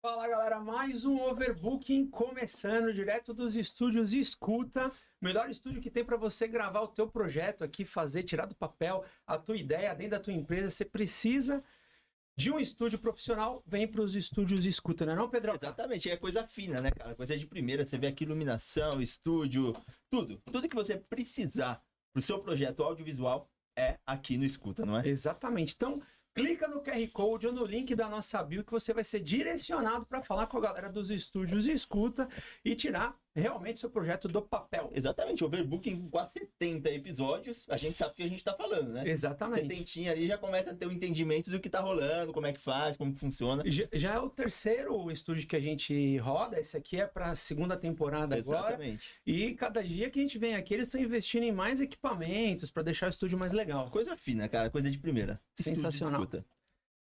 Fala galera, mais um Overbooking começando direto dos estúdios Escuta, melhor estúdio que tem para você gravar o teu projeto aqui, fazer, tirar do papel a tua ideia dentro da tua empresa. Você precisa de um estúdio profissional, vem para os estúdios Escuta, não é não, Pedro? Exatamente, é coisa fina, né, cara? Coisa de primeira, você vê aqui iluminação, estúdio, tudo que você precisar pro seu projeto audiovisual é aqui no Escuta, não é? Exatamente. Então, clica no QR Code ou no link da nossa bio que você vai ser direcionado para falar com a galera dos estúdios Escuta e tirar realmente seu projeto do papel. Exatamente, Overbooking com quase 70 episódios, a gente sabe o que a gente tá falando, né? Exatamente. Setentinha ali já começa a ter um entendimento do que tá rolando, como é que faz, como que funciona. Já é o terceiro estúdio que a gente roda, esse aqui é para a segunda temporada agora. Exatamente. E cada dia que a gente vem aqui, eles estão investindo em mais equipamentos para deixar o estúdio mais legal. Coisa fina, cara, coisa de primeira. Sensacional. Estúdio Escuta.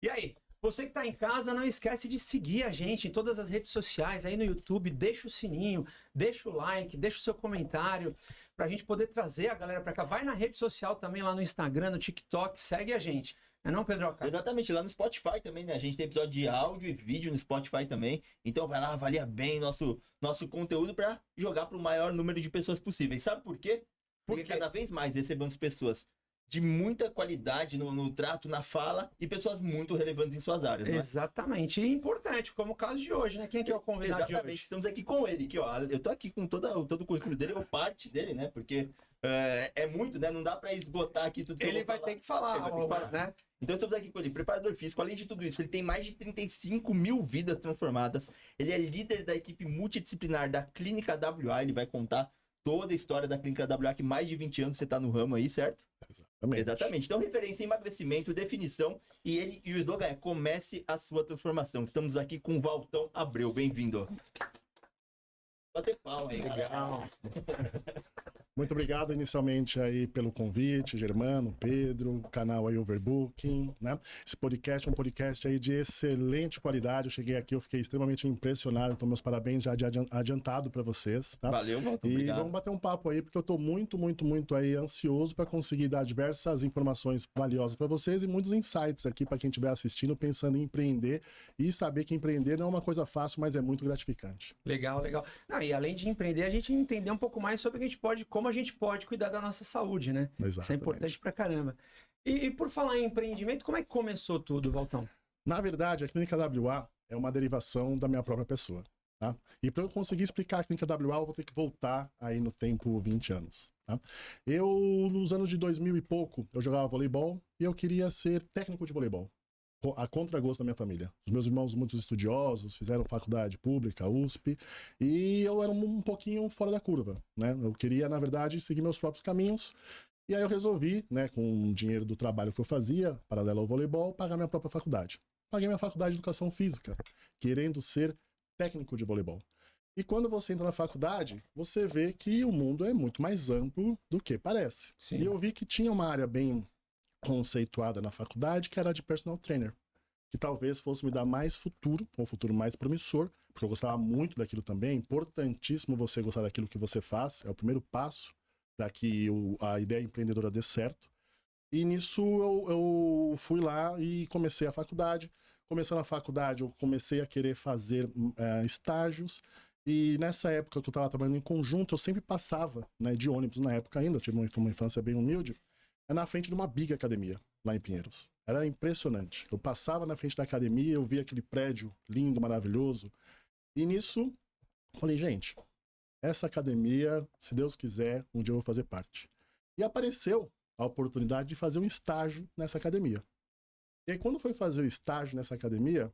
E aí, você que está em casa, não esquece de seguir a gente em todas as redes sociais, aí no YouTube, deixa o sininho, deixa o like, deixa o seu comentário, para a gente poder trazer a galera para cá. Vai na rede social também, lá no Instagram, no TikTok, segue a gente. Não é Pedro? Exatamente, lá no Spotify também, né? A gente tem episódio de áudio e vídeo no Spotify também. Então vai lá, avalia bem nosso conteúdo para jogar para o maior número de pessoas possíveis. Sabe por quê? Porque cada vez mais recebemos pessoas de muita qualidade no trato, na fala, e pessoas muito relevantes em suas áreas, né? Exatamente. E importante, como o caso de hoje, né? Quem é que é o convidado de hoje? Exatamente, estamos aqui com ele, que ó, eu tô aqui com todo o currículo dele, ou parte dele, né? Porque é muito, né? Não dá para esgotar aqui tudo que Ele vai ter que falar, né? Então estamos aqui com ele, preparador físico. Além de tudo isso, ele tem mais de 35 mil vidas transformadas. Ele é líder da equipe multidisciplinar da Clínica WA. Ele vai contar toda a história da Clínica WA, que mais de 20 anos você está no ramo aí, certo? Exatamente. Então, referência em emagrecimento, definição, e o slogan é: comece a sua transformação. Estamos aqui com o Valtão Abreu. Bem-vindo. Bater palma aí, legal. Muito obrigado inicialmente aí pelo convite, Germano, Pedro, canal aí Overbooking, né? Esse podcast é um podcast aí de excelente qualidade. Eu cheguei aqui, eu fiquei extremamente impressionado, então meus parabéns já adiantado para vocês, tá? Valeu, Valtão, e obrigado. Vamos bater um papo aí, porque eu tô muito aí ansioso para conseguir dar diversas informações valiosas para vocês e muitos insights aqui para quem estiver assistindo, pensando em empreender e saber que empreender não é uma coisa fácil, mas é muito gratificante. Legal. Não, e além de empreender, a gente entender um pouco mais sobre como a gente pode cuidar da nossa saúde, né? Exatamente. Isso é importante pra caramba. E por falar em empreendimento, como é que começou tudo, Valtão? Na verdade, a Clínica WA é uma derivação da minha própria pessoa, tá? E para eu conseguir explicar a Clínica WA, eu vou ter que voltar aí no tempo 20 anos, tá? Eu, nos anos de 2000 e pouco, eu jogava voleibol e eu queria ser técnico de voleibol, a contragosto da minha família. Os meus irmãos, muitos estudiosos, fizeram faculdade pública, USP, e eu era um pouquinho fora da curva, né? Eu queria, na verdade, seguir meus próprios caminhos, e aí eu resolvi, né, com o dinheiro do trabalho que eu fazia, paralelo ao voleibol, pagar minha própria faculdade. Paguei minha faculdade de Educação Física, querendo ser técnico de voleibol. E quando você entra na faculdade, você vê que o mundo é muito mais amplo do que parece. Sim. E eu vi que tinha uma área bem conceituada na faculdade, que era de personal trainer, que talvez fosse me dar mais futuro, um futuro mais promissor, porque eu gostava muito daquilo também. É importantíssimo você gostar daquilo que você faz, é o primeiro passo para que a ideia empreendedora dê certo. E nisso eu fui lá e comecei a faculdade. Começando a faculdade, eu comecei a querer fazer estágios, e nessa época que eu estava trabalhando em conjunto, eu sempre passava, né, de ônibus na época ainda, eu tive uma infância bem humilde, na frente de uma big academia, lá em Pinheiros. Era impressionante. Eu passava na frente da academia, eu via aquele prédio lindo, maravilhoso. E nisso, falei, gente, essa academia, se Deus quiser, um dia eu vou fazer parte. E apareceu a oportunidade de fazer um estágio nessa academia. E aí, quando foi fazer o estágio nessa academia,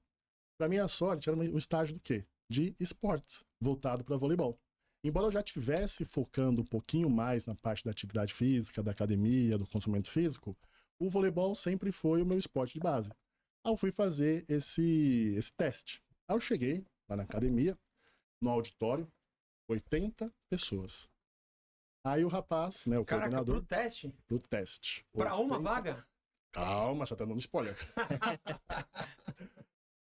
para minha sorte, era um estágio do quê? De esportes, voltado para voleibol. Embora eu já estivesse focando um pouquinho mais na parte da atividade física, da academia, do condicionamento físico, o voleibol sempre foi o meu esporte de base. Aí eu fui fazer esse teste. Aí eu cheguei lá na academia, no auditório, 80 pessoas. Aí o rapaz, né, o coordenador... pro teste? Pro teste. Pra uma vaga? Calma, já tá dando spoiler.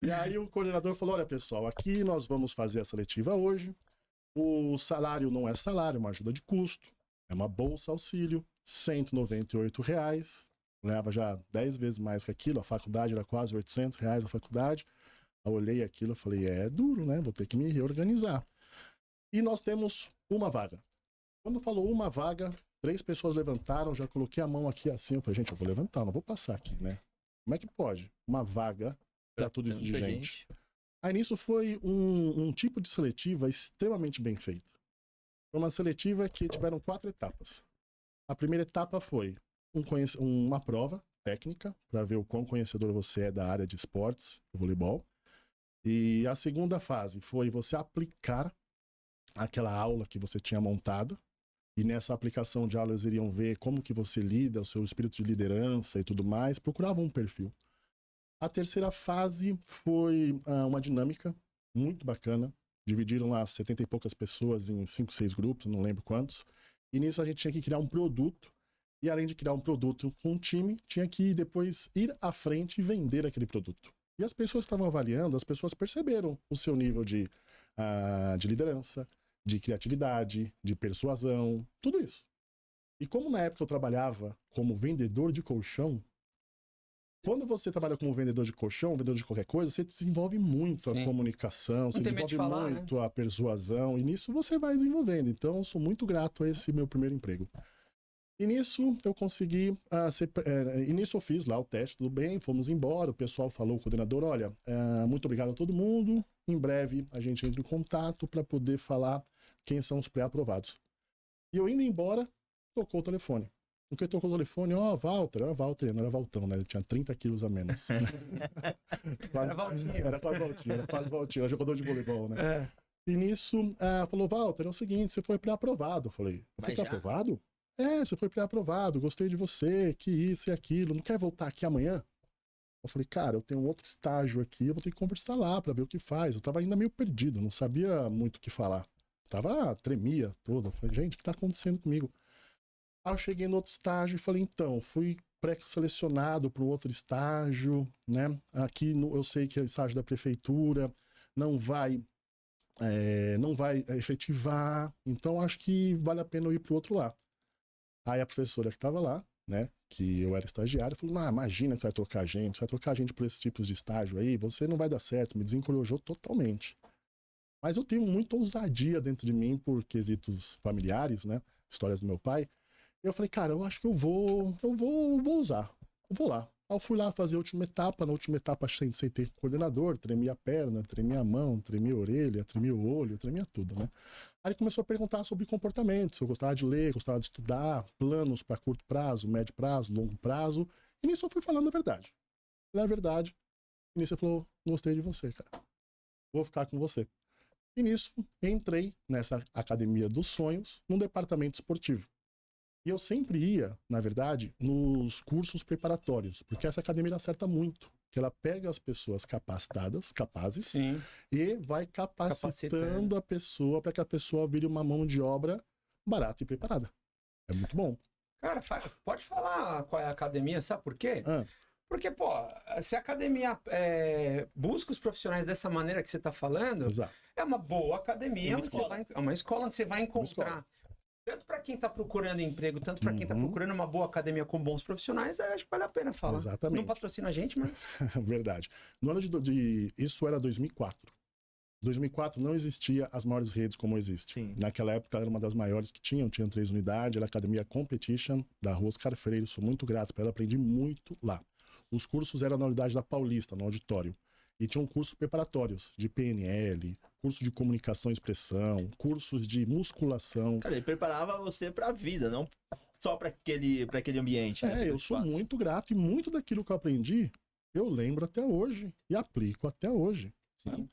E aí o coordenador falou, olha pessoal, aqui nós vamos fazer a seletiva hoje. O salário não é salário, é uma ajuda de custo. É uma bolsa auxílio, R$ 198. Ganhava já 10 vezes mais que aquilo. A faculdade era quase R$ 800 a faculdade. Eu olhei aquilo e falei, é duro, né? Vou ter que me reorganizar. E nós temos uma vaga. Quando falou uma vaga, 3 pessoas levantaram, já coloquei a mão aqui assim, eu falei, gente, eu vou levantar, não vou passar aqui, né? Como é que pode? Uma vaga para tudo isso de Tanta gente. Aí nisso foi um tipo de seletiva extremamente bem feita. Foi uma seletiva que tiveram 4 etapas. A primeira etapa foi uma prova técnica, para ver o quão conhecedor você é da área de esportes, voleibol. E a segunda fase foi você aplicar aquela aula que você tinha montada. E nessa aplicação de aula eles iriam ver como que você lida, o seu espírito de liderança e tudo mais. Procuravam um perfil. A terceira fase foi uma dinâmica muito bacana. Dividiram lá 70 e poucas pessoas em 5, 6 grupos, não lembro quantos. E nisso a gente tinha que criar um produto. E além de criar um produto com um time, tinha que depois ir à frente e vender aquele produto. E as pessoas que estavam avaliando, as pessoas perceberam o seu nível de liderança, de criatividade, de persuasão, tudo isso. E como na época eu trabalhava como vendedor de colchão, quando você trabalha como vendedor de colchão, vendedor de qualquer coisa, você desenvolve muito Sim. a comunicação, você tem medo de desenvolve falar, muito a persuasão, e nisso você vai desenvolvendo. Então, eu sou muito grato a esse meu primeiro emprego. E nisso eu consegui, e nisso eu fiz lá o teste, tudo bem, fomos embora, o pessoal falou, o coordenador, olha, muito obrigado a todo mundo, em breve a gente entra em contato para poder falar quem são os pré-aprovados. E eu indo embora, tocou o telefone. No que tocou o telefone, Walter, era Walter, não era Valtão, né? Ele tinha 30 quilos a menos. Era Valtinho. Era quase Valtinho, era jogador de voleibol, né? É. E nisso, falou, Walter, é o seguinte, você foi pré-aprovado. Eu falei, eu fui pré-aprovado? Você foi pré-aprovado, gostei de você, que isso e aquilo, não quer voltar aqui amanhã? Eu falei, cara, eu tenho um outro estágio aqui, eu vou ter que conversar lá pra ver o que faz. Eu tava ainda meio perdido, não sabia muito o que falar. Tremia todo. Eu falei, gente, o que tá acontecendo comigo? Aí eu cheguei no outro estágio e falei, então, fui pré-selecionado para um outro estágio, né? Aqui eu sei que é o estágio da prefeitura, não vai efetivar, então acho que vale a pena eu ir pro outro lá. Aí a professora que estava lá, né, que eu era estagiário, falou, imagina que você vai trocar a gente por esses tipos de estágio aí, você não vai dar certo, me desencorajou totalmente. Mas eu tenho muita ousadia dentro de mim por quesitos familiares, né, histórias do meu pai. Eu falei, cara, eu acho que eu vou usar, eu vou lá. Aí eu fui lá fazer a última etapa, na última etapa sentei com o coordenador, tremia a perna, tremia a mão, tremia a orelha, tremia o olho, tremia tudo, né. Aí ele começou a perguntar sobre comportamento, se eu gostava de ler, gostava de estudar, planos para curto prazo, médio prazo, longo prazo. E nisso eu fui falando a verdade. Falei a verdade. E nisso ele falou, gostei de você, cara. Vou ficar com você. E nisso entrei nessa academia dos sonhos, num departamento esportivo. E eu sempre ia, na verdade, nos cursos preparatórios, porque essa academia acerta muito. Que ela pega as pessoas capacitadas, capazes, Sim. e vai capacitando a pessoa para que a pessoa vire uma mão de obra barata e preparada. É muito bom. Cara, pode falar qual é a academia, sabe por quê? Porque, pô, se a academia busca os profissionais dessa maneira que você está falando, Exato. é uma boa academia, é uma escola onde você vai encontrar, tanto para quem está procurando emprego, tanto para quem está procurando uma boa academia com bons profissionais, acho que vale a pena falar. Exatamente. Não patrocina a gente, mas... Verdade. No ano isso era 2004. 2004 não existia as maiores redes como existe. Sim. Naquela época era uma das maiores que tinham 3 unidades, era a Academia Competition, da Rua Oscar Freire, sou muito grato para ela, aprendi muito lá. Os cursos eram na unidade da Paulista, no auditório. E tinham cursos preparatórios de PNL, curso de comunicação e expressão, cursos de musculação. Cara, ele preparava você pra vida, não só pra aquele ambiente. Né? Eu sou muito grato e muito daquilo que eu aprendi, eu lembro até hoje e aplico até hoje. Sim. Né?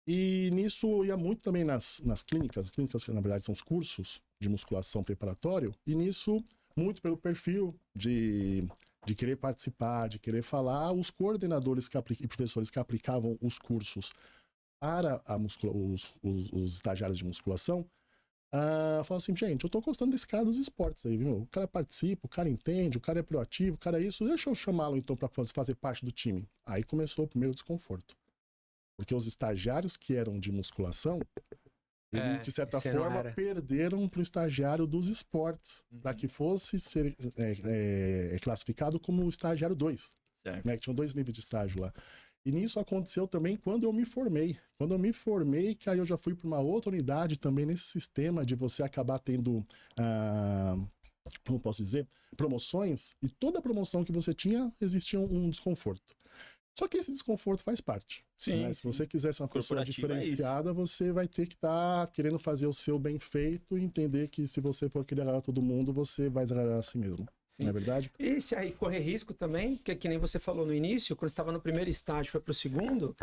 E nisso eu ia muito também nas clínicas que na verdade são os cursos de musculação preparatório, e nisso, muito pelo perfil de querer participar, de querer falar, os coordenadores e professores que aplicavam os cursos para os estagiários de musculação, falavam assim, gente, eu tô gostando desse cara dos esportes aí, viu? O cara participa, o cara entende, o cara é proativo, o cara é isso, deixa eu chamá-lo então para fazer parte do time. Aí começou o primeiro desconforto. Porque os estagiários que eram de musculação, eles, de certa forma, perderam para o estagiário dos esportes, para que fosse ser classificado como o estagiário 2. Certo. Né? Tinham 2 níveis de estágio lá. E nisso aconteceu também quando eu me formei. Quando eu me formei, que aí eu já fui para uma outra unidade também nesse sistema de você acabar tendo, como posso dizer, promoções. E toda promoção que você tinha, existia um desconforto. Só que esse desconforto faz parte. Sim, Né? Se você quiser ser uma pessoa Corporativo é diferenciada, você vai ter que estar querendo fazer o seu bem feito e entender que se você for querer agradar todo mundo, você vai desagradar a si mesmo. Sim. Não é verdade? E se aí correr risco também, porque que nem você falou no início, quando você estava no primeiro estágio, foi pro segundo,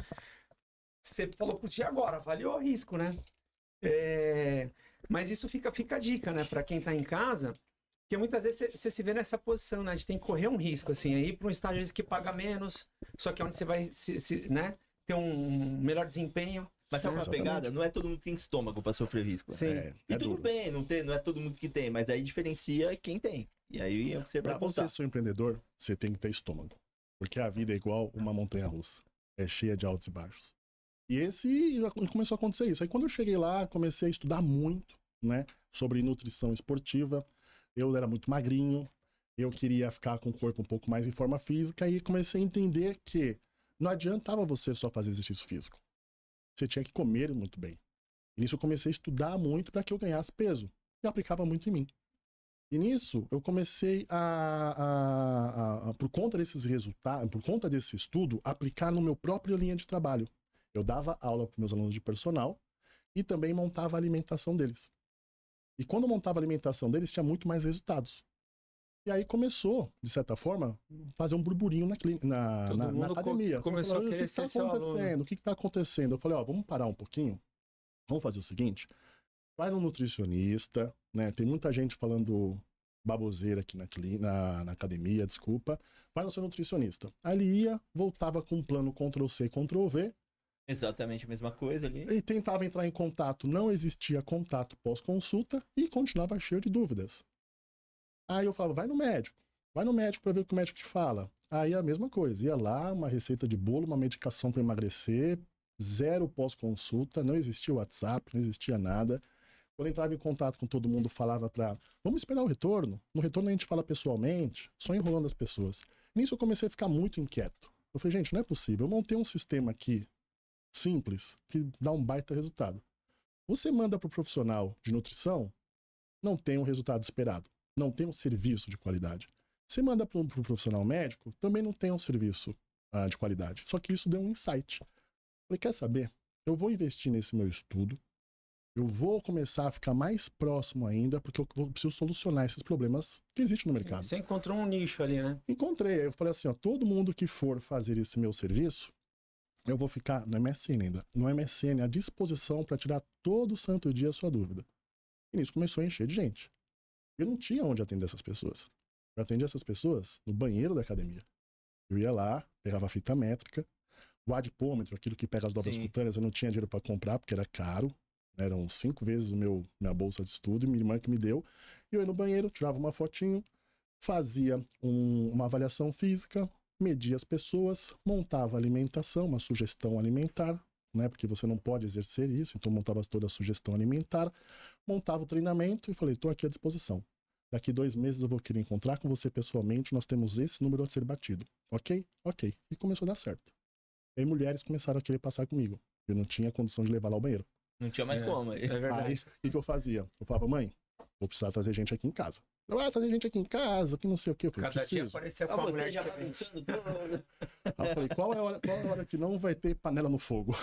você falou, putz, e agora? Avaliou o risco, né? Mas isso fica a dica, né? Para quem tá em casa, porque muitas vezes você se vê nessa posição, né? De tem que correr um risco, assim, aí para um estágio às vezes, que paga menos, só que é onde você vai né? Ter um melhor desempenho. Mas sabe uma Exatamente. pegada? Não é todo mundo que tem estômago pra sofrer risco. Sim. E tudo duro. bem, não é todo mundo que tem, mas aí diferencia quem tem. E aí é o que você vai Para você contar. ser um empreendedor, você tem que ter estômago. Porque a vida é igual uma montanha-russa. É cheia de altos e baixos. E começou a acontecer isso. Aí quando eu cheguei lá, comecei a estudar muito, né? Sobre nutrição esportiva. Eu era muito magrinho. Eu queria ficar com o corpo um pouco mais em forma física. E comecei a entender que não adiantava você só fazer exercício físico. Você tinha que comer muito bem. E nisso eu comecei a estudar muito para que eu ganhasse peso. E aplicava muito em mim. E nisso, eu comecei por conta desses resultados, por conta desse estudo, aplicar no meu próprio linha de trabalho. Eu dava aula para meus alunos de personal e também montava a alimentação deles. E quando eu montava a alimentação deles, tinha muito mais resultados. E aí começou, de certa forma, fazer um burburinho na academia. Começou a querer ser seu aluno. O que está acontecendo? Eu falei, ó, vamos parar um pouquinho. Vamos fazer o seguinte. Vai no nutricionista, né? Tem muita gente falando baboseira aqui na academia, desculpa. Vai no seu nutricionista. Aí ele ia, voltava com um plano Ctrl+C, Ctrl+V. Exatamente a mesma coisa ali. E tentava entrar em contato. Não existia contato pós-consulta e continuava cheio de dúvidas. Aí eu falava, vai no médico para ver o que o médico te fala. Aí a mesma coisa, ia lá, uma receita de bolo, uma medicação para emagrecer, zero pós-consulta, não existia WhatsApp, não existia nada. Quando entrava em contato com todo mundo, falava vamos esperar o retorno. No retorno a gente fala pessoalmente, só enrolando as pessoas. Nisso eu comecei a ficar muito inquieto. Eu falei, gente, não é possível, eu montei um sistema aqui, simples, que dá um baita resultado. Você manda para o profissional de nutrição, não tem um resultado esperado. Não tem um serviço de qualidade. Você manda para o profissional médico, também não tem um serviço de qualidade. Só que isso deu um insight. Falei, quer saber? Eu vou investir nesse meu estudo, eu vou começar a ficar mais próximo ainda, porque eu preciso solucionar esses problemas que existem no mercado. Você encontrou um nicho ali, né? Encontrei. Eu falei assim, ó, todo mundo que for fazer esse meu serviço, eu vou ficar no MSN ainda. No MSN à disposição para tirar todo santo dia a sua dúvida. E nisso começou a encher de gente. Eu não tinha onde atender essas pessoas. Eu atendia essas pessoas no banheiro da academia. Eu ia lá, pegava a fita métrica, o adipômetro, aquilo que pega as dobras cutâneas, eu não tinha dinheiro para comprar, porque era caro. Eram 5 vezes minha bolsa de estudo, minha irmã que me deu. Eu ia no banheiro, tirava uma fotinho, fazia uma avaliação física, media as pessoas, montava a alimentação, uma sugestão alimentar, né? Porque você não pode exercer isso, então montava toda a sugestão alimentar, montava o treinamento e falei, estou aqui à disposição. Daqui 2 meses eu vou querer encontrar com você pessoalmente, nós temos esse número a ser batido. Ok? Ok. E começou a dar certo. E aí mulheres começaram a querer passar comigo. Eu não tinha condição de levar lá ao banheiro. Não tinha mais como. É verdade. Aí, o que eu fazia? Eu falava, mãe, vou precisar trazer gente aqui em casa. Trazer gente aqui em casa, que não sei o que. Eu falei, Cada dia preciso. aparecia com a mulher Você já vai diferente. pensando tudo. Aí eu falei, qual é a hora que não vai ter panela no fogo?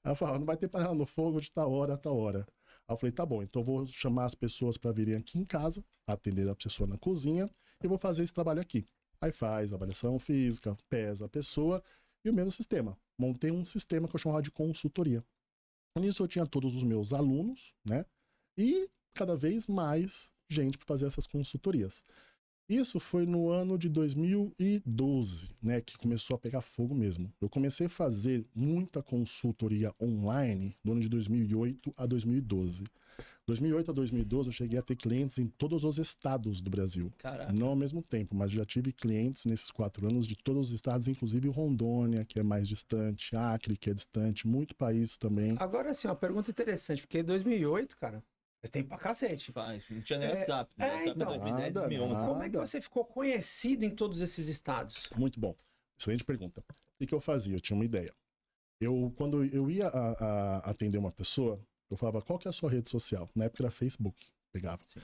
Aí eu falava, não vai ter panela no fogo de tal hora a tal hora. Aí eu falei, tá bom, então eu vou chamar as pessoas para virem aqui em casa, atender a pessoa na cozinha, e vou fazer esse trabalho aqui. Aí faz avaliação física, pesa a pessoa, e o mesmo sistema. Montei um sistema que eu chamava de consultoria. Nisso eu tinha todos os meus alunos, né? E cada vez mais gente para fazer essas consultorias. Isso foi no ano de 2012, né, que começou a pegar fogo mesmo. Eu comecei a fazer muita consultoria online no ano de 2008 a 2012. 2008 a 2012 eu cheguei a ter clientes em todos os estados do Brasil. Caraca. Não ao mesmo tempo, mas já tive clientes nesses 4 anos de todos os estados, inclusive Rondônia, que é mais distante, Acre, que é distante, muito país também. Agora, assim, uma pergunta interessante, porque 2008, cara, faz tempo pra cacete. Faz. Não tinha nem WhatsApp. então. 2010, 2011. Nada. Como é que você ficou conhecido em todos esses estados? Muito bom. Excelente pergunta. O que eu fazia? Eu tinha uma ideia. Quando eu ia atender uma pessoa, eu falava, qual que é a sua rede social? Na época era Facebook. Pegava. Sim.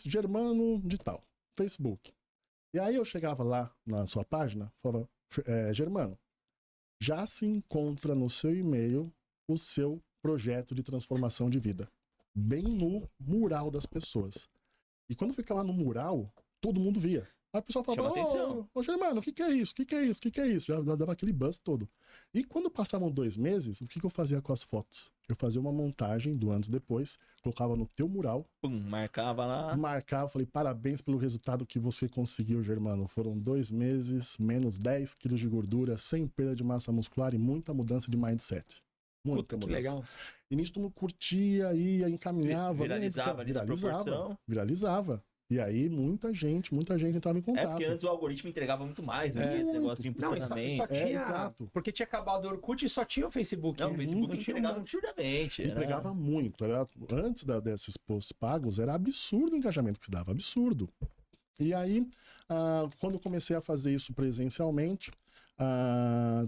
Germano de tal. Facebook. E aí eu chegava lá na sua página, falava, Germano, já se encontra no seu e-mail o seu projeto de transformação de vida. Bem no mural das pessoas. E quando ficava no mural, todo mundo via. Aí a pessoa falava, ô Germano, o que é isso? O que é isso? O que é isso? Já dava aquele buzz todo. E quando passavam 2 meses, o que eu fazia com as fotos? Eu fazia uma montagem do antes e depois, colocava no teu mural. Pum, marcava lá. Marcava, falei, parabéns pelo resultado que você conseguiu, Germano. Foram 2 meses, menos 10 quilos de gordura, sem perda de massa muscular e muita mudança de mindset. Muita mudança. Que legal. E nisso tu não curtia, ia, encaminhava. Viralizava ali na proporção. Viralizava. E aí muita gente entrava em contato. Porque antes o algoritmo entregava muito mais, né? Esse negócio de impulsionamento. Só tinha... Porque tinha acabado o Orkut e só tinha o Facebook. Não, o Facebook entregava absurdamente. Entregava muito. Antes desses posts pagos, era absurdo o engajamento que se dava. Absurdo. E aí, quando comecei a fazer isso presencialmente,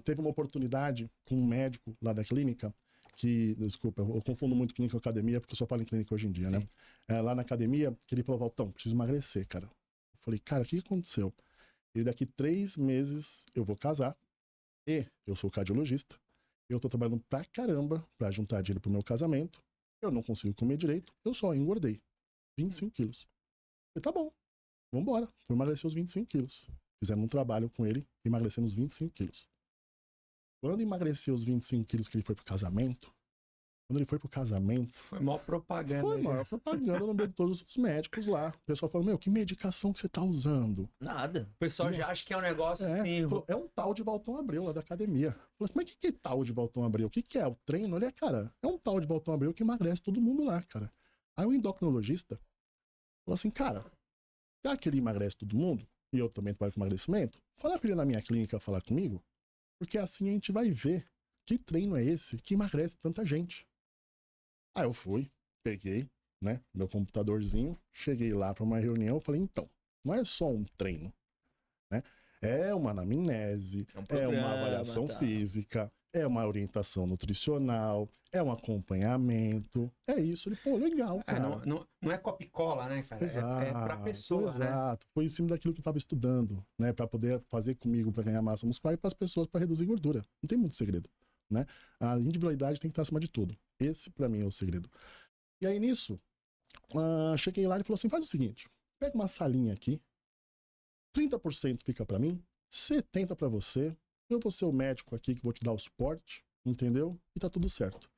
teve uma oportunidade com um médico lá da clínica, desculpa, eu confundo muito clínica e academia, porque eu só falo em clínica hoje em dia, né? Lá na academia, que ele falou, Valtão, preciso emagrecer, cara. Eu falei, cara, o que aconteceu? Ele, daqui 3 meses eu vou casar, e eu sou cardiologista, eu tô trabalhando pra caramba pra juntar dinheiro pro meu casamento, eu não consigo comer direito, eu só engordei 25 quilos. Eu falei, tá bom, vambora, vou emagrecer os 25 quilos. Fizemos um trabalho com ele, emagrecendo os 25 quilos. Quando emagreceu os 25 quilos que ele foi pro casamento, foi maior propaganda. Foi maior propaganda no meio de todos os médicos lá. O pessoal falou, meu, que medicação que você tá usando? Nada. O pessoal já acha que é um negócio assim... É um tal de Valtão Abreu lá da academia. Falei, como é que é tal de Valtão Abreu? O que é? O treino? Olha, cara, é um tal de Valtão Abreu que emagrece todo mundo lá, cara. Aí o endocrinologista falou assim, cara, já que ele emagrece todo mundo, e eu também trabalho com emagrecimento, fala pra ele na minha clínica falar comigo, porque assim a gente vai ver que treino é esse que emagrece tanta gente. Aí eu fui, peguei, né, meu computadorzinho, cheguei lá para uma reunião, falei, então, não é só um treino, né? É uma anamnese, é uma avaliação física, é uma orientação nutricional, é um acompanhamento, é isso. Ele, pô, legal, cara. Não é copia e cola, né, cara? Exato, é pra pessoa, exato. Foi em cima daquilo que eu tava estudando, né, para poder fazer comigo para ganhar massa muscular e para as pessoas para reduzir gordura. Não tem muito segredo, né? A individualidade tem que estar acima de tudo. Esse, para mim, é o segredo. E aí, nisso, cheguei lá e ele falou assim, faz o seguinte, pega uma salinha aqui, 30% fica para mim, 70% para você, eu vou ser o médico aqui que vou te dar o suporte, entendeu? E tá tudo certo.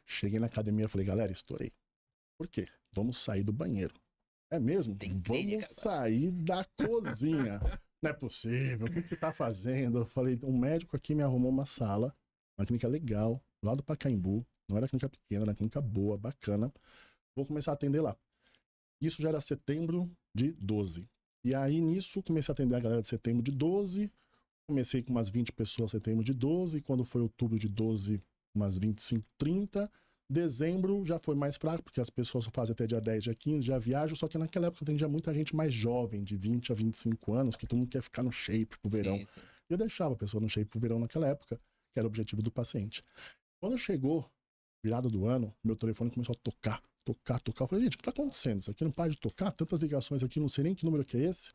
Cheguei na academia e falei, galera, estourei. Por quê? Vamos sair do banheiro. É mesmo? Vamos sair da cozinha. Não é possível, o que você tá fazendo? Eu falei, um médico aqui me arrumou uma sala, uma clínica legal, lá do Pacaembu, não era clínica pequena, era clínica boa, bacana. Vou começar a atender lá. Isso já era setembro de 12. E aí, nisso, comecei a atender a galera de setembro de 12. Comecei com umas 20 pessoas em setembro de 12. Quando foi outubro de 12, umas 25, 30. Dezembro já foi mais fraco, porque as pessoas só fazem até dia 10, dia 15, já viajam. Só que naquela época atendia muita gente mais jovem, de 20 a 25 anos, que todo mundo quer ficar no shape pro verão. Sim. E eu deixava a pessoa no shape pro verão naquela época, que era o objetivo do paciente. Quando chegou, virada do ano, meu telefone começou a tocar. Eu falei, gente, o que tá acontecendo? Isso aqui não para de tocar? Tantas ligações aqui, não sei nem que número que é esse.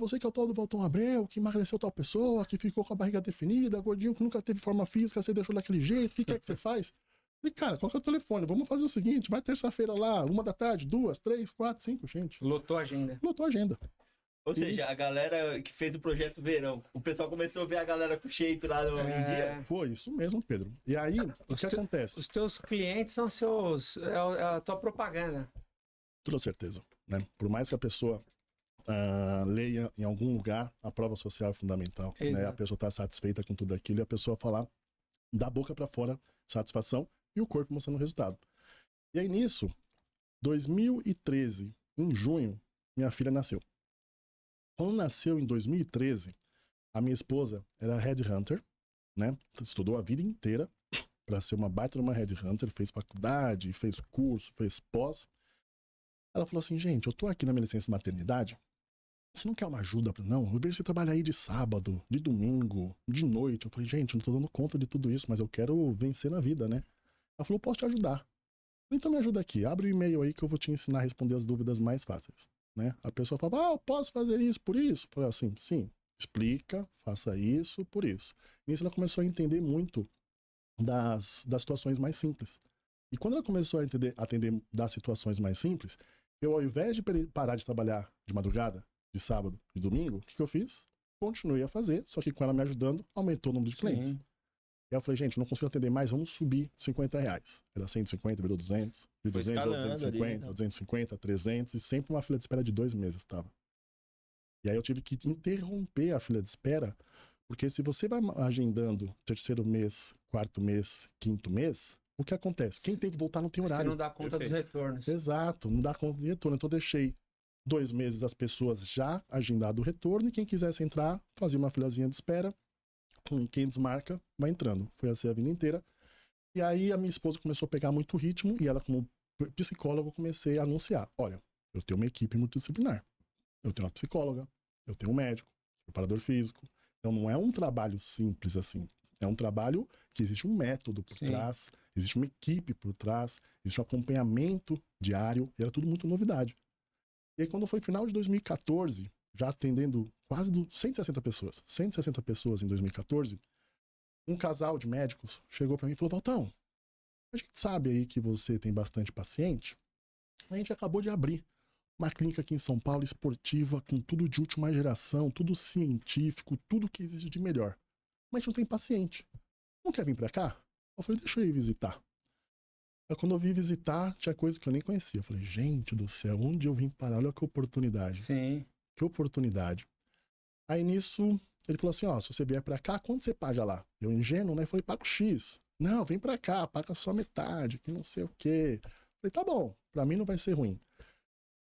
Você que é o tal do Valtão Abreu, que emagreceu tal pessoa, que ficou com a barriga definida, gordinho que nunca teve forma física, você deixou daquele jeito, o que é que você faz? Falei, cara, qual que é o telefone? Vamos fazer o seguinte, vai terça-feira lá, 1 da tarde, 2, 3, 4, 5, gente. Lotou a agenda. Lotou a agenda. Ou seja, a galera que fez o projeto Verão, o pessoal começou a ver a galera com shape lá no dia. Foi isso mesmo, Pedro. E aí, o que acontece? Os teus clientes são é a tua propaganda. Toda certeza, né? Por mais que a pessoa leia em algum lugar, a prova social é fundamental, né? A pessoa tá satisfeita com tudo aquilo e a pessoa falar da boca para fora satisfação e o corpo mostrando o resultado. E aí nisso, 2013, em junho, minha filha nasceu. Quando nasceu em 2013, a minha esposa era headhunter, né? Estudou a vida inteira para ser uma baita de uma headhunter, fez faculdade, fez curso, fez pós. Ela falou assim, gente, eu tô aqui na minha licença de maternidade você não quer uma ajuda? Não, eu vejo você trabalhar aí de sábado, de domingo, de noite. Eu falei, gente, eu não tô dando conta de tudo isso, mas eu quero vencer na vida, né? Ela falou, posso te ajudar. Eu falei, então me ajuda aqui, abre o e-mail aí que eu vou te ensinar a responder as dúvidas mais fáceis, né? A pessoa falava, eu posso fazer isso por isso? Eu falei assim, sim, explica, faça isso por isso. Nisso ela começou a entender muito das situações mais simples. E quando ela começou a atender das situações mais simples, eu, ao invés de parar de trabalhar de madrugada, de sábado e domingo, o que eu fiz? Continuei a fazer, só que com ela me ajudando, aumentou o número de clientes. Sim. E aí eu falei, gente, não consigo atender mais, vamos subir R$50. Era 150, virou 200, de 200 virou escalando 250, ali, então. 250, 300, e sempre uma fila de espera de 2 meses estava. E aí eu tive que interromper a fila de espera, porque se você vai agendando terceiro mês, quarto mês, quinto mês, o que acontece? Quem tem que voltar não tem Você horário. não dá conta dos retornos. Exato, não dá conta de retorno. Então eu deixei 2 meses as pessoas já agendado o retorno, e quem quisesse entrar, fazia uma filazinha de espera, quem desmarca, vai entrando. Foi assim a vida inteira. E aí a minha esposa começou a pegar muito ritmo, e ela, como psicóloga, eu comecei a anunciar, olha, eu tenho uma equipe multidisciplinar. Eu tenho uma psicóloga, eu tenho um médico, preparador físico. Então não é um trabalho simples assim. É um trabalho que existe um método por trás, existe uma equipe por trás, existe um acompanhamento diário, e era tudo muito novidade. E aí quando foi final de 2014, já atendendo quase 160 pessoas em 2014, um casal de médicos chegou para mim e falou, Valtão, a gente sabe aí que você tem bastante paciente, a gente acabou de abrir uma clínica aqui em São Paulo, esportiva, com tudo de última geração, tudo científico, tudo que existe de melhor. Mas não tem paciente. Não quer vir pra cá? Eu falei, deixa eu ir visitar. Aí quando eu vim visitar, tinha coisa que eu nem conhecia. Eu falei, gente do céu, onde eu vim parar? Olha que oportunidade. Sim. Que oportunidade. Aí nisso, ele falou assim, ó, se você vier pra cá, quanto você paga lá? Eu ingênuo, né? Falei, pago X. Não, vem pra cá, paga só metade, que não sei o quê. Falei, tá bom, pra mim não vai ser ruim.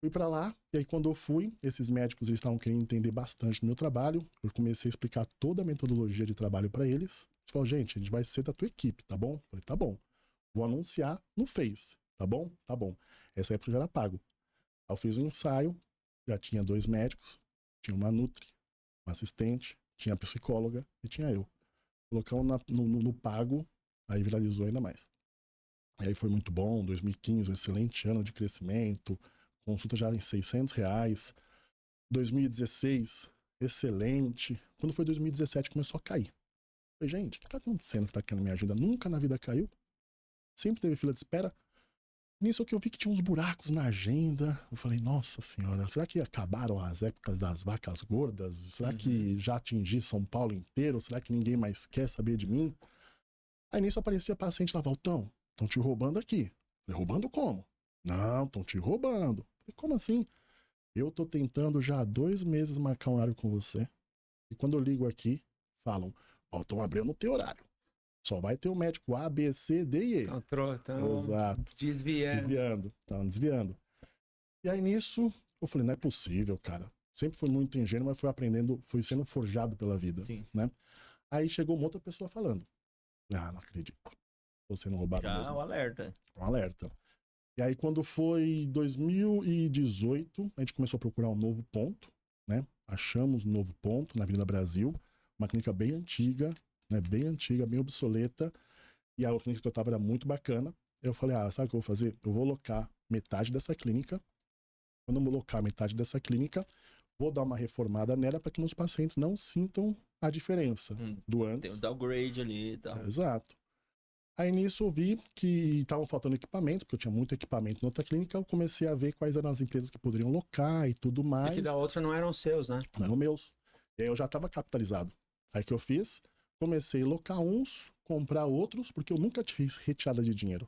Fui pra lá, e aí quando eu fui, esses médicos eles estavam querendo entender bastante do meu trabalho. Eu comecei a explicar toda a metodologia de trabalho pra eles. Eles falaram, gente, a gente vai ser da tua equipe, tá bom? Falei, tá bom. Vou anunciar no Face, tá bom? Tá bom. Essa época já era pago. Aí eu fiz um ensaio, já tinha 2 médicos, tinha uma nutri, uma assistente, tinha a psicóloga e tinha eu. Colocamos no pago, aí viralizou ainda mais. E aí foi muito bom, 2015, um excelente ano de crescimento, consulta já em R$600. 2016, excelente. Quando foi 2017, começou a cair. Falei, gente, o que tá acontecendo que tá caindo minha agenda? Nunca na vida caiu. Sempre teve fila de espera. Nisso que eu vi que tinha uns buracos na agenda. Eu falei, nossa senhora, será que acabaram as épocas das vacas gordas? Será que já atingi São Paulo inteiro? Será que ninguém mais quer saber de mim? Aí nisso aparecia paciente lá, Valtão, estão te roubando aqui. Falei, roubando como? Não, estão te roubando. Falei, como assim? Eu tô tentando já há 2 meses marcar um horário com você. E quando eu ligo aqui, falam, Valtão Abreu não tem horário. Só vai ter o médico A, B, C, D e E. Então, Exato. desviando. Estavam desviando. E aí nisso, eu falei, não é possível, cara. Sempre fui muito ingênuo, mas fui aprendendo, fui sendo forjado pela vida. Sim. Né? Aí chegou uma outra pessoa falando. Ah, não acredito. Tô sendo roubado Já mesmo. um alerta. Um alerta. E aí quando foi 2018, a gente começou a procurar um novo ponto, né? Achamos um novo ponto na Avenida Brasil, uma clínica bem antiga, né? Bem antiga, bem obsoleta. E a clínica que eu tava era muito bacana. Eu falei, sabe o que eu vou fazer? Eu vou locar metade dessa clínica. Quando eu locar metade dessa clínica, vou dar uma reformada nela para que meus pacientes não sintam a diferença do antes. Tem um downgrade ali e tal. Exato. Aí nisso eu vi que estavam faltando equipamentos, porque eu tinha muito equipamento na outra clínica. Eu comecei a ver quais eram as empresas que poderiam locar e tudo mais. E que da outra não eram seus, né? Não eram meus. E aí eu já estava capitalizado. Aí o que eu fiz? Comecei a locar uns, comprar outros, porque eu nunca fiz retirada de dinheiro.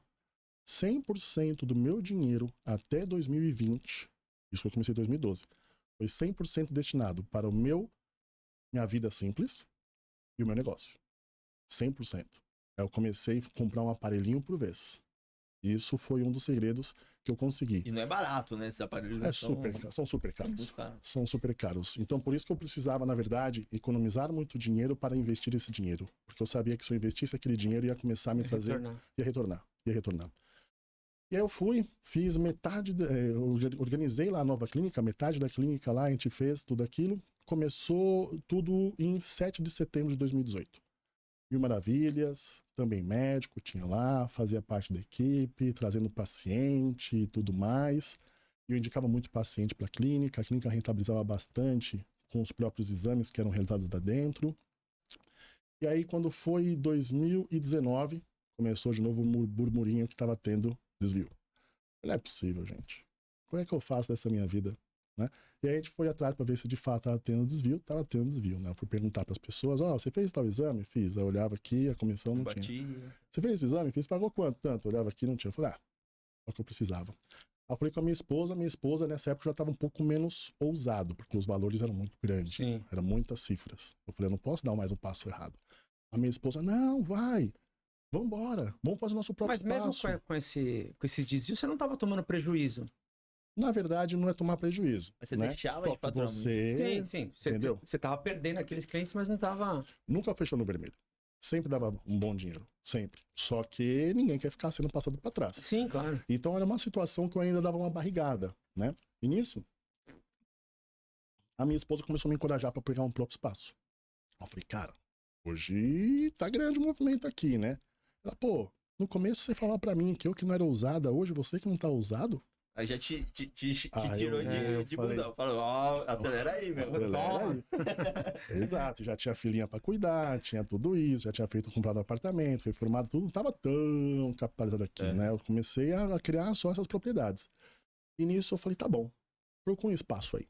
100% do meu dinheiro até 2020, isso que eu comecei em 2012, foi 100% destinado para minha vida simples e o meu negócio. 100%. Aí eu comecei a comprar um aparelhinho por vez. Isso foi um dos segredos que eu consegui. E não é barato, né? Esses aparelhos São super caros. muito caros. São super caros. Então, por isso que eu precisava, na verdade, economizar muito dinheiro para investir esse dinheiro. Porque eu sabia que se eu investisse aquele dinheiro, ia começar a me fazer... Ia retornar. E aí eu fui, fiz metade, eu organizei lá a nova clínica, metade da clínica lá, a gente fez tudo aquilo. Começou tudo em 7 de setembro de 2018. Mil Maravilhas, também médico, tinha lá, fazia parte da equipe, trazendo paciente e tudo mais. Eu indicava muito paciente para a clínica rentabilizava bastante com os próprios exames que eram realizados lá dentro. E aí, quando foi 2019, começou de novo o burburinho que estava tendo desvio. Não é possível, gente. Como é que eu faço dessa minha vida? Né? E aí a gente foi atrás para ver se de fato estava tendo desvio. Estava tendo desvio, né? Eu fui perguntar para as pessoas, você fez tal exame? Fiz. Eu olhava aqui, a comissão não tinha. Você fez esse exame? Fiz. Pagou quanto? Tanto. Eu olhava aqui, não tinha. Eu falei, é o que eu precisava. Aí eu falei com a minha esposa nessa época já estava um pouco menos ousado, porque os valores eram muito grandes. Sim. Eram muitas cifras. Eu falei, eu não posso dar mais um passo errado. A minha esposa, não, vai. Vambora, vamos fazer nosso próprio Mas mesmo espaço. com esses desvios, você não estava tomando prejuízo? Na verdade, não é tomar prejuízo. Mas você né? deixava Só de faturar muito. você Sim. entendeu? Você tava perdendo aqueles clientes, mas não tava... Nunca fechou no vermelho. Sempre dava um bom dinheiro. Sempre. Só que ninguém quer ficar sendo passado para trás. Sim, claro. Então era uma situação que eu ainda dava uma barrigada, né? E nisso, a minha esposa começou a me encorajar para pegar um próprio espaço. Eu falei, cara, hoje tá grande o movimento aqui, né? Ela, pô, no começo você falava para mim que eu que não era ousada, hoje você que não tá ousado? Aí já te Ah, tirou eu de falei- bundão. Falou, acelera aí, meu. Acelera aí. Exato, já tinha filhinha pra cuidar, tinha tudo isso, já tinha comprado apartamento, reformado tudo, não tava tão capitalizado aqui, né? Eu comecei a criar só essas propriedades. E nisso eu falei, tá bom, procura um espaço aí.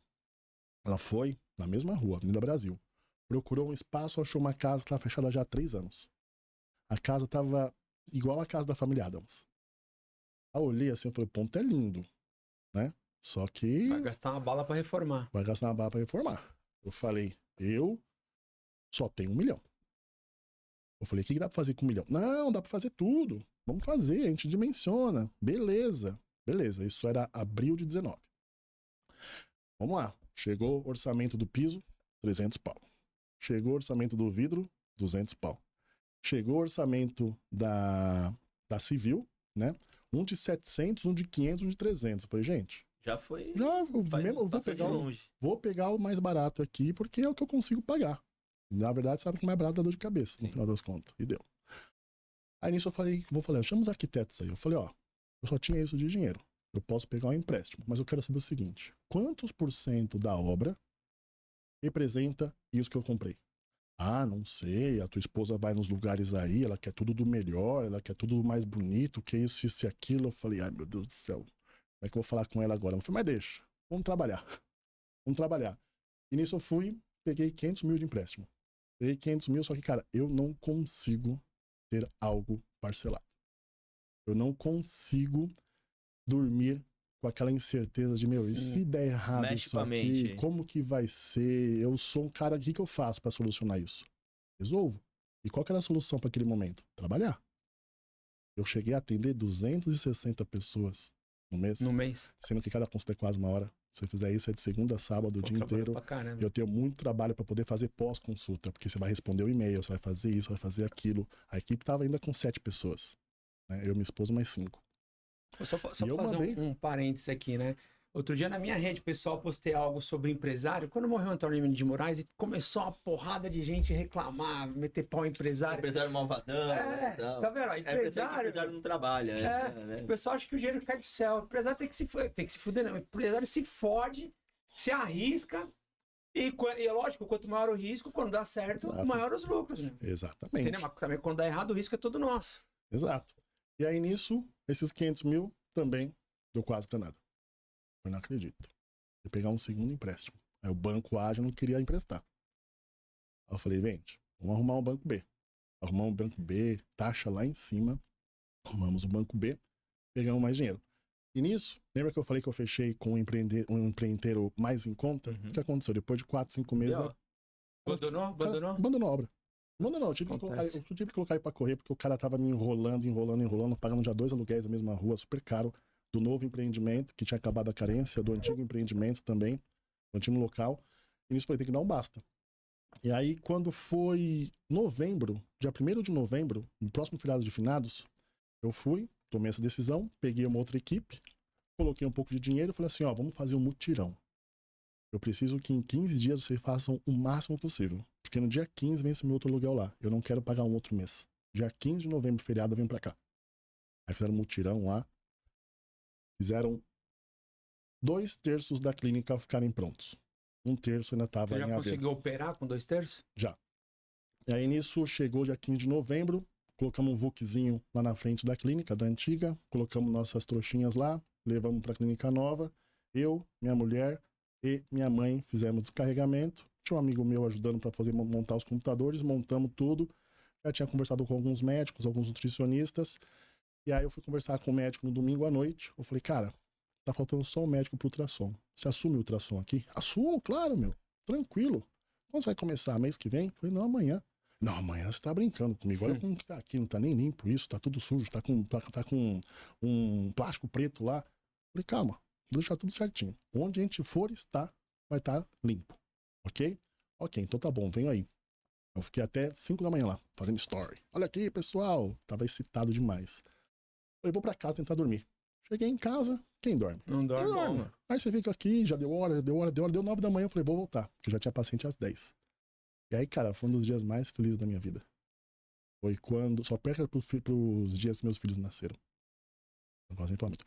Ela foi na mesma rua, Avenida Brasil. Procurou um espaço, achou uma casa que estava fechada já há 3 anos. A casa tava igual a casa da família Adams. Aí eu olhei assim, eu falei, o ponto é lindo, né? Só que Vai gastar uma bala pra reformar. vai gastar uma bala pra reformar. Eu falei, eu só tenho 1 milhão. Eu falei, o que dá pra fazer com 1 milhão? Não, dá pra fazer tudo. Vamos fazer, a gente dimensiona. Beleza. Beleza, isso era abril de 19. Vamos lá. Chegou o orçamento do piso, 300 pau. Chegou o orçamento do vidro, 200 pau. Chegou o orçamento da civil, né? Um de 700, um de 500, um de 300. Eu falei, gente, Já foi. já eu vou Passou de pegar longe. vou pegar o mais barato aqui, porque é o que eu consigo pagar. Na verdade, sabe que o mais barato dá dor de cabeça, no Sim. final das contas. E deu. Aí nisso eu falei, chama os arquitetos aí. Eu falei, eu só tinha isso de dinheiro. Eu posso pegar um empréstimo, mas eu quero saber o seguinte: quantos % da obra representa isso que eu comprei? Ah, não sei, a tua esposa vai nos lugares aí, ela quer tudo do melhor, ela quer tudo mais bonito, que isso e aquilo. Eu falei, ai meu Deus do céu, como é que eu vou falar com ela agora? Eu falei, mas deixa, vamos trabalhar. Vamos trabalhar. E nisso eu fui, peguei 500 mil de empréstimo. Peguei 500 mil, só que, cara, eu não consigo ter algo parcelado. Eu não consigo dormir com aquela incerteza de, meu, e Sim. se der errado Mexe isso com a aqui, mente. como que vai ser? Eu sou um cara, o que eu faço pra solucionar isso? Resolvo. E qual que era a solução para aquele momento? Trabalhar. Eu cheguei a atender 260 pessoas no mês, No mês. sendo que cada consulta é quase 1 hora. Se você fizer isso, é de segunda a sábado, o Pô, dia trabalhou inteiro. pra caramba. Eu tenho muito trabalho para poder fazer pós-consulta, porque você vai responder o e-mail, você vai fazer isso, vai fazer aquilo. A equipe tava ainda com 7 pessoas. Né? Eu e minha esposa, mais 5. Só E eu fazer mandei. um parênteses aqui, né? Outro dia na minha rede pessoal postei algo sobre empresário. Quando morreu o Antônio de Moraes, e começou uma porrada de gente reclamar, meter pau em empresário. Empresário malvadão, né? Tal. Tá vendo? Ó, É, pensar que empresário. empresário não trabalha. O pessoal acha que o dinheiro cai do céu. O empresário tem que se fuder, não. O empresário se fode, se arrisca. E é lógico, quanto maior o risco, quando dá certo, Exato. maior os lucros. Né? Exatamente. Entendeu? Mas também quando dá errado, o risco é todo nosso. Exato. E aí nisso, esses 500 mil também deu quase pra nada. Eu não acredito. Eu pegar um segundo empréstimo. Aí o banco A já não queria emprestar. Aí eu falei, gente, vamos arrumar um banco B. Arrumamos um banco B, taxa lá em cima. Arrumamos o banco B, pegamos mais dinheiro. E nisso, lembra que eu falei que eu fechei com um empreiteiro mais em conta? Uhum. O que aconteceu? Depois de 4, 5 meses... Deu. Abandonou? Abandonou a obra. Abandonou, eu tive que Acontece. colocar ele pra correr, porque o cara tava me enrolando, pagando já 2 aluguéis na mesma rua, super caro, do novo empreendimento, que tinha acabado a carência, do antigo empreendimento também, do antigo local. E nisso eu falei, tem que dar um basta. E aí, quando foi novembro, dia 1º de novembro, no próximo feriado de finados, eu fui, tomei essa decisão, peguei uma outra equipe, coloquei um pouco de dinheiro e falei assim, ó, vamos fazer um mutirão. Eu preciso que em 15 dias vocês façam o máximo possível. Porque no dia 15 vence meu outro aluguel lá. Eu não quero pagar um outro mês. Dia 15 de novembro, feriado, eu venho pra cá. Aí fizeram um mutirão lá. Fizeram 2/3 da clínica ficarem prontos. 1/3 ainda estava Você em já aberto. conseguiu operar com 2/3? Já. E aí nisso chegou dia 15 de novembro, colocamos um VUCzinho lá na frente da clínica, da antiga, colocamos nossas trouxinhas lá, levamos para a clínica nova. Eu, minha mulher e minha mãe fizemos descarregamento. Tinha um amigo meu ajudando para fazer montar os computadores, montamos tudo. Já tinha conversado com alguns médicos, alguns nutricionistas. E aí eu fui conversar com o médico no domingo à noite. Eu falei, cara, tá faltando só o médico pro ultrassom. Você assume o ultrassom aqui? Assumo, claro, meu. Tranquilo. Quando você vai começar? Mês que vem? Eu falei, não, amanhã. Não, amanhã você tá brincando comigo. Olha como que tá aqui, não tá nem limpo isso, tá tudo sujo, tá com um plástico preto lá. Eu falei, calma, vou deixar tudo certinho. Onde a gente for estar, vai estar limpo. Ok? Ok, então tá bom, venho aí. Eu fiquei até 5 da manhã lá, fazendo story. Olha aqui, pessoal. Tava excitado demais. Falei, vou pra casa tentar dormir. Cheguei em casa, quem dorme? Não dorme. Quem dorme? Aí você fica aqui, já deu hora, deu 9 da manhã, eu falei, vou voltar, porque já tinha paciente às 10. E aí, cara, foi um dos dias mais felizes da minha vida. Foi quando, só perto pros dias que meus filhos nasceram. Não posso nem falar muito.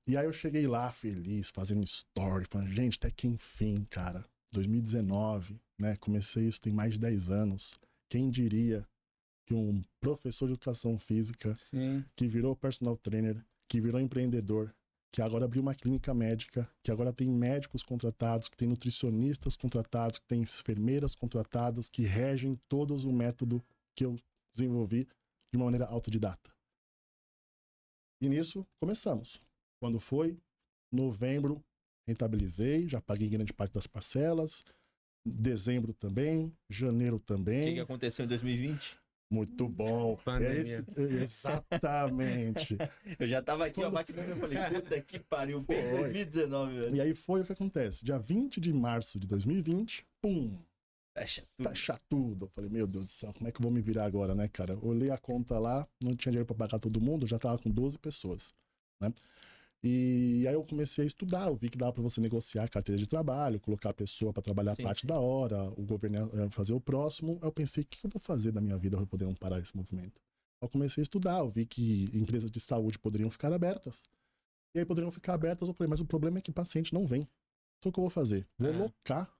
E aí eu cheguei lá feliz, fazendo story, falando, gente, até que enfim, cara, 2019, né, comecei isso tem mais de 10 anos. Quem diria que um professor de educação física, Sim. que virou personal trainer, que virou empreendedor, que agora abriu uma clínica médica, que agora tem médicos contratados, que tem nutricionistas contratados, que tem enfermeiras contratadas, que regem todos o método que eu desenvolvi de uma maneira autodidata. E nisso, começamos. Quando foi? Novembro, rentabilizei, já paguei grande parte das parcelas. Dezembro também, janeiro O também. que aconteceu em 2020? Muito bom. Pandemia. Exatamente. Eu já tava aqui, ó, maquinando, eu falei, puta que pariu, bem Foi. 2019, velho. E aí foi o que acontece. Dia 20 de março de 2020, pum, Fecha tudo. fecha tudo. Eu falei, meu Deus do céu, como é que eu vou me virar agora, né, cara? Olhei a conta lá, não tinha dinheiro pra pagar todo mundo, já tava com 12 pessoas, né? E aí eu comecei a estudar, eu vi que dava para você negociar a carteira de trabalho, colocar a pessoa para trabalhar Sim, parte sim. da hora, o governo fazer o próximo. Aí eu pensei, o que eu vou fazer da minha vida para poder parar esse movimento? Eu comecei a estudar, eu vi que empresas de saúde poderiam ficar abertas. E aí poderiam ficar abertas, eu falei, mas o problema é que o paciente não vem. Então o que eu vou fazer? Vou locar.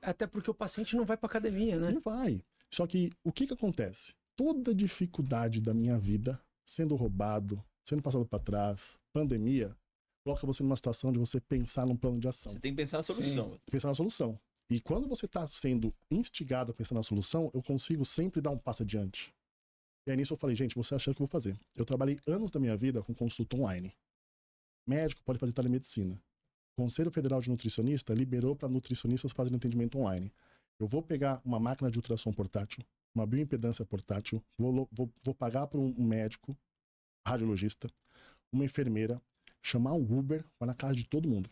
Até porque o paciente não vai pra academia, né? E vai. Só que o que acontece? Toda dificuldade da minha vida, sendo roubado, sendo passado para trás, pandemia, coloca você numa situação de você pensar num plano de ação. Você tem que pensar na solução. Pensar na solução. E quando você está sendo instigado a pensar na solução, eu consigo sempre dar um passo adiante. E aí nisso eu falei, gente, você acha que eu vou fazer? Eu trabalhei anos da minha vida com consulta online. Médico pode fazer telemedicina. O Conselho Federal de Nutricionista liberou para nutricionistas fazerem atendimento online. Eu vou pegar uma máquina de ultrassom portátil, uma bioimpedância portátil, vou pagar para um médico, radiologista, uma enfermeira, chamar um Uber, vai na casa de todo mundo.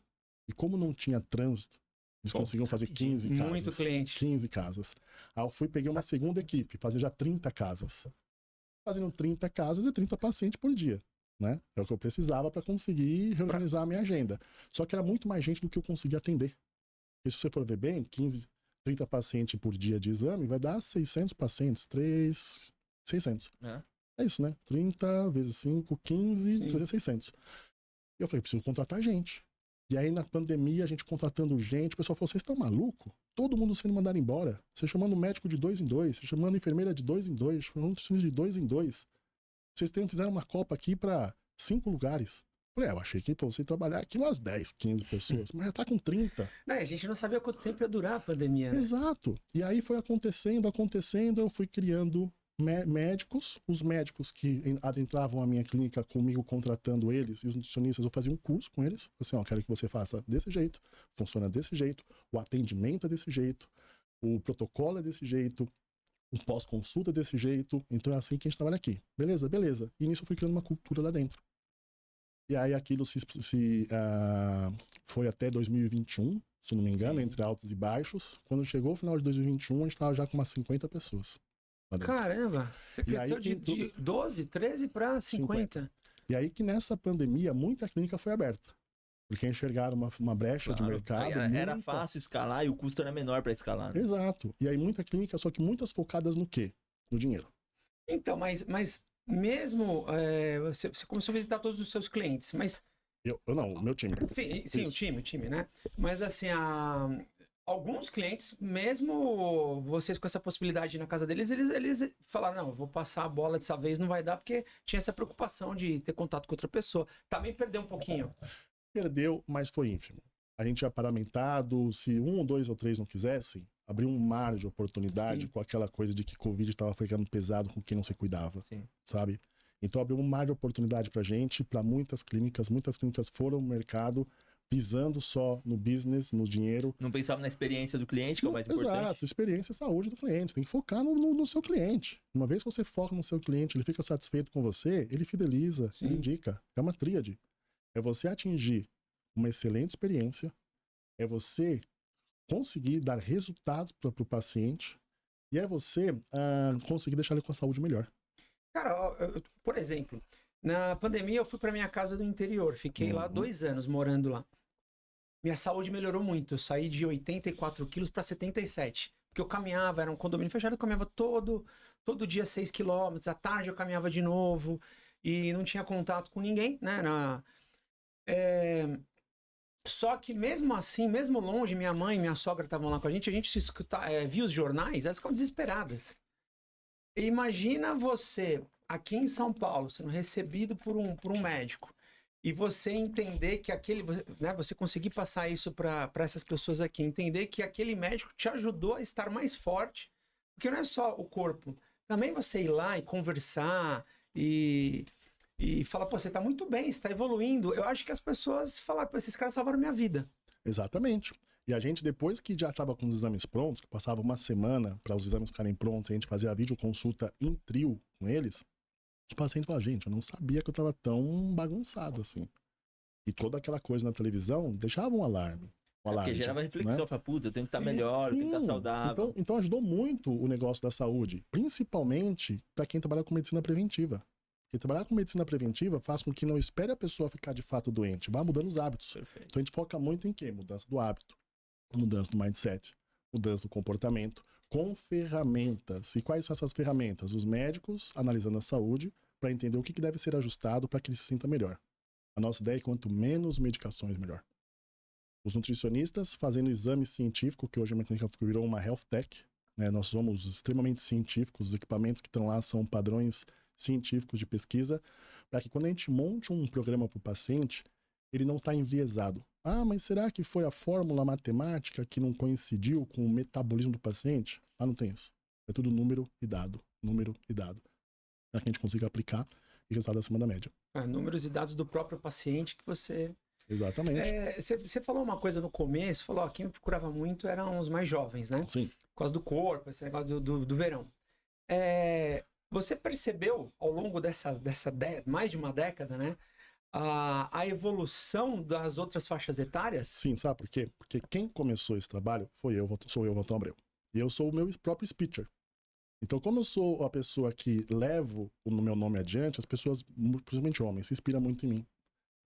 E como não tinha trânsito, eles conseguiam fazer 15 casas. Muito cliente. 15 casas. Aí eu fui, peguei uma segunda equipe, fazer já 30 casas. Fazendo 30 casas e 30 pacientes por dia, né? É o que eu precisava para conseguir reorganizar a minha agenda. Só que era muito mais gente do que eu conseguia atender. E se você for ver bem, 15, 30 pacientes por dia de exame, vai dar 600 pacientes, 600. É isso, né? 30 vezes 5, 15, 300, 600. E eu falei, preciso contratar gente. E aí, na pandemia, a gente contratando gente, o pessoal falou, vocês estão malucos? Todo mundo sendo mandado embora. Você chamando médico de 2 em 2, você chamando enfermeira de 2 em 2, chamando nutricionista de 2 em 2. Vocês fizeram uma copa aqui para 5 lugares. Eu falei, eu achei que fosse trabalhar aqui umas 10, 15 pessoas, mas já tá com 30. A gente não sabia quanto tempo ia durar a pandemia, né? Exato. E aí foi acontecendo, eu fui criando médicos, os médicos que adentravam a minha clínica comigo, contratando eles, e os nutricionistas, eu fazia um curso com eles, assim, ó, quero que você faça desse jeito, funciona desse jeito, o atendimento é desse jeito, o protocolo é desse jeito, o pós-consulta é desse jeito, então é assim que a gente trabalha aqui. Beleza, beleza. E nisso eu fui criando uma cultura lá dentro. E aí aquilo foi até 2021, se não me engano, entre altos e baixos. Quando chegou o final de 2021, a gente estava já com umas 50 pessoas. lá dentro. Caramba! Você E aí cresceu de 12, 13 para 50. E aí que nessa pandemia, muita clínica foi aberta. Porque enxergaram uma brecha de Claro. mercado. Era muita- fácil escalar e o custo era menor para escalar. Né? Exato. E aí muita clínica, só que muitas focadas no quê? No dinheiro. Então, mas mesmo você começou a visitar todos os seus clientes, mas Eu não, o meu time. sim, Isso. o time, né? Mas assim, alguns clientes, mesmo vocês com essa possibilidade de ir na casa deles, eles falaram, não, eu vou passar a bola dessa vez, não vai dar, porque tinha essa preocupação de ter contato com outra pessoa. Também perdeu um pouquinho. Perdeu, mas foi ínfimo. A gente tinha paramentado, se 1, 2 ou 3 não quisessem, abriu um mar de oportunidade Sim. com aquela coisa de que Covid estava ficando pesado com quem não se cuidava, Sim. sabe? Então abriu um mar de oportunidade pra gente, pra muitas clínicas foram no mercado visando só no business, no dinheiro. Não pensava na experiência do cliente, que é o mais importante. Exato, experiência e saúde do cliente. Você tem que focar no seu cliente. Uma vez que você foca no seu cliente, ele fica satisfeito com você, ele fideliza, Sim. ele indica. É uma tríade. É você atingir uma excelente experiência, é você conseguir dar resultados para o paciente e é você conseguir deixar ele com a saúde melhor. Cara, por exemplo, na pandemia eu fui para minha casa do interior, fiquei lá Uhum. 2 anos morando lá. Minha saúde melhorou muito, eu saí de 84 quilos para 77. Porque eu caminhava, era um condomínio fechado, eu caminhava todo dia 6 quilômetros, à tarde eu caminhava de novo e não tinha contato com ninguém, né? Só que mesmo assim, mesmo longe, minha mãe e minha sogra estavam lá com a gente se via os jornais, elas ficavam desesperadas. Imagina você, aqui em São Paulo, sendo recebido por um médico, e você entender que você conseguir passar isso para essas pessoas aqui, entender que aquele médico te ajudou a estar mais forte, porque não é só o corpo, também você ir lá e conversar e falar, pô, você tá muito bem, você tá evoluindo. Eu acho que as pessoas falaram, pô, esses caras salvaram minha vida. Exatamente. E a gente, depois que já estava com os exames prontos, que passava uma semana para os exames ficarem prontos, a gente fazia a videoconsulta em trio com eles, os pacientes falavam, gente, eu não sabia que eu estava tão bagunçado assim. E toda aquela coisa na televisão deixava um alarme. Porque gerava reflexão, né? fala, puta, eu tenho que estar melhor, eu tenho que estar saudável. Então ajudou muito o negócio da saúde, principalmente para quem trabalha com medicina preventiva. Porque trabalhar com medicina preventiva faz com que não espere a pessoa ficar de fato doente, vá mudando os hábitos. Perfeito. Então a gente foca muito em quê? Mudança do hábito, mudança do mindset, mudança do comportamento, com ferramentas. E quais são essas ferramentas? Os médicos analisando a saúde para entender o que deve ser ajustado para que ele se sinta melhor. A nossa ideia é quanto menos medicações, melhor. Os nutricionistas fazendo exame científico, que hoje a minha clínica virou uma health tech, né? Nós somos extremamente científicos, os equipamentos que estão lá são padrões científicos de pesquisa, para que quando a gente monte um programa para o paciente, ele não está enviesado. Ah, mas será que foi a fórmula matemática que não coincidiu com o metabolismo do paciente? Ah, não tem isso. É tudo número e dado, para que a gente consiga aplicar e resultado acima da média. Números e dados do próprio paciente que você... Exatamente. Você falou uma coisa no começo, falou, ó, quem me procurava muito eram os mais jovens, né? Sim. Por causa do corpo, esse negócio do verão. Você percebeu, ao longo dessa mais de uma década, né? A evolução das outras faixas etárias? Sim, sabe por quê? Porque quem começou esse trabalho sou eu, Valtão Abreu. E eu sou o meu próprio speaker. Então, como eu sou a pessoa que levo o meu nome adiante, as pessoas, principalmente homens, se inspiram muito em mim.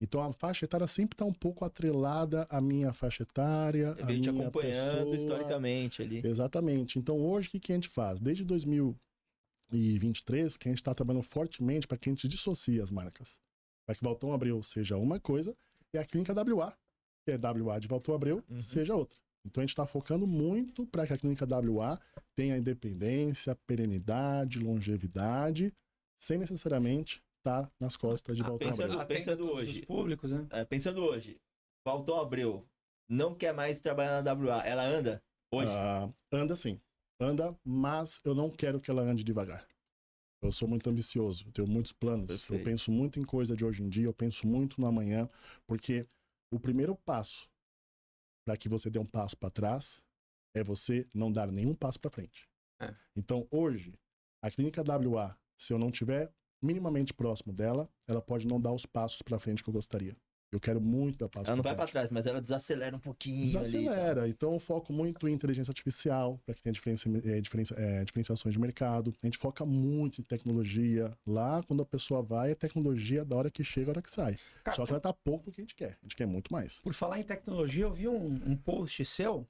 Então, a faixa etária sempre está um pouco atrelada à minha faixa etária, à Vem te minha acompanhando pessoa. historicamente ali. Exatamente. Então, hoje, o que a gente faz? Desde 2023, que a gente está trabalhando fortemente para que a gente dissocie as marcas. Para que Valtão Abreu seja uma coisa e a clínica WA, que é WA de Valtão Abreu, seja outra. Então, a gente está focando muito para que a clínica WA tenha independência, perenidade, longevidade, sem necessariamente estar nas costas de Valtão Abreu. Pensando hoje. Os públicos, né? Pensando hoje, Valtão Abreu não quer mais trabalhar na WA, ela anda hoje? Anda sim. Anda, mas eu não quero que ela ande devagar. Eu sou muito ambicioso, eu tenho muitos planos. Perfeito. Eu penso muito em coisa de hoje em dia, eu penso muito no amanhã, porque o primeiro passo para que você dê um passo para trás é você não dar nenhum passo para frente. Então, hoje, a clínica WA, se eu não tiver minimamente próximo dela, ela pode não dar os passos para frente que eu gostaria. Eu quero muito dar passo Ela não pra vai pra frente. trás, mas ela desacelera um pouquinho ali. Desacelera. Então eu foco muito em inteligência artificial, para que tenha diferenciações de mercado. A gente foca muito em tecnologia. Lá, quando a pessoa vai, é tecnologia da hora que chega, da hora que sai. Cara, Só que ela tá pouco do que a gente quer. A gente quer muito mais. por falar em tecnologia, eu vi um post seu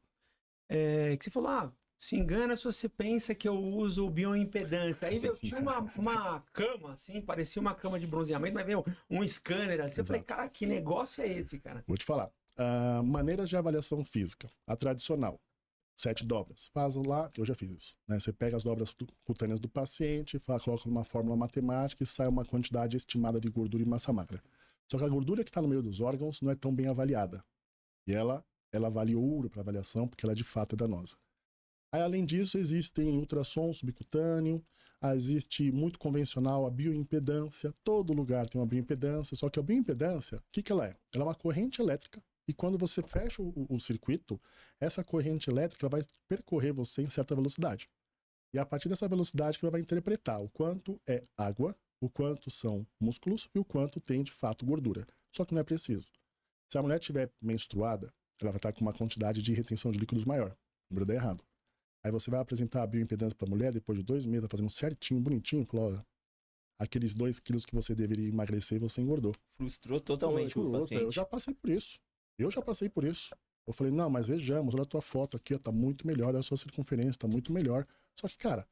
que você falou, se engana se você pensa que eu uso bioimpedância. Aí eu tinha uma cama, assim, parecia uma cama de bronzeamento, mas veio um scanner, assim. Eu falei, Exato. cara, que negócio é esse, cara? Vou te falar. Maneiras de avaliação física. A tradicional. 7 dobras. Faz lá, eu já fiz isso. Né? Você pega as dobras cutâneas do paciente, coloca numa fórmula matemática e sai uma quantidade estimada de gordura e massa magra. Só que a gordura que está no meio dos órgãos não é tão bem avaliada. E ela vale ouro para avaliação, porque ela de fato é danosa. Aí, além disso, existem ultrassom subcutâneo, existe muito convencional a bioimpedância. Todo lugar tem uma bioimpedância, só que a bioimpedância, o que ela é? Ela é uma corrente elétrica. E quando você fecha o circuito, essa corrente elétrica vai percorrer você em certa velocidade. E a partir dessa velocidade que ela vai interpretar o quanto é água, o quanto são músculos e o quanto tem de fato gordura. Só que não é preciso. Se a mulher estiver menstruada, ela vai estar com uma quantidade de retenção de líquidos maior. O número dá errado. Aí você vai apresentar a bioimpedância para a mulher depois de 2 meses, fazendo certinho, bonitinho, falou, olha, aqueles 2 quilos que você deveria emagrecer, você engordou. Frustrou totalmente o paciente. Eu já passei por isso. Eu falei, não, mas vejamos, olha a tua foto aqui, ó, tá muito melhor, olha a sua circunferência, tá muito melhor. Só que, cara,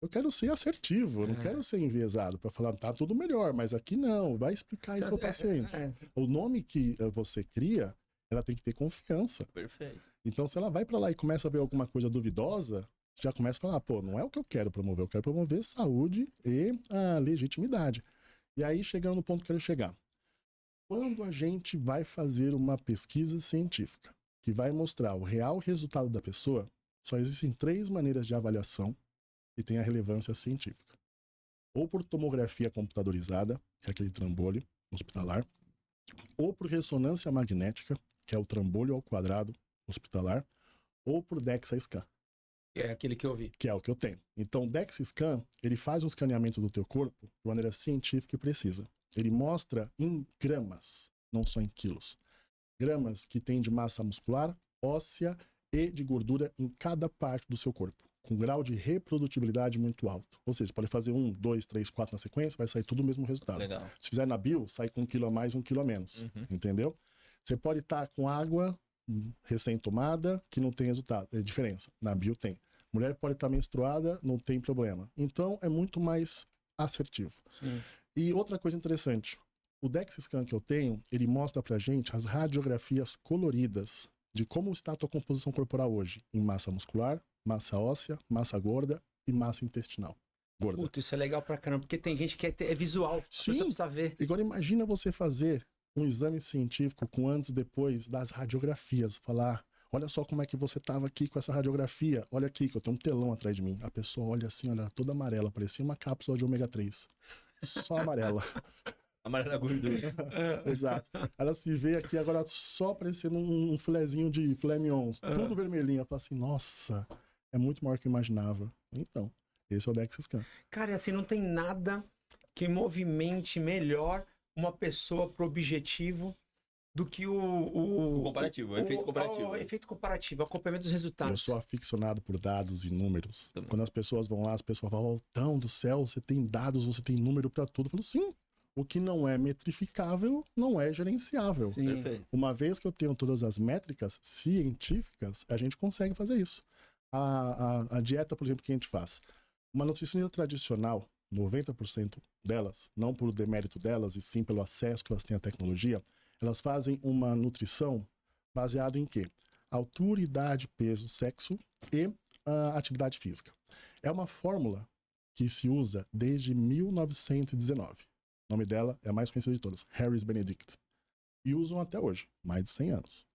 eu quero ser assertivo, eu não quero ser enviesado para falar, tá tudo melhor, mas aqui não, vai explicar isso pro paciente. O nome que você cria, ela tem que ter confiança. Perfeito. Então, se ela vai para lá e começa a ver alguma coisa duvidosa, já começa a falar, pô, não é o que eu quero promover saúde e a legitimidade. E aí, chegando no ponto que eu quero chegar. Quando a gente vai fazer uma pesquisa científica que vai mostrar o real resultado da pessoa, só existem 3 maneiras de avaliação que têm a relevância científica. Ou por tomografia computadorizada, que é aquele trambolho hospitalar, ou por ressonância magnética, que é o trambolho ao quadrado hospitalar, ou por DEXA-scan. É aquele que eu vi. Que é o que eu tenho. Então, o DEXA-scan, ele faz um escaneamento do teu corpo de maneira científica e precisa. Ele mostra em gramas, não só em quilos. Gramas que tem de massa muscular, óssea e de gordura em cada parte do seu corpo, com grau de reprodutibilidade muito alto. Ou seja, pode fazer 1, 2, 3, 4 na sequência, vai sair tudo o mesmo resultado. Legal. Se fizer na bio, sai com 1 quilo a mais, 1 quilo a menos. Entendeu? Você pode estar com água recém-tomada, que não tem resultado, é diferença. Na bio tem. Mulher pode estar menstruada, não tem problema. Então, é muito mais assertivo. Sim. E outra coisa interessante, o DEXA-scan que eu tenho, ele mostra pra gente as radiografias coloridas de como está a tua composição corporal hoje, em massa muscular, massa óssea, massa gorda e massa intestinal. Gorda. Puta, isso é legal pra caramba, porque tem gente que é visual, Sim. você precisa ver. Agora imagina você fazer um exame científico com antes e depois das radiografias, falar, olha só como é que você estava aqui com essa radiografia, olha aqui que eu tenho um telão atrás de mim. A pessoa olha assim, olha, toda amarela, parecia uma cápsula de ômega 3. Só amarela. Amarela gordura. Exato. Ela se vê aqui agora só parecendo um filezinho de filé mignon, tudo vermelhinho. Ela fala assim, nossa, é muito maior que eu imaginava. Então, esse é o DEXA-scan. Cara, e assim, não tem nada que movimente melhor uma pessoa pro objetivo do que o comparativo, o efeito comparativo. O efeito comparativo, o acompanhamento dos Eu resultados. sou aficionado por dados e números. Também. Quando as pessoas vão lá, as pessoas falam, Altão do céu, você tem dados, você tem número pra tudo. Eu falo, sim, o que não é metrificável não é gerenciável. Sim. Perfeito. Uma vez que eu tenho todas as métricas científicas, a gente consegue fazer isso. A dieta, por exemplo, que a gente faz. Uma nutricionista tradicional, 90% delas, não por demérito delas, e sim pelo acesso que elas têm à tecnologia, elas fazem uma nutrição baseada em quê? Altura, idade, peso, sexo e atividade física. É uma fórmula que se usa desde 1919. O nome dela é a mais conhecida de todas, Harris Benedict. E usam até hoje, mais de 100 anos.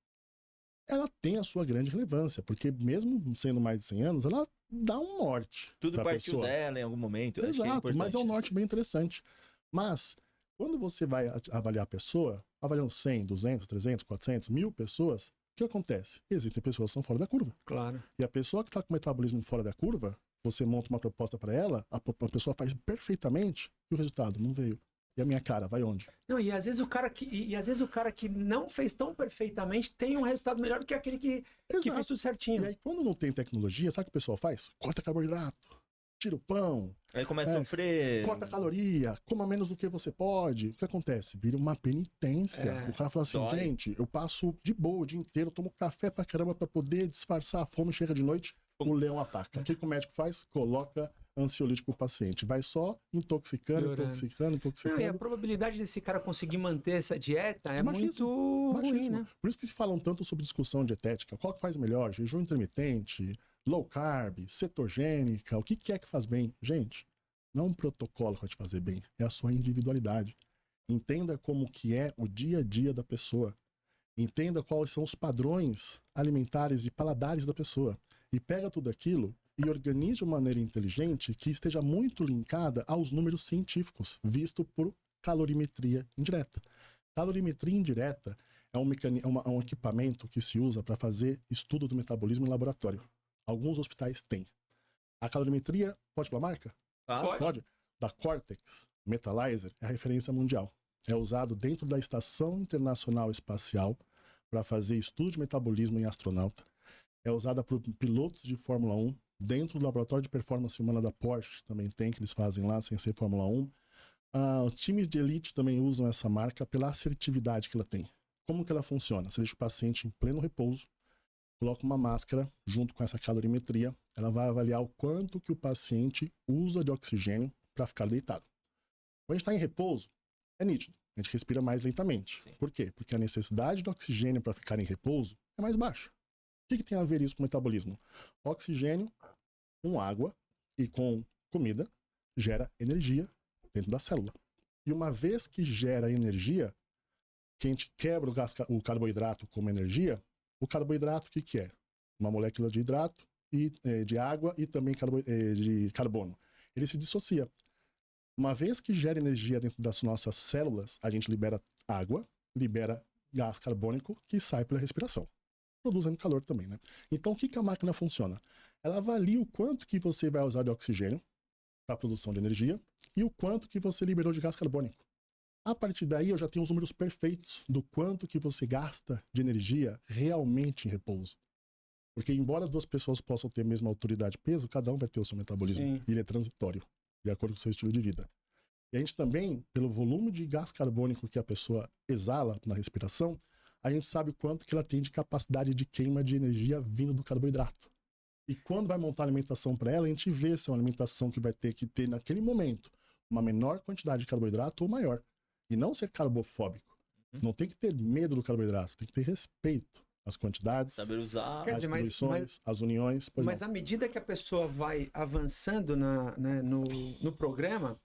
Ela tem a sua grande relevância, porque mesmo sendo mais de 100 anos, ela dá um norte. Tudo pra partiu pessoa. dela em algum momento. Eu acho que é Exato, importante. mas é um norte bem interessante. Mas, quando você vai avaliar a pessoa, avaliando 100, 200, 300, 400, 1000 pessoas, o que acontece? Existem pessoas que são fora da curva. Claro. E a pessoa que está com metabolismo fora da curva, você monta uma proposta para ela, a pessoa faz perfeitamente e o resultado não veio. E a minha cara, vai onde? Não, e às vezes o cara que não fez tão perfeitamente tem um resultado melhor do que aquele que fez Exato. tudo certinho. E aí, quando não tem tecnologia, sabe o que o pessoal faz? Corta carboidrato, tira o pão, Aí começa a sofrer. corta caloria, coma menos do que você pode. O que acontece? Vira uma penitência. O cara fala assim, dói. gente, eu passo de boa o dia inteiro, tomo café pra caramba pra poder disfarçar a fome, chega de noite, o leão ataca. O que o médico faz? Coloca ansiolítico pro paciente. Vai só intoxicando, Piorando. intoxicando, Não, intoxicando. e a probabilidade desse cara conseguir manter essa dieta é Baixíssimo, muito ruim, baixíssimo. né? Por isso que se falam tanto sobre discussão dietética. Qual que faz melhor? Jejum intermitente, low carb, cetogênica, o que é que faz bem? Gente, não é um protocolo que vai te fazer bem, é a sua individualidade. Entenda como que é o dia a dia da pessoa. Entenda quais são os padrões alimentares e paladares da pessoa. E pega tudo aquilo e organize de uma maneira inteligente que esteja muito linkada aos números científicos, visto por calorimetria indireta. Calorimetria indireta é um equipamento que se usa para fazer estudo do metabolismo em laboratório. Alguns hospitais têm. A calorimetria, pode falar marca? Tá? Pode. Da Cortex Metalizer é a referência mundial. É usado dentro da Estação Internacional Espacial para fazer estudo de metabolismo em astronauta. É usada por pilotos de Fórmula 1. Dentro do laboratório de performance humana da Porsche também tem, que eles fazem lá, sem ser Fórmula 1. Os times de elite também usam essa marca pela assertividade que ela tem. Como que ela funciona? Você deixa o paciente em pleno repouso, coloca uma máscara junto com essa calorimetria, ela vai avaliar o quanto que o paciente usa de oxigênio para ficar deitado. Quando a gente está em repouso, é nítido, a gente respira mais lentamente. Sim. Por quê? Porque a necessidade de oxigênio para ficar em repouso é mais baixa. O que tem a ver isso com o metabolismo? Oxigênio com água e com comida gera energia dentro da célula. E uma vez que gera energia, que a gente quebra o carboidrato como energia, o carboidrato o que é? Uma molécula de hidrato, de água e também de carbono. Ele se dissocia. Uma vez que gera energia dentro das nossas células, a gente libera água, libera gás carbônico que sai pela respiração, produzindo calor também, né? Então, o que a máquina funciona? Ela avalia o quanto que você vai usar de oxigênio para a produção de energia e o quanto que você liberou de gás carbônico. A partir daí, eu já tenho os números perfeitos do quanto que você gasta de energia realmente em repouso. Porque, embora duas pessoas possam ter a mesma autoridade e peso, cada um vai ter o seu metabolismo. Sim. E ele é transitório, de acordo com o seu estilo de vida. E a gente também, pelo volume de gás carbônico que a pessoa exala na respiração, a gente sabe o quanto que ela tem de capacidade de queima de energia vindo do carboidrato. E quando vai montar a alimentação para ela, a gente vê se é uma alimentação que vai ter que ter, naquele momento, uma menor quantidade de carboidrato ou maior. E não ser carbofóbico. Não tem que ter medo do carboidrato, tem que ter respeito às quantidades, Saber usar. Quer às dizer, mas- distribuições, às uniões. Pois Mas não. à medida que a pessoa vai avançando no programa,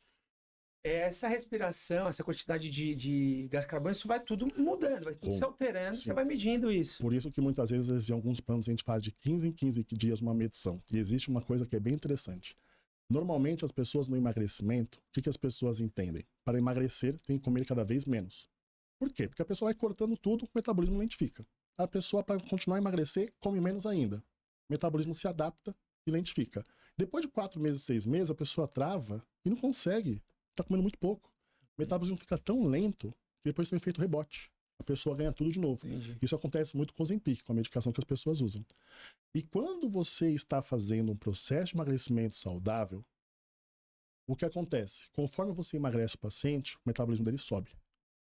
essa respiração, essa quantidade de gás carbônico, isso vai tudo mudando, vai tudo Com- se alterando, sim. você vai medindo isso. Por isso que muitas vezes em alguns planos a gente faz de 15 em 15 dias uma medição. E existe uma coisa que é bem interessante. Normalmente as pessoas no emagrecimento, o que as pessoas entendem? Para emagrecer tem que comer cada vez menos. Por quê? Porque a pessoa vai cortando tudo, o metabolismo lentifica. A pessoa, para continuar a emagrecer, come menos ainda. O metabolismo se adapta e lentifica. Depois de 4 meses, 6 meses, a pessoa trava e não consegue. Está comendo muito pouco. O metabolismo fica tão lento que depois tem um efeito rebote. A pessoa ganha tudo de novo. Entendi. Isso acontece muito com o Ozempic, com a medicação que as pessoas usam. E quando você está fazendo um processo de emagrecimento saudável, o que acontece? Conforme você emagrece o paciente, o metabolismo dele sobe.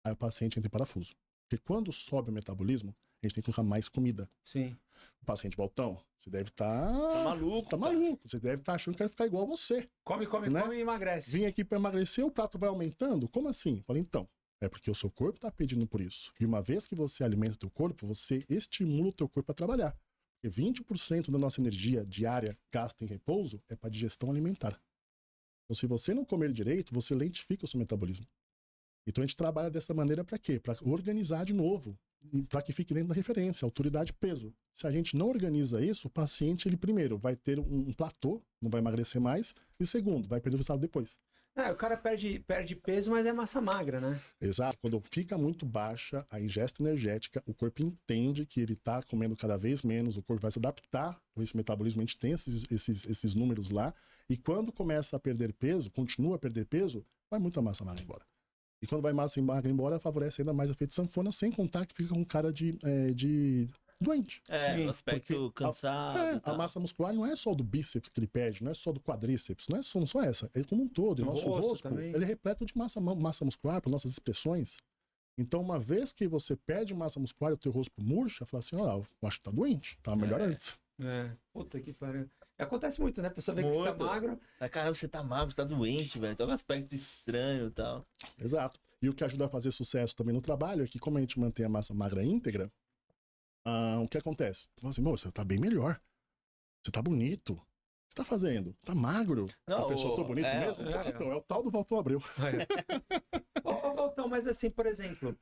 Aí o paciente entra em parafuso. Porque quando sobe o metabolismo, a gente tem que colocar mais comida. Sim. O paciente voltão, você deve estar... Tá maluco. Tá cara. maluco. Você deve estar achando que vai ficar igual a você. Come, Né? come e emagrece. Vim aqui para emagrecer, o prato vai aumentando? Como assim? Falei, então, é porque o seu corpo está pedindo por isso. E uma vez que você alimenta o teu corpo, você estimula o teu corpo a trabalhar. Porque 20% da nossa energia diária gasta em repouso é para digestão alimentar. Então, se você não comer direito, você lentifica o seu metabolismo. Então, a gente trabalha dessa maneira para quê? Para organizar de novo, para que fique dentro da referência, autoridade, peso. Se a gente não organiza isso, o paciente, ele primeiro vai ter um platô, não vai emagrecer mais, e segundo, vai perder o resultado depois. O cara perde peso, mas é massa magra, né? Exato. Quando fica muito baixa a ingesta energética, o corpo entende que ele está comendo cada vez menos, o corpo vai se adaptar com esse metabolismo, a gente tem esses números lá, e quando começa a perder peso, continua a perder peso, vai muita massa magra embora. E quando vai massa magra embora, favorece ainda mais o efeito sanfona, sem contar que fica com cara de doente. Sim, o aspecto porque cansado e A tal. massa muscular não é só do bíceps que ele perde, não é só do quadríceps, não é só essa, é como um todo. E o Do nosso rosto rosto, também. ele é repleto de massa muscular, para nossas expressões. Então, uma vez que você perde massa muscular e o teu rosto murcha, fala assim, ó, eu acho que tá doente, tá melhor antes. Puta que pariu. Acontece muito, né? A pessoa vê que tá Muito. magro. Aí, cara, você tá magro, tá doente, velho. Tem um aspecto estranho e tal. Exato. E o que ajuda a fazer sucesso também no trabalho é que, como a gente mantém a massa magra íntegra, o que acontece? Você fala assim, você tá bem melhor. Você tá bonito. O que você tá fazendo? Tá magro. Não, A pessoa, tô bonito mesmo? Então, é o tal do Valton Abreu. Ô, Valtão, mas assim, por exemplo,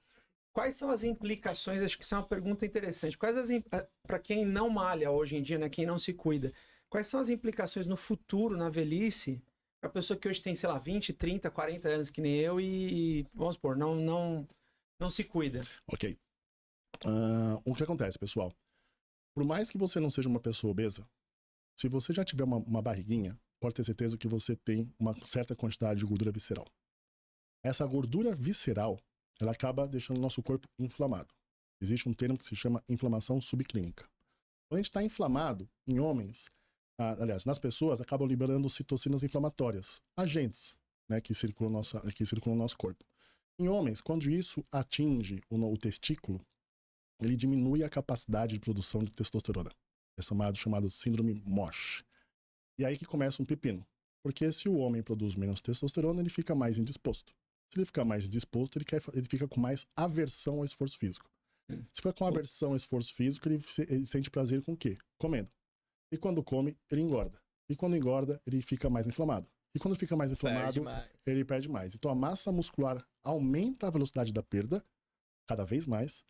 quais são as implicações? Acho que isso é uma pergunta interessante. Para quem não malha hoje em dia, né? Quem não se cuida, quais são as implicações no futuro, na velhice, para a pessoa que hoje tem, sei lá, 20, 30, 40 anos, que nem eu, e vamos supor, não se cuida? Ok. O que acontece, pessoal? Por mais que você não seja uma pessoa obesa, se você já tiver uma barriguinha, pode ter certeza que você tem uma certa quantidade de gordura visceral. Essa gordura visceral, ela acaba deixando o nosso corpo inflamado. Existe um termo que se chama inflamação subclínica. Quando a gente está inflamado, em homens, aliás, nas pessoas, acabam liberando citocinas inflamatórias, agentes, né, que circulam no nosso corpo. Em homens, quando isso atinge o testículo, ele diminui a capacidade de produção de testosterona. É chamado síndrome MOSH. E aí que começa um pepino. Porque se o homem produz menos testosterona, ele fica mais indisposto. Se ele ficar mais indisposto, ele fica com mais aversão ao esforço físico. Se fica com aversão ao esforço físico, ele sente prazer com o quê? Comendo. E quando come, ele engorda. E quando engorda, ele fica mais inflamado. E quando fica mais inflamado, ele perde mais. Então a massa muscular aumenta a velocidade da perda, cada vez mais,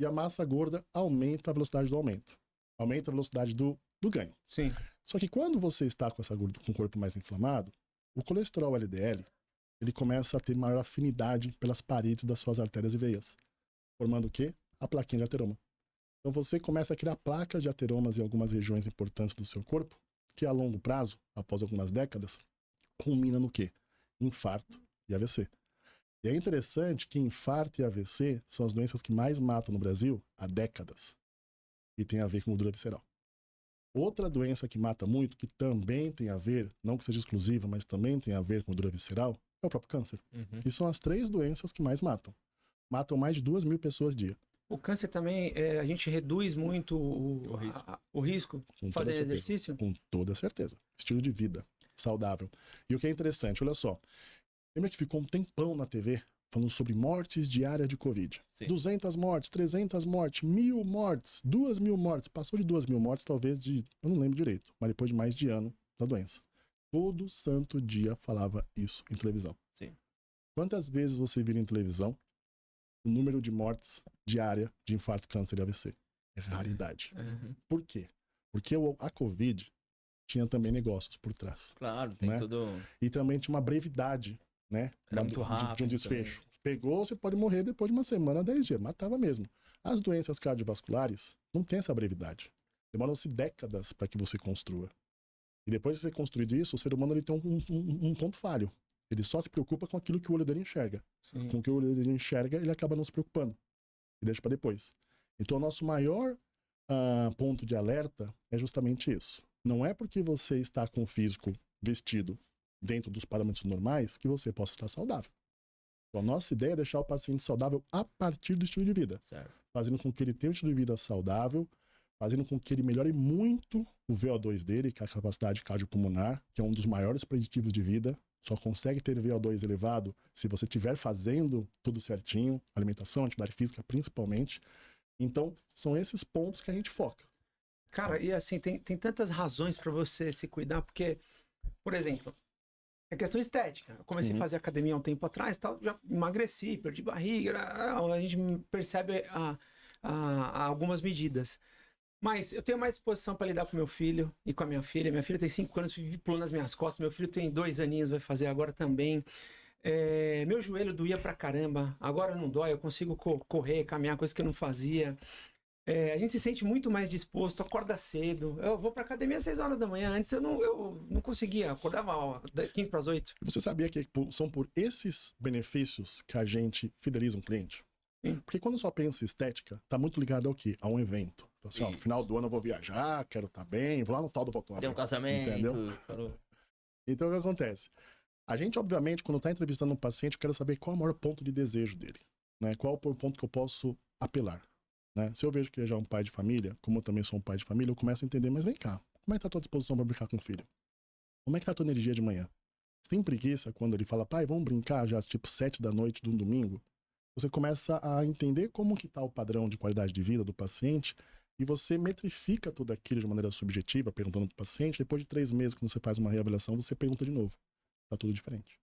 e a massa gorda aumenta a velocidade do aumento. Aumenta a velocidade do ganho. Sim. Só que quando você está com com o corpo mais inflamado, o colesterol LDL, ele começa a ter maior afinidade pelas paredes das suas artérias e veias, formando o quê? A plaquinha de ateroma. Então você começa a criar placas de ateromas em algumas regiões importantes do seu corpo, que a longo prazo, após algumas décadas, culmina no quê? Infarto e AVC. E é interessante que infarto e AVC são as doenças que mais matam no Brasil há décadas. E tem a ver com gordura visceral. Outra doença que mata muito, que também tem a ver, não que seja exclusiva, mas também tem a ver com gordura visceral, é o próprio câncer. E são as 3 doenças que mais matam. Matam mais de 2.000 pessoas dia. O câncer também, a gente reduz muito o risco Com toda fazer certeza. exercício? Com toda certeza. Estilo de vida saudável. E o que é interessante, olha só. Lembra que ficou um tempão na TV falando sobre mortes diárias de Covid? Sim. 200 mortes, 300 mortes, 1.000 mortes, 2.000 mortes. Passou de 2.000 mortes, talvez eu não lembro direito, mas depois de mais de ano da doença. Todo santo dia falava isso em televisão. Sim. Quantas vezes você vira em televisão o número de mortes diária de infarto, câncer e AVC? É raridade. Por quê? Porque a Covid tinha também negócios por trás. Claro, tem né? tudo... E também tinha uma brevidade, né? Era muito rápido de um desfecho. Pegou, você pode morrer depois de uma semana, 10 dias. Matava mesmo. As doenças cardiovasculares não tem essa brevidade. Demoram-se décadas para que você construa. E depois de ser construído isso, o ser humano ele tem um ponto falho. Ele só se preocupa com aquilo que o olho dele enxerga. Sim. Com o que o olho dele enxerga, ele acaba não se preocupando. E deixa para depois. Então, o nosso maior ponto de alerta é justamente isso. Não é porque você está com o físico vestido dentro dos parâmetros normais que você possa estar saudável. Então, a nossa ideia é deixar o paciente saudável a partir do estilo de vida. Certo. Fazendo com que ele tenha um estilo de vida saudável, fazendo com que ele melhore muito o VO2 dele, que é a capacidade cardiopulmonar, que é um dos maiores preditivos de vida. Só consegue ter VO2 elevado se você estiver fazendo tudo certinho, alimentação, atividade física principalmente. Então, são esses pontos que a gente foca. Cara, e assim, tem tantas razões para você se cuidar, porque, por exemplo, é questão estética. Eu comecei a fazer academia há um tempo atrás, tal, já emagreci, perdi barriga, a gente percebe algumas medidas. Mas eu tenho mais disposição para lidar com meu filho e com a minha filha. Minha filha tem 5 anos, pulou nas minhas costas. Meu filho tem 2 aninhos, vai fazer agora também. Meu joelho doía pra caramba. Agora não dói, eu consigo correr, caminhar, coisa que eu não fazia. a gente se sente muito mais disposto, acorda cedo. Eu vou pra academia às 6 horas da manhã. Antes eu não conseguia, acordava 15 para as 8. E você sabia que são por esses benefícios que a gente fideliza um cliente? Sim. Porque quando só pensa em estética, tá muito ligado ao quê? A um evento. Assim, ó, no final do ano eu vou viajar, quero estar bem, vou lá no tal do Voltão. Tem um casamento. Entendeu? Então o que acontece? A gente, obviamente, quando está entrevistando um paciente, quer saber qual é o maior ponto de desejo dele. Né? Qual é o ponto que eu posso apelar. Né? Se eu vejo que ele já é um pai de família, como eu também sou um pai de família, eu começo a entender, mas vem cá, como é que tá a tua disposição para brincar com o filho? Como é que tá a tua energia de manhã? Você tem preguiça quando ele fala, pai, vamos brincar já tipo 7 da noite de um domingo? Você começa a entender como que tá o padrão de qualidade de vida do paciente e você metrifica tudo aquilo de maneira subjetiva, perguntando pro paciente. Depois de 3 meses, quando você faz uma reavaliação, você pergunta de novo. Tá tudo diferente.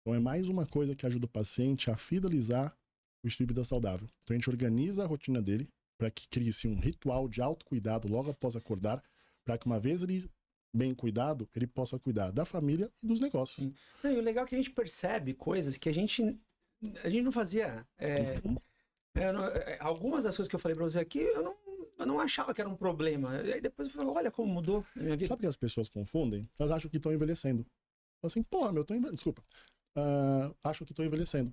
Então é mais uma coisa que ajuda o paciente a fidelizar o estilo de vida saudável. Então a gente organiza a rotina dele para que crie-se um ritual de autocuidado logo após acordar, para que uma vez ele bem cuidado, ele possa cuidar da família e dos negócios. Sim. Não, e o legal é que a gente percebe coisas que a gente não fazia. Algumas das coisas que eu falei pra você aqui, eu não achava que era um problema. Aí depois eu falei, olha como mudou na minha vida. Sabe que as pessoas confundem? Elas acham que estão envelhecendo. Assim, porra, meu, desculpa. Acho que estou envelhecendo.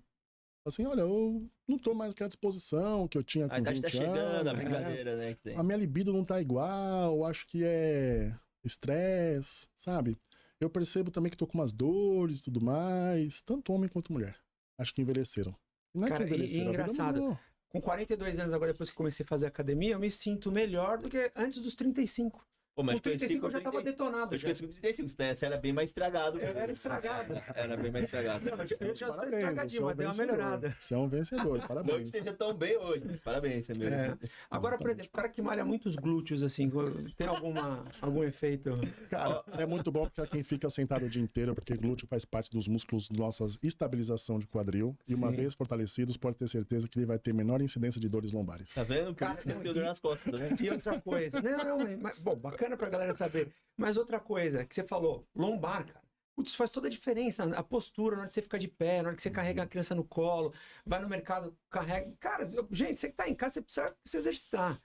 Assim, olha, eu não tô mais naquela disposição que eu tinha com 20 anos. tá chegando a brincadeira, né? Que tem. A minha libido não tá igual, acho que é estresse, sabe? Eu percebo também que tô com umas dores e tudo mais, tanto homem quanto mulher. Acho que envelheceram. Não é Cara, que envelheceram, e engraçado, com 42 anos agora, depois que comecei a fazer academia, eu me sinto melhor do que antes dos 35. Pô, mas Com 35 eu já tava detonado. Eu te conheci com 35, você era bem mais estragado. Eu era estragado. Era bem mais estragado. Não, eu já estou Parabéns, estragadinho, mas deu uma melhorada. Você é um vencedor, Não parabéns. que esteja tão bem hoje. Parabéns, você mesmo. Agora, por exemplo, o cara que malha muitos glúteos, assim, tem algum efeito? Cara, é muito bom porque quem fica sentado o dia inteiro, porque glúteo faz parte dos músculos da nossa estabilização de quadril. E uma Sim. vez fortalecidos, pode ter certeza que ele vai ter menor incidência de dores lombares. Tá vendo? Por isso que eu tenho dor nas costas, tá vendo? E outra coisa. Não, mas, bom, bacana pra galera saber. Mas outra coisa que você falou, lombar, cara. Putz, faz toda a diferença. A postura, na hora que você fica de pé, na hora que você carrega a criança no colo, vai no mercado, carrega. Cara, gente, você que tá em casa, você precisa se exercitar.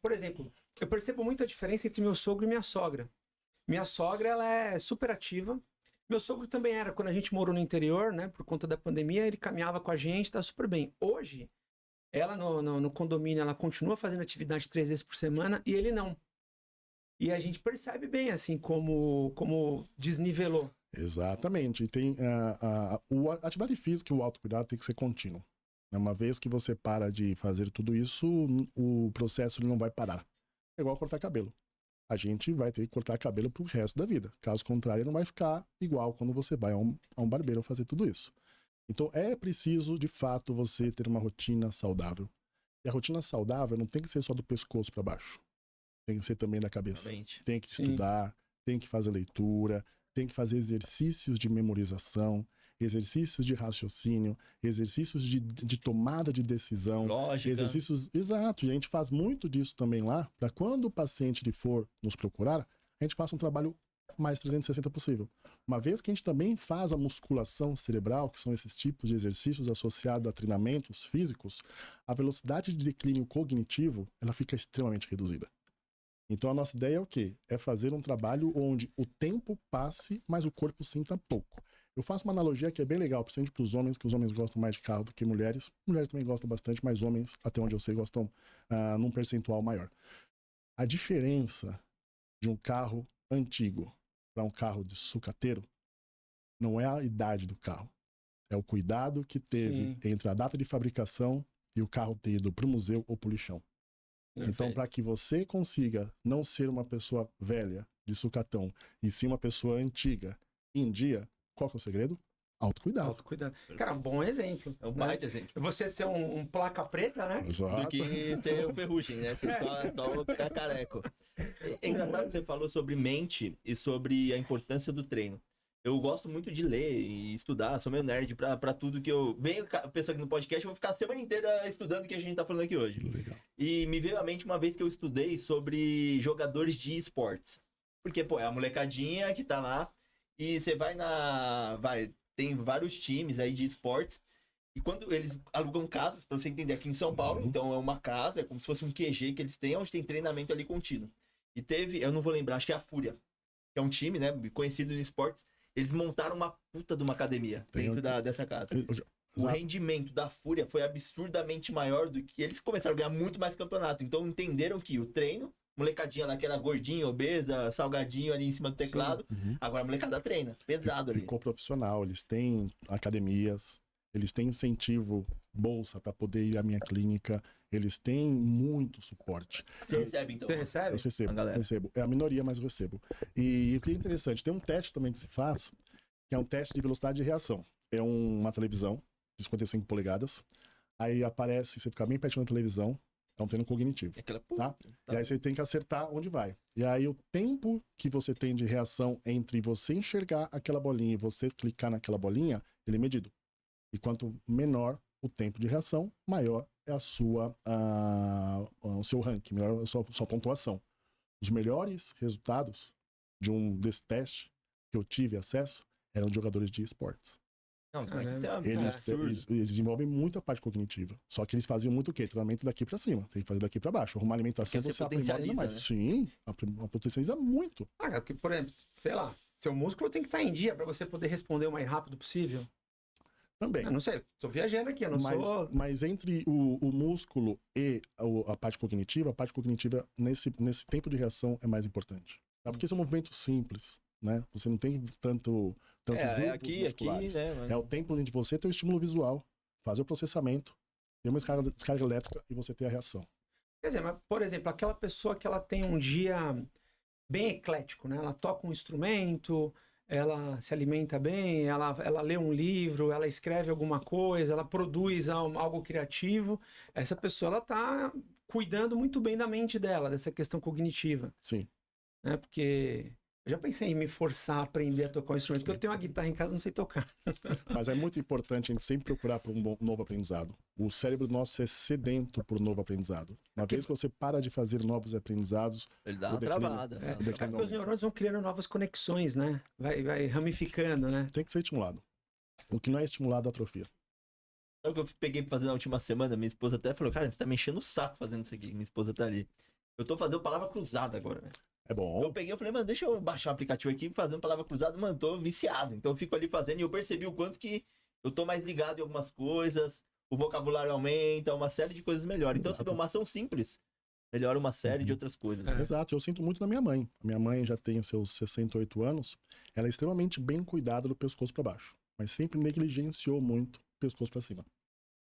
Por exemplo, eu percebo muito a diferença entre meu sogro e minha sogra. Minha sogra, ela é super ativa. Meu sogro também era, quando a gente morou no interior, né, por conta da pandemia, ele caminhava com a gente, tá super bem. Hoje, ela no condomínio, ela continua fazendo atividade 3 vezes por semana e ele não. E a gente percebe bem, assim, como desnivelou. Exatamente. E tem a atividade física e o autocuidado tem que ser contínuo. Uma vez que você para de fazer tudo isso, o processo ele não vai parar. É igual cortar cabelo. A gente vai ter que cortar cabelo pro resto da vida. Caso contrário, não vai ficar igual quando você vai a um barbeiro fazer tudo isso. Então é preciso, de fato, você ter uma rotina saudável. E a rotina saudável não tem que ser só do pescoço para baixo. Tem que ser também da cabeça. Realmente. Tem que estudar, tem que fazer leitura, tem que fazer exercícios de memorização, exercícios de raciocínio, exercícios de tomada de decisão. Lógica. Exercícios, exato. E a gente faz muito disso também lá, para quando o paciente ele for nos procurar, a gente faça um trabalho mais 360 possível. Uma vez que a gente também faz a musculação cerebral, que são esses tipos de exercícios associados a treinamentos físicos, a velocidade de declínio cognitivo, ela fica extremamente reduzida. Então a nossa ideia é o quê? É fazer um trabalho onde o tempo passe, mas o corpo sinta pouco. Eu faço uma analogia que é bem legal, principalmente para os homens, que os homens gostam mais de carro do que mulheres. Mulheres também gostam bastante, mas homens, até onde eu sei, gostam num percentual maior. A diferença de um carro antigo para um carro de sucateiro não é a idade do carro. É o cuidado que teve entre a data de fabricação e o carro ter ido para o museu ou para o lixão. Então, para que você consiga não ser uma pessoa velha, de sucatão, e sim uma pessoa antiga, em dia, qual que é o segredo? Autocuidado. Autocuidado. Cara, um bom exemplo. É um baita exemplo. Você ser um placa preta, né? Exato. Do que ter o ferrugem, né? Só ficar careco. É engraçado que você falou sobre mente e sobre a importância do treino. Eu gosto muito de ler e estudar, sou meio nerd pra tudo que eu... Venho pessoa aqui no podcast, eu vou ficar a semana inteira estudando o que a gente tá falando aqui hoje. Legal. E me veio à mente uma vez que eu estudei sobre jogadores de esportes. Porque, pô, é a molecadinha que tá lá e você vai tem vários times aí de esportes E quando eles alugam casas, pra você entender, aqui em São Sim. Paulo, então é uma casa, é como se fosse um QG que eles têm, onde tem treinamento ali contínuo. E teve, eu não vou lembrar, acho que é a Fúria, que é um time, né, conhecido no esportes. Eles montaram uma puta de uma academia dentro dessa casa. O Exato. rendimento da Fúria foi absurdamente maior do que eles começaram a ganhar muito mais campeonato. Então entenderam que o treino, molecadinha lá que era gordinha, obesa, salgadinho ali em cima do teclado, Uhum. agora a molecada treina, pesado ali. Ficou profissional, eles têm academias, eles têm incentivo, bolsa para poder ir à minha clínica, eles têm muito suporte. Você recebe então? Você recebe? Eu recebo, A galera. recebo. É a minoria, mas eu recebo. E o que é interessante, tem um teste também que se faz, que é um teste de velocidade de reação. É uma televisão de 55 polegadas, aí aparece, você fica bem pertinho da televisão, é um treino cognitivo. É aquela Tá? E aí você tem que acertar onde vai. E aí o tempo que você tem de reação entre você enxergar aquela bolinha e você clicar naquela bolinha, ele é medido. E quanto menor o tempo de reação, maior é o seu ranking, melhor a sua pontuação. Os melhores resultados desse teste que eu tive acesso eram de jogadores de esportes. Não, os moleques têm uma Eles desenvolvem muito a parte cognitiva. Só que eles faziam muito o quê? Treinamento daqui pra cima. Tem que fazer daqui pra baixo. Arrumar alimentação, Porque você você aprimora ainda mais. potencializa, Sim, potencializa muito. Ah, cara, porque, por exemplo, sei lá, seu músculo tem que estar em dia para você poder responder o mais rápido possível. Também. Eu não sei, tô viajando aqui, eu não sou... Mas entre o músculo e a parte cognitiva nesse tempo de reação é mais importante. Tá? Porque esse é um movimento simples, né? Você não tem tantos grupos aqui, musculares. né? É o tempo de você ter o estímulo visual, fazer o processamento, ter uma descarga elétrica e você ter a reação. Quer dizer, mas, por exemplo, aquela pessoa que ela tem um dia bem eclético, né? Ela toca um instrumento, ela se alimenta bem, ela lê um livro, ela escreve alguma coisa, ela produz algo criativo. Essa pessoa, ela tá cuidando muito bem da mente dela, dessa questão cognitiva, Sim. né? Porque eu já pensei em me forçar a aprender a tocar um instrumento, porque eu tenho uma guitarra em casa e não sei tocar. Mas é muito importante a gente sempre procurar por um novo aprendizado. O cérebro nosso é sedento por novo aprendizado. Uma vez que você para de fazer novos aprendizados, Ele dá o uma declínio- travada. É, o declínio porque os aumenta. neurônios vão criando novas conexões, né? Vai ramificando, né? Tem que ser estimulado. O que não é estimulado atrofia. Sabe o que eu peguei pra fazer na última semana? Minha esposa até falou, cara, você tá me enchendo o saco fazendo isso aqui. Minha esposa tá ali. Eu tô fazendo palavra cruzada agora, velho. É bom. Eu peguei e falei, mano, deixa eu baixar o aplicativo aqui e fazer uma palavra cruzada. Mano, tô viciado. Então eu fico ali fazendo e eu percebi o quanto que eu tô mais ligado em algumas coisas, o vocabulário aumenta, uma série de coisas melhora. Então, você vê uma ação simples, melhora uma série de outras coisas. É. Exato, eu sinto muito na minha mãe. A minha mãe já tem seus 68 anos, ela é extremamente bem cuidada do pescoço para baixo, mas sempre negligenciou muito o pescoço para cima.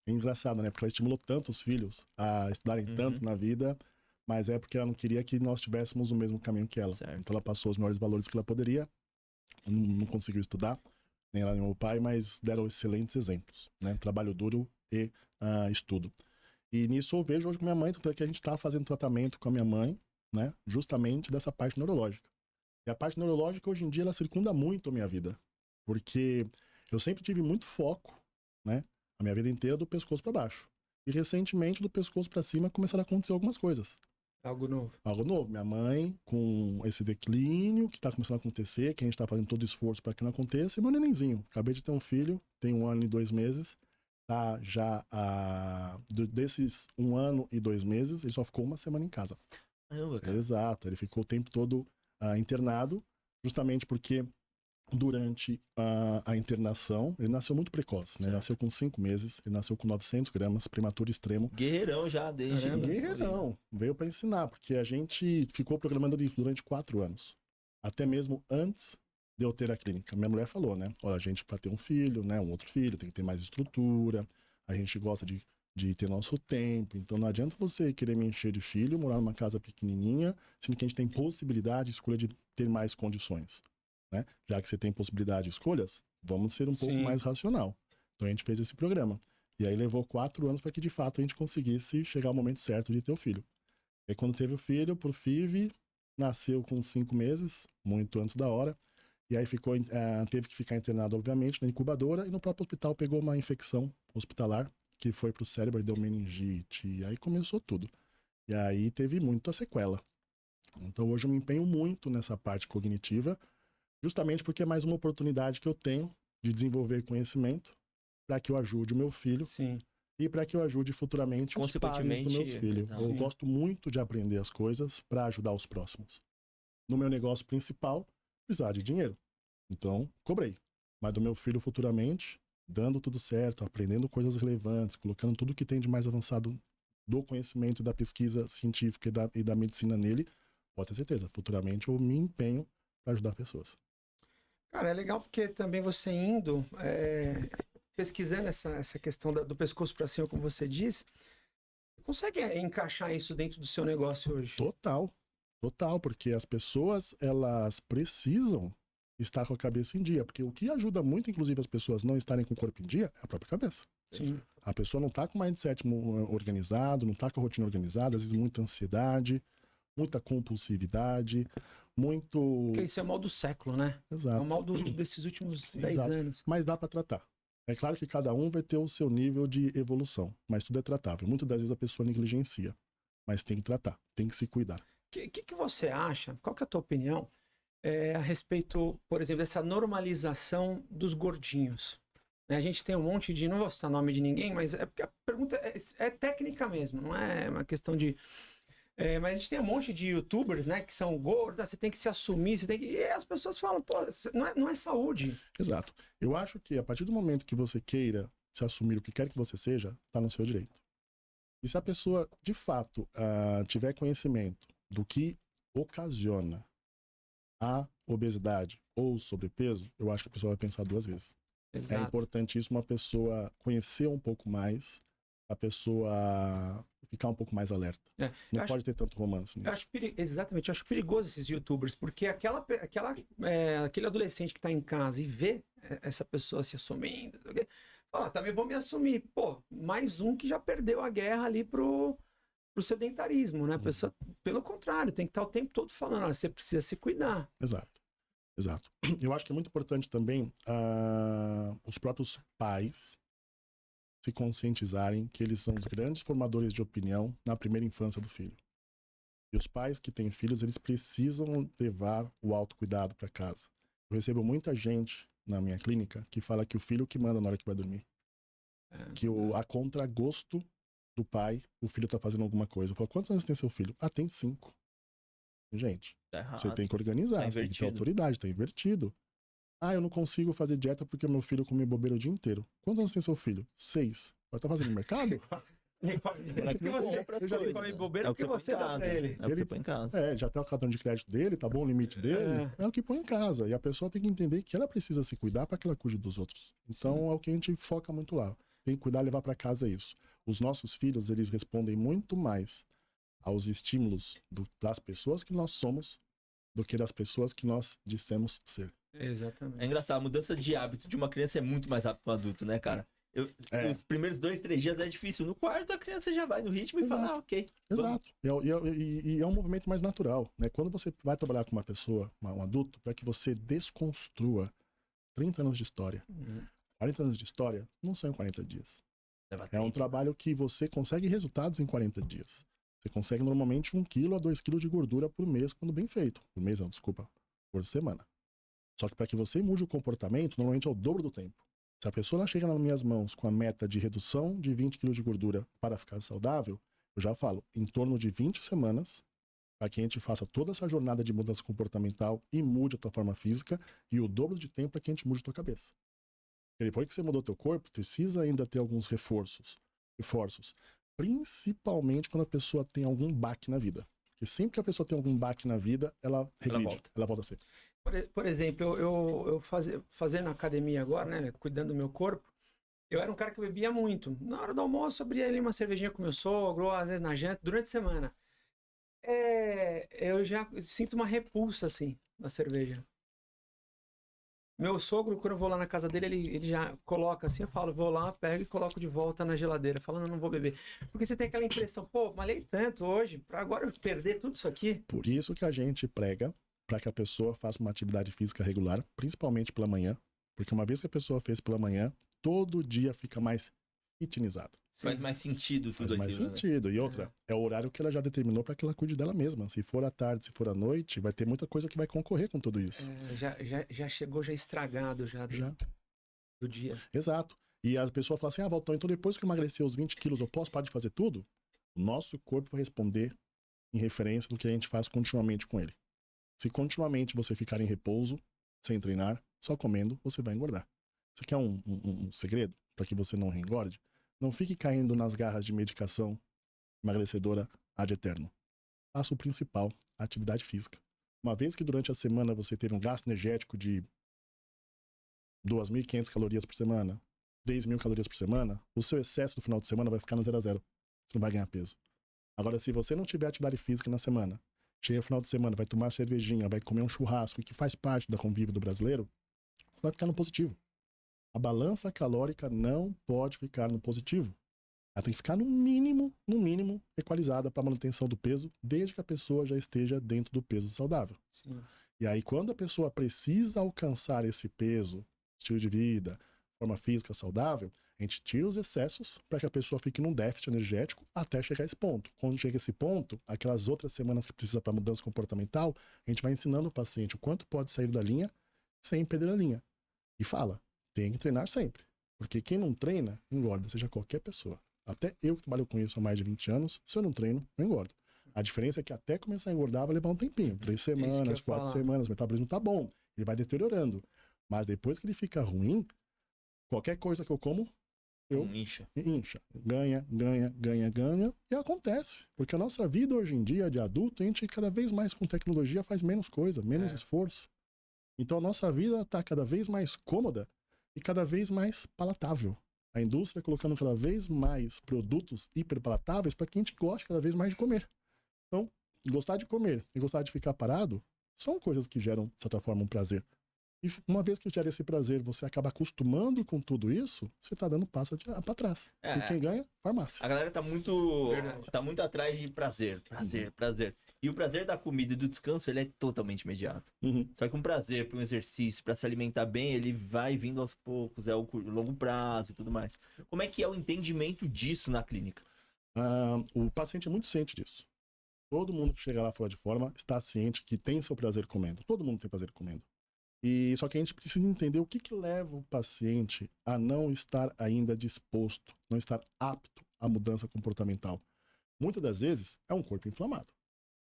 É engraçado, né? Porque ela estimulou tanto os filhos a estudarem tanto na vida, mas é porque ela não queria que nós tivéssemos o mesmo caminho que ela. Certo. Então ela passou os melhores valores que ela poderia, não conseguiu estudar, nem ela nem meu pai, mas deram excelentes exemplos, né? Trabalho duro e estudo. E nisso eu vejo hoje com minha mãe, tanto é que a gente está fazendo tratamento com a minha mãe, né? Justamente dessa parte neurológica. E a parte neurológica, hoje em dia, ela circunda muito a minha vida. Porque eu sempre tive muito foco, né? A minha vida inteira do pescoço para baixo. E recentemente, do pescoço para cima, começaram a acontecer algumas coisas. Algo novo. Algo novo. Minha mãe, com esse declínio que está começando a acontecer, que a gente está fazendo todo o esforço para que não aconteça, e meu nenenzinho. Acabei de ter um filho, tem 1 ano e 2 meses. Tá já desses 1 ano e 2 meses, ele só ficou 1 semana em casa. Caramba, cara. Exato, ele ficou o tempo todo internado, justamente porque durante a internação, ele nasceu muito precoce, né? Ele nasceu com 5 meses, ele nasceu com 900 gramas, prematuro extremo. Guerreirão já, desde... Caramba. Guerreirão, veio para ensinar, porque a gente ficou programando isso durante 4 anos. Até mesmo antes de eu ter a clínica. Minha mulher falou, né? Olha, a gente para ter um filho, né? Um outro filho, tem que ter mais estrutura. A gente gosta de ter nosso tempo. Então não adianta você querer me encher de filho, morar numa casa pequenininha, sendo que a gente tem possibilidade, escolha de ter mais condições, né? Já que você tem possibilidade de escolhas, vamos ser um pouco Sim. mais racional. Então a gente fez esse programa. E aí levou 4 anos para que de fato a gente conseguisse chegar ao momento certo de ter o filho. E aí, quando teve o filho, por FIV, nasceu com 5 meses, muito antes da hora. E aí teve que ficar internado, obviamente, na incubadora. E no próprio hospital pegou uma infecção hospitalar, que foi pro cérebro e deu meningite. E aí começou tudo. E aí teve muita sequela. Então hoje eu me empenho muito nessa parte cognitiva, justamente porque é mais uma oportunidade que eu tenho de desenvolver conhecimento para que eu ajude o meu filho Sim. e para que eu ajude futuramente os pais Consequentemente, dos meus filhos. exato. Eu Sim. gosto muito de aprender as coisas para ajudar os próximos. No meu negócio principal, precisar de dinheiro. Então, cobrei. Mas do meu filho futuramente, dando tudo certo, aprendendo coisas relevantes, colocando tudo que tem de mais avançado do conhecimento da pesquisa científica e da medicina nele, pode ter certeza, futuramente eu me empenho para ajudar pessoas. Cara, é legal porque também você indo, pesquisando essa questão do pescoço para cima, como você disse, consegue encaixar isso dentro do seu negócio hoje? Total, porque as pessoas, elas precisam estar com a cabeça em dia, porque o que ajuda muito, inclusive, as pessoas não estarem com o corpo em dia, é a própria cabeça. Sim. A pessoa não tá com o mindset organizado, não tá com a rotina organizada, às vezes muita ansiedade, muita compulsividade, muito... Porque isso é o mal do século, né? É o Exato. mal desses últimos 10 Exato. anos. Mas dá para tratar. É claro que cada um vai ter o seu nível de evolução, mas tudo é tratável. Muitas das vezes a pessoa negligencia, mas tem que tratar, tem que se cuidar. O que você acha? Qual que é a tua opinião a respeito, por exemplo, dessa normalização dos gordinhos? Né, a gente tem um monte de... Não vou citar nome de ninguém, mas é porque a pergunta é técnica mesmo, não é uma questão de... mas a gente tem um monte de youtubers, né, que são gordas, você tem que se assumir, você tem que... E as pessoas falam, pô, não é saúde. Exato. Eu acho que a partir do momento que você queira se assumir o que quer que você seja, está no seu direito. E se a pessoa, de fato, tiver conhecimento do que ocasiona a obesidade ou o sobrepeso, eu acho que a pessoa vai pensar 2 vezes. Exato. É importantíssimo a pessoa conhecer um pouco mais, a pessoa ficar um pouco mais alerta. Não pode ter tanto romance nisso. Exatamente, eu acho perigoso esses youtubers, porque aquele adolescente que tá em casa e vê essa pessoa se assumindo, fala, também vou me assumir. Pô, mais um que já perdeu a guerra ali pro sedentarismo, né? A pessoa, pelo contrário, tem que estar o tempo todo falando, olha, você precisa se cuidar. Exato. Eu acho que é muito importante também os próprios pais se conscientizarem que eles são os grandes formadores de opinião na primeira infância do filho. E os pais que têm filhos, eles precisam levar o autocuidado para casa. Eu recebo muita gente na minha clínica que fala que o filho que manda na hora que vai dormir. Que a contragosto do pai, o filho tá fazendo alguma coisa. Eu falo, quantos anos tem seu filho? Tem 5. Gente, Tá errado. você tem que organizar, Tá você tem que ter invertido. autoridade, tá invertido. Eu não consigo fazer dieta porque meu filho come bobeira o dia inteiro. Quantos anos tem seu filho? 6. Vai estar fazendo mercado? Porque você come bobeira porque você dá pra ele. É o que você põe em casa. Já tem o cartão de crédito dele, tá bom o limite dele? É o que põe em casa. E a pessoa tem que entender que ela precisa se cuidar para que ela cuide dos outros. Então é o que a gente foca muito lá. Tem que cuidar e levar para casa isso. Os nossos filhos, eles respondem muito mais aos estímulos das pessoas que nós somos do que das pessoas que nós dissemos ser. Exatamente. É engraçado, a mudança de hábito de uma criança é muito mais rápido que um adulto, né, cara? Os primeiros 2, 3 dias é difícil. No quarto, a criança já vai no ritmo e fala, ok. Exato. E é um movimento mais natural, né? Quando você vai trabalhar com uma pessoa, um adulto, para que você desconstrua 30 anos de história, 40 anos de história, não são em 40 dias. É um trabalho que você consegue resultados em 40 dias. Você consegue normalmente 1 kg a 2 kg de gordura por mês, quando bem feito. Por mês não, desculpa. Por semana. Só que para que você mude o comportamento, normalmente é o dobro do tempo. Se a pessoa ela chega nas minhas mãos com a meta de redução de 20 kg de gordura para ficar saudável, eu já falo, em torno de 20 semanas, para que a gente faça toda essa jornada de mudança comportamental e mude a tua forma física, e o dobro de tempo para que a gente mude a tua cabeça. Porque depois que você mudou teu corpo, precisa ainda ter alguns reforços. Principalmente quando a pessoa tem algum baque na vida. Porque sempre que a pessoa tem algum baque na vida, ela regride, ela volta a ser. Por exemplo, eu fazendo academia agora, né, cuidando do meu corpo, eu era um cara que bebia muito. Na hora do almoço, eu abria ali uma cervejinha com meu sogro, ou às vezes na janta, durante a semana. Eu já sinto uma repulsa, assim, na cerveja. Meu sogro, quando eu vou lá na casa dele, ele já coloca assim, eu falo, vou lá, pego e coloco de volta na geladeira, falando, não vou beber. Porque você tem aquela impressão, pô, malhei tanto hoje, pra agora eu perder tudo isso aqui. Por isso que a gente prega para que a pessoa faça uma atividade física regular, principalmente pela manhã, porque uma vez que a pessoa fez pela manhã, todo dia fica mais fitnessado. Faz mais sentido tudo aquilo. Faz mais né? sentido. E outra, é o horário que ela já determinou para que ela cuide dela mesma. Se for à tarde, se for à noite, vai ter muita coisa que vai concorrer com tudo isso. Já chegou já estragado já do dia. Exato. E a pessoa fala assim, Valtão, então depois que eu emagrecer os 20 quilos, eu posso parar de fazer tudo? O nosso corpo vai responder em referência do que a gente faz continuamente com ele. Se continuamente você ficar em repouso, sem treinar, só comendo, você vai engordar. Você quer um segredo para que você não engorde? Não fique caindo nas garras de medicação emagrecedora ad eterno. Faça o principal, a atividade física. Uma vez que durante a semana você teve um gasto energético de 2.500 calorias por semana, 3.000 calorias por semana, o seu excesso no final de semana vai ficar no 0 a 0. Você não vai ganhar peso. Agora, se você não tiver atividade física na semana, chega no final de semana, vai tomar cervejinha, vai comer um churrasco, que faz parte da convívio do brasileiro, vai ficar no positivo. A balança calórica não pode ficar no positivo. Ela tem que ficar no mínimo, equalizada para a manutenção do peso, desde que a pessoa já esteja dentro do peso saudável. Sim. E aí, quando a pessoa precisa alcançar esse peso, estilo de vida, forma física saudável, a gente tira os excessos para que a pessoa fique num déficit energético até chegar a esse ponto. Quando chega a esse ponto, aquelas outras semanas que precisa para mudança comportamental, a gente vai ensinando o paciente o quanto pode sair da linha sem perder a linha. E fala, tem que treinar sempre. Porque quem não treina, engorda, seja qualquer pessoa. Até eu que trabalho com isso há mais de 20 anos, se eu não treino, eu engordo. A diferença é que até começar a engordar vai levar um tempinho. 3 semanas, 4 semanas, o metabolismo tá bom. Ele vai deteriorando. Mas depois que ele fica ruim, qualquer coisa que eu como, eu incha. Ganha. E acontece. Porque a nossa vida hoje em dia, de adulto, a gente cada vez mais com tecnologia faz menos coisa, menos esforço. Então a nossa vida está cada vez mais cômoda e cada vez mais palatável. A indústria colocando cada vez mais produtos hiperpalatáveis para que a gente goste cada vez mais de comer. Então, gostar de comer e gostar de ficar parado são coisas que geram, de certa forma, um prazer. E uma vez que gera esse prazer, você acaba acostumando com tudo isso, você está dando passo para trás. E quem ganha? Farmácia. A galera tá muito atrás de prazer. E o prazer da comida e do descanso, ele é totalmente imediato. Só que um prazer para um exercício, para se alimentar bem, ele vai vindo aos poucos, é o longo prazo e tudo mais. Como é que é o entendimento disso na clínica? O paciente é muito ciente disso. Todo mundo que chega lá fora de forma está ciente que tem seu prazer comendo. Todo mundo tem prazer comendo. E só que a gente precisa entender o que leva o paciente a não estar ainda disposto, não estar apto à mudança comportamental. Muitas das vezes é um corpo inflamado.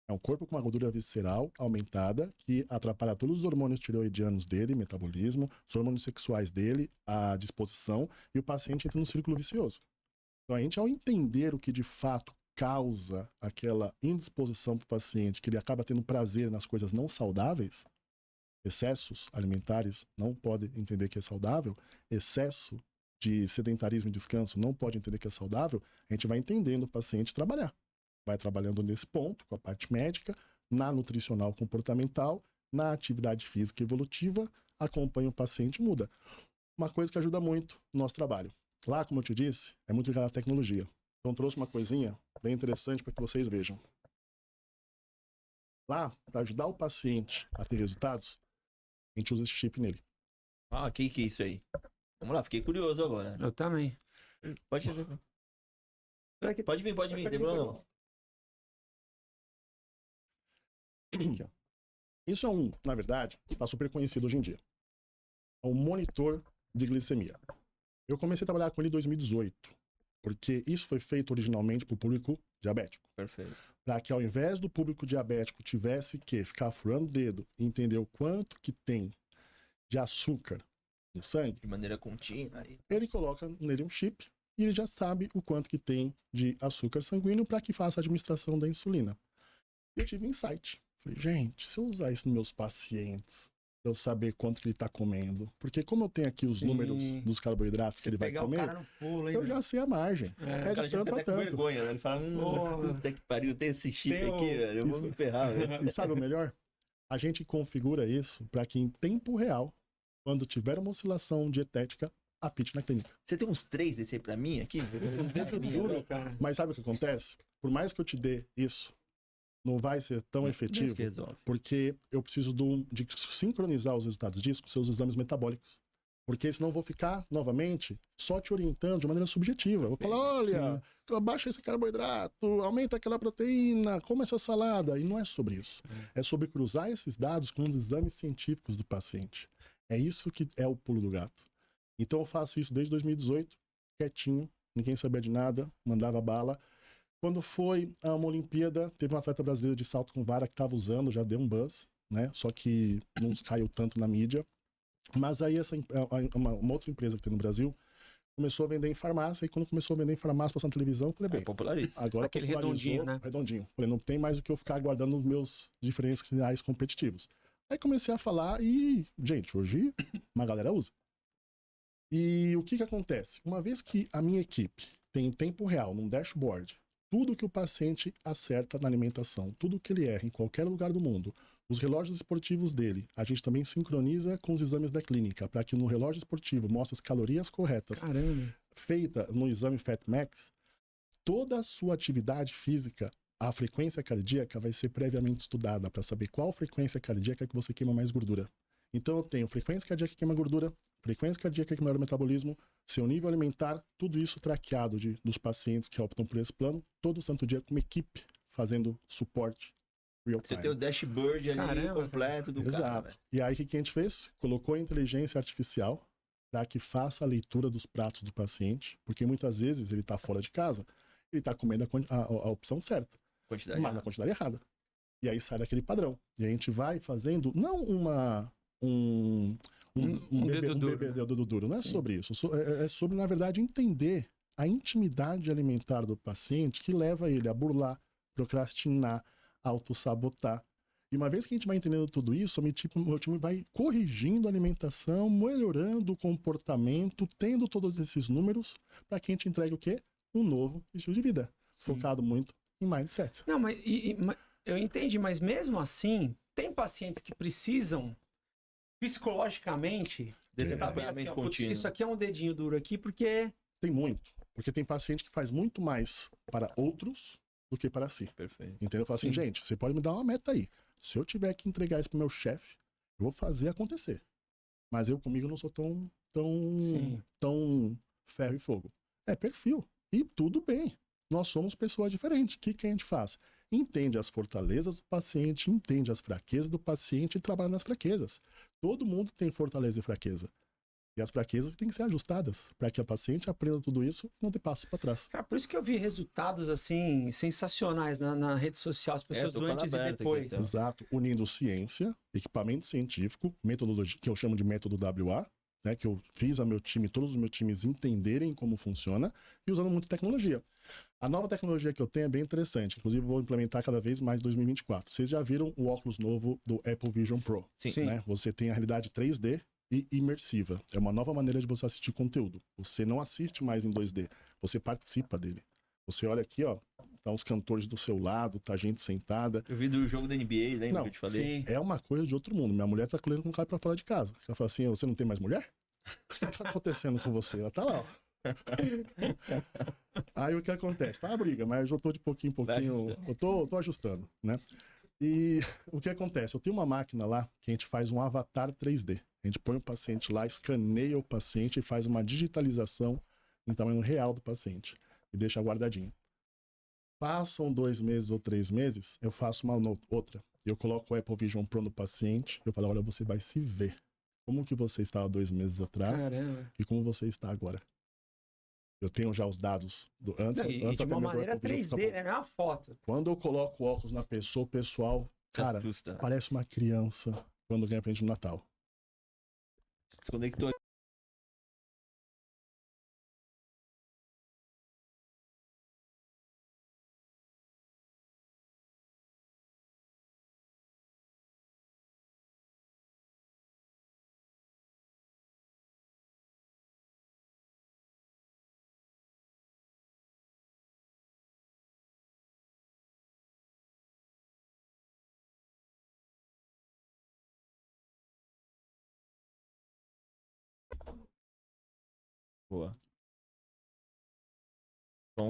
É um corpo com uma gordura visceral aumentada que atrapalha todos os hormônios tireoidianos dele, metabolismo, os hormônios sexuais dele, a disposição, e o paciente entra num círculo vicioso. Então a gente, ao entender o que de fato causa aquela indisposição para o paciente, que ele acaba tendo prazer nas coisas não saudáveis, excessos alimentares não pode entender que é saudável, excesso de sedentarismo e descanso não pode entender que é saudável, a gente vai entendendo o paciente trabalhar. Vai trabalhando nesse ponto, com a parte médica, na nutricional comportamental, na atividade física evolutiva, acompanha o paciente e muda. Uma coisa que ajuda muito no nosso trabalho. Lá, como eu te disse, é muito ligado à tecnologia. Então trouxe uma coisinha bem interessante para que vocês vejam. Lá, para ajudar o paciente a ter resultados, a gente usa esse chip nele. Que é isso aí? Vamos lá, fiquei curioso agora. Eu também. Pode vir, tem problema não. Isso é na verdade, está super conhecido hoje em dia. É um monitor de glicemia. Eu comecei a trabalhar com ele em 2018, porque isso foi feito originalmente para o público diabético. Perfeito. Para que ao invés do público diabético tivesse que ficar furando o dedo e entender o quanto que tem de açúcar no sangue, de maneira contínua, ele coloca nele um chip e ele já sabe o quanto que tem de açúcar sanguíneo para que faça a administração da insulina. Eu tive um insight. Falei, gente, se eu usar isso nos meus pacientes, pra eu saber quanto que ele tá comendo, porque como eu tenho aqui os números dos carboidratos que ele vai comer, eu já sei a margem. O cara já fica até com vergonha, né? Ele fala, puta que pariu, tem esse chip aqui, velho, eu vou me ferrar, velho. E sabe o melhor? A gente configura isso para que em tempo real, quando tiver uma oscilação dietética, apite na clínica. Você tem uns 3 desse aí pra mim aqui? Duro, cara. Mas sabe o que acontece? Por mais que eu te dê isso, não vai ser tão efetivo, porque eu preciso de sincronizar os resultados disso com seus exames metabólicos. Porque senão eu vou ficar, novamente, só te orientando de maneira subjetiva. Eu vou falar, olha, abaixa esse carboidrato, aumenta aquela proteína, come essa salada. E não é sobre isso. É sobre cruzar esses dados com os exames científicos do paciente. É isso que é o pulo do gato. Então eu faço isso desde 2018, quietinho, ninguém sabia de nada, mandava bala. Quando foi a uma Olimpíada, teve um atleta brasileiro de salto com vara que estava usando, já deu um buzz, né? Só que não caiu tanto na mídia. Mas aí uma outra empresa que tem no Brasil começou a vender em farmácia, e quando começou a vender em farmácia, passando na televisão, eu falei, bem, Populariza. agora Aquele popularizou, redondinho, né? redondinho. Falei, não tem mais o que eu ficar aguardando os meus diferenciais competitivos. Aí comecei a falar e, gente, hoje uma galera usa. E o que acontece? Uma vez que a minha equipe tem em tempo real, num dashboard, tudo que o paciente acerta na alimentação, tudo que ele erra em qualquer lugar do mundo, os relógios esportivos dele, a gente também sincroniza com os exames da clínica, para que no relógio esportivo mostre as calorias corretas, Caramba. feita no exame FatMax, toda a sua atividade física, a frequência cardíaca vai ser previamente estudada para saber qual frequência cardíaca que você queima mais gordura. Então eu tenho frequência cardíaca que queima gordura, frequência cardíaca que melhora o metabolismo, seu nível alimentar, tudo isso traqueado dos pacientes que optam por esse plano, todo santo dia com uma equipe fazendo suporte real Você time. tem o dashboard ali Caramba, completo do cara, Exato. velho. E aí o que a gente fez? Colocou a inteligência artificial para que faça a leitura dos pratos do paciente, porque muitas vezes ele está fora de casa, ele está comendo a opção certa, Quantidade. mas na quantidade errada. E aí sai daquele padrão. E a gente vai fazendo, não dedo duro. Não é Sim. sobre isso. É sobre, na verdade, entender a intimidade alimentar do paciente que leva ele a burlar, procrastinar, autossabotar. E uma vez que a gente vai entendendo tudo isso, meu time vai corrigindo a alimentação, melhorando o comportamento, tendo todos esses números, para que a gente entregue o quê? Um novo estilo de vida. Focado muito em mindset. Não, mas eu entendi, mas mesmo assim, tem pacientes que precisam psicologicamente saber Desenvolvimento assim, ó, putz, contínuo. isso aqui é um dedinho duro aqui, porque Tem muito. Porque tem paciente que faz muito mais para outros do que para si. Perfeito. Entendeu? Eu falo assim, Sim. gente, você pode me dar uma meta aí. Se eu tiver que entregar isso pro meu chefe, eu vou fazer acontecer. Mas eu comigo não sou Sim. tão ferro e fogo. É perfil. E tudo bem. Nós somos pessoas diferentes. O que a gente faz? Entende as fortalezas do paciente, entende as fraquezas do paciente e trabalha nas fraquezas. Todo mundo tem fortaleza e fraqueza. E as fraquezas têm que ser ajustadas para que a paciente aprenda tudo isso e não dê passo para trás. cara, por isso que eu vi resultados assim sensacionais na rede social, as pessoas tô com do ela antes e aberta aqui, depois. então. Exato. Unindo ciência, equipamento científico, metodologia, que eu chamo de método WA, né, que eu fiz todos os meus times entenderem como funciona, e usando muita tecnologia. A nova tecnologia que eu tenho é bem interessante, inclusive vou implementar cada vez mais em 2024. Vocês já viram o óculos novo do Apple Vision Pro? Sim. Né? Você tem a realidade 3D e imersiva. É uma nova maneira de você assistir conteúdo. Você não assiste mais em 2D, você participa dele. Você olha aqui, ó, tá os cantores do seu lado, tá gente sentada. Eu vi do jogo da NBA, lembra Não, que eu te falei? Sim. É uma coisa de outro mundo. Minha mulher tá colhendo com o cara pra fora de casa. Ela fala assim, você não tem mais mulher? O que tá acontecendo com você? Ela tá lá, ó. Aí o que acontece? Tá uma briga, mas eu tô de pouquinho em pouquinho, eu tô ajustando, né? E o que acontece? Eu tenho uma máquina lá que a gente faz um avatar 3D. A gente põe o paciente lá, escaneia o paciente e faz uma digitalização em tamanho real do paciente. E deixa guardadinho. Passam 2 meses ou 3 meses, eu faço outra. Eu coloco o Apple Vision Pro no paciente, eu falo, olha, você vai se ver. Como que você estava 2 meses atrás Caramba. e como você está agora. Eu tenho já os dados do antes, Não, e antes de até uma mesmo do maneira Apple Vision 3D, Pro. né? Não é uma foto. Quando eu coloco o óculos na pessoa, o pessoal, cara, Assusta. parece uma criança quando ganha presente no Natal. Se conectou. Boa.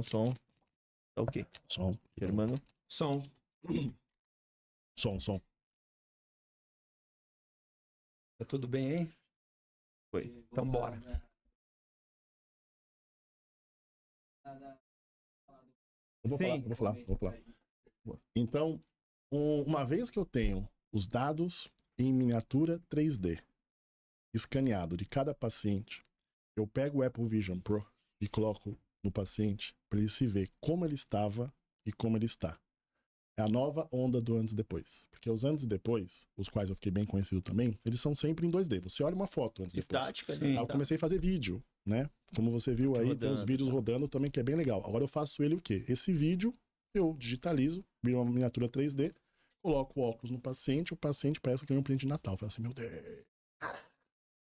Som. Tá ok. Som. Germano. Som. Som. Tá tudo bem aí? Foi. Então bora. Eu vou falar. Então, uma vez que eu tenho os dados em miniatura 3D, escaneado de cada paciente, Eu pego o Apple Vision Pro e coloco no paciente para ele se ver como ele estava e como ele está. É a nova onda do antes e depois. Porque os antes e depois, os quais eu fiquei bem conhecido também, eles são sempre em 2D. Você olha uma foto antes e depois. Estática, Sim. Aí eu comecei a fazer vídeo, né? Como você viu aí, tem os Rodando, vídeos tá. rodando também, que é bem legal. Agora eu faço ele o quê? Esse vídeo eu digitalizo, viro uma miniatura 3D, coloco o óculos no paciente, o paciente parece que ganhou um presente de Natal. Fala assim, meu Deus,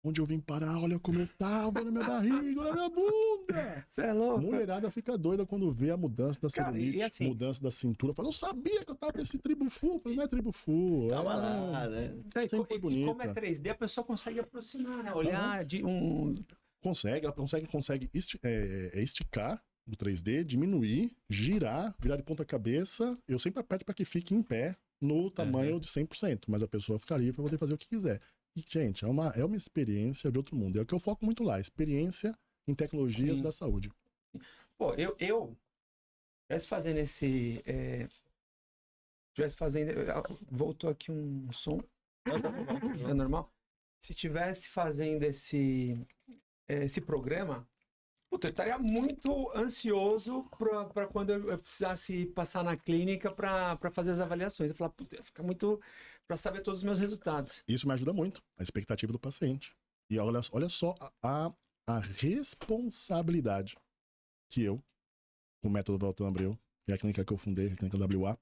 onde eu vim parar? Olha como eu tava, olha minha barriga, olha minha bunda. Você é louco? Mulherada fica doida quando vê a mudança da Cara, celulite, e assim- mudança da cintura. Fala, não sabia que eu tava com esse tribufu. Falei, não é tribufu. Calma lá, né? E, sempre foi e como é bonita. 3D, a pessoa consegue aproximar, né? Olhar de um... Consegue, ela consegue esticar o 3D, diminuir, girar, virar de ponta cabeça. Eu sempre aperto para que fique em pé no tamanho de 100%, mas a pessoa fica livre para poder fazer o que quiser. E, gente, é uma experiência de outro mundo. É o que eu foco muito lá, experiência em tecnologias Sim. da saúde. Pô, eu tivesse fazendo esse... tivesse fazendo... Voltou aqui um som. É normal? Se tivesse fazendo esse programa, puta, eu estaria muito ansioso para quando eu precisasse passar na clínica para fazer as avaliações. Eu falar, puta, fica muito para saber todos os meus resultados. Isso me ajuda muito, a expectativa do paciente. E olha só a responsabilidade que eu, com o método Valtão Abreu, que é a clínica que eu fundei, a clínica WA,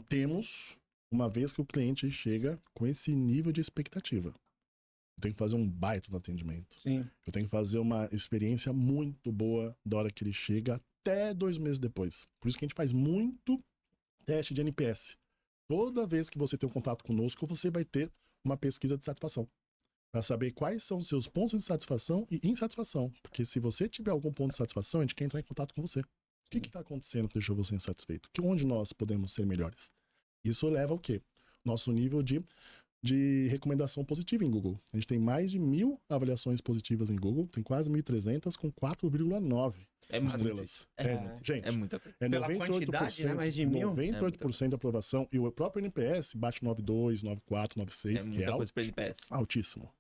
temos uma vez que o cliente chega com esse nível de expectativa. Eu tenho que fazer um baita no atendimento. Sim. Eu tenho que fazer uma experiência muito boa da hora que ele chega até 2 meses depois. Por isso que a gente faz muito teste de NPS. Toda vez que você tem um contato conosco, você vai ter uma pesquisa de satisfação. Para saber quais são os seus pontos de satisfação e insatisfação. Porque se você tiver algum ponto de satisfação, a gente quer entrar em contato com você. O que está acontecendo que deixou você insatisfeito? Onde nós podemos ser melhores? Isso leva ao quê? Nosso nível de recomendação positiva em Google. A gente tem mais de 1.000 avaliações positivas em Google, tem quase 1.300 com 4,9 É muito estrelas. difícil. Gente, É muita coisa. é Pela 98%, quantidade, né? Mais de 1.000. 98% de aprovação. E o próprio NPS bate 9,2, 9,4, 9,6, É que muita é coisa pra NPS. altíssimo.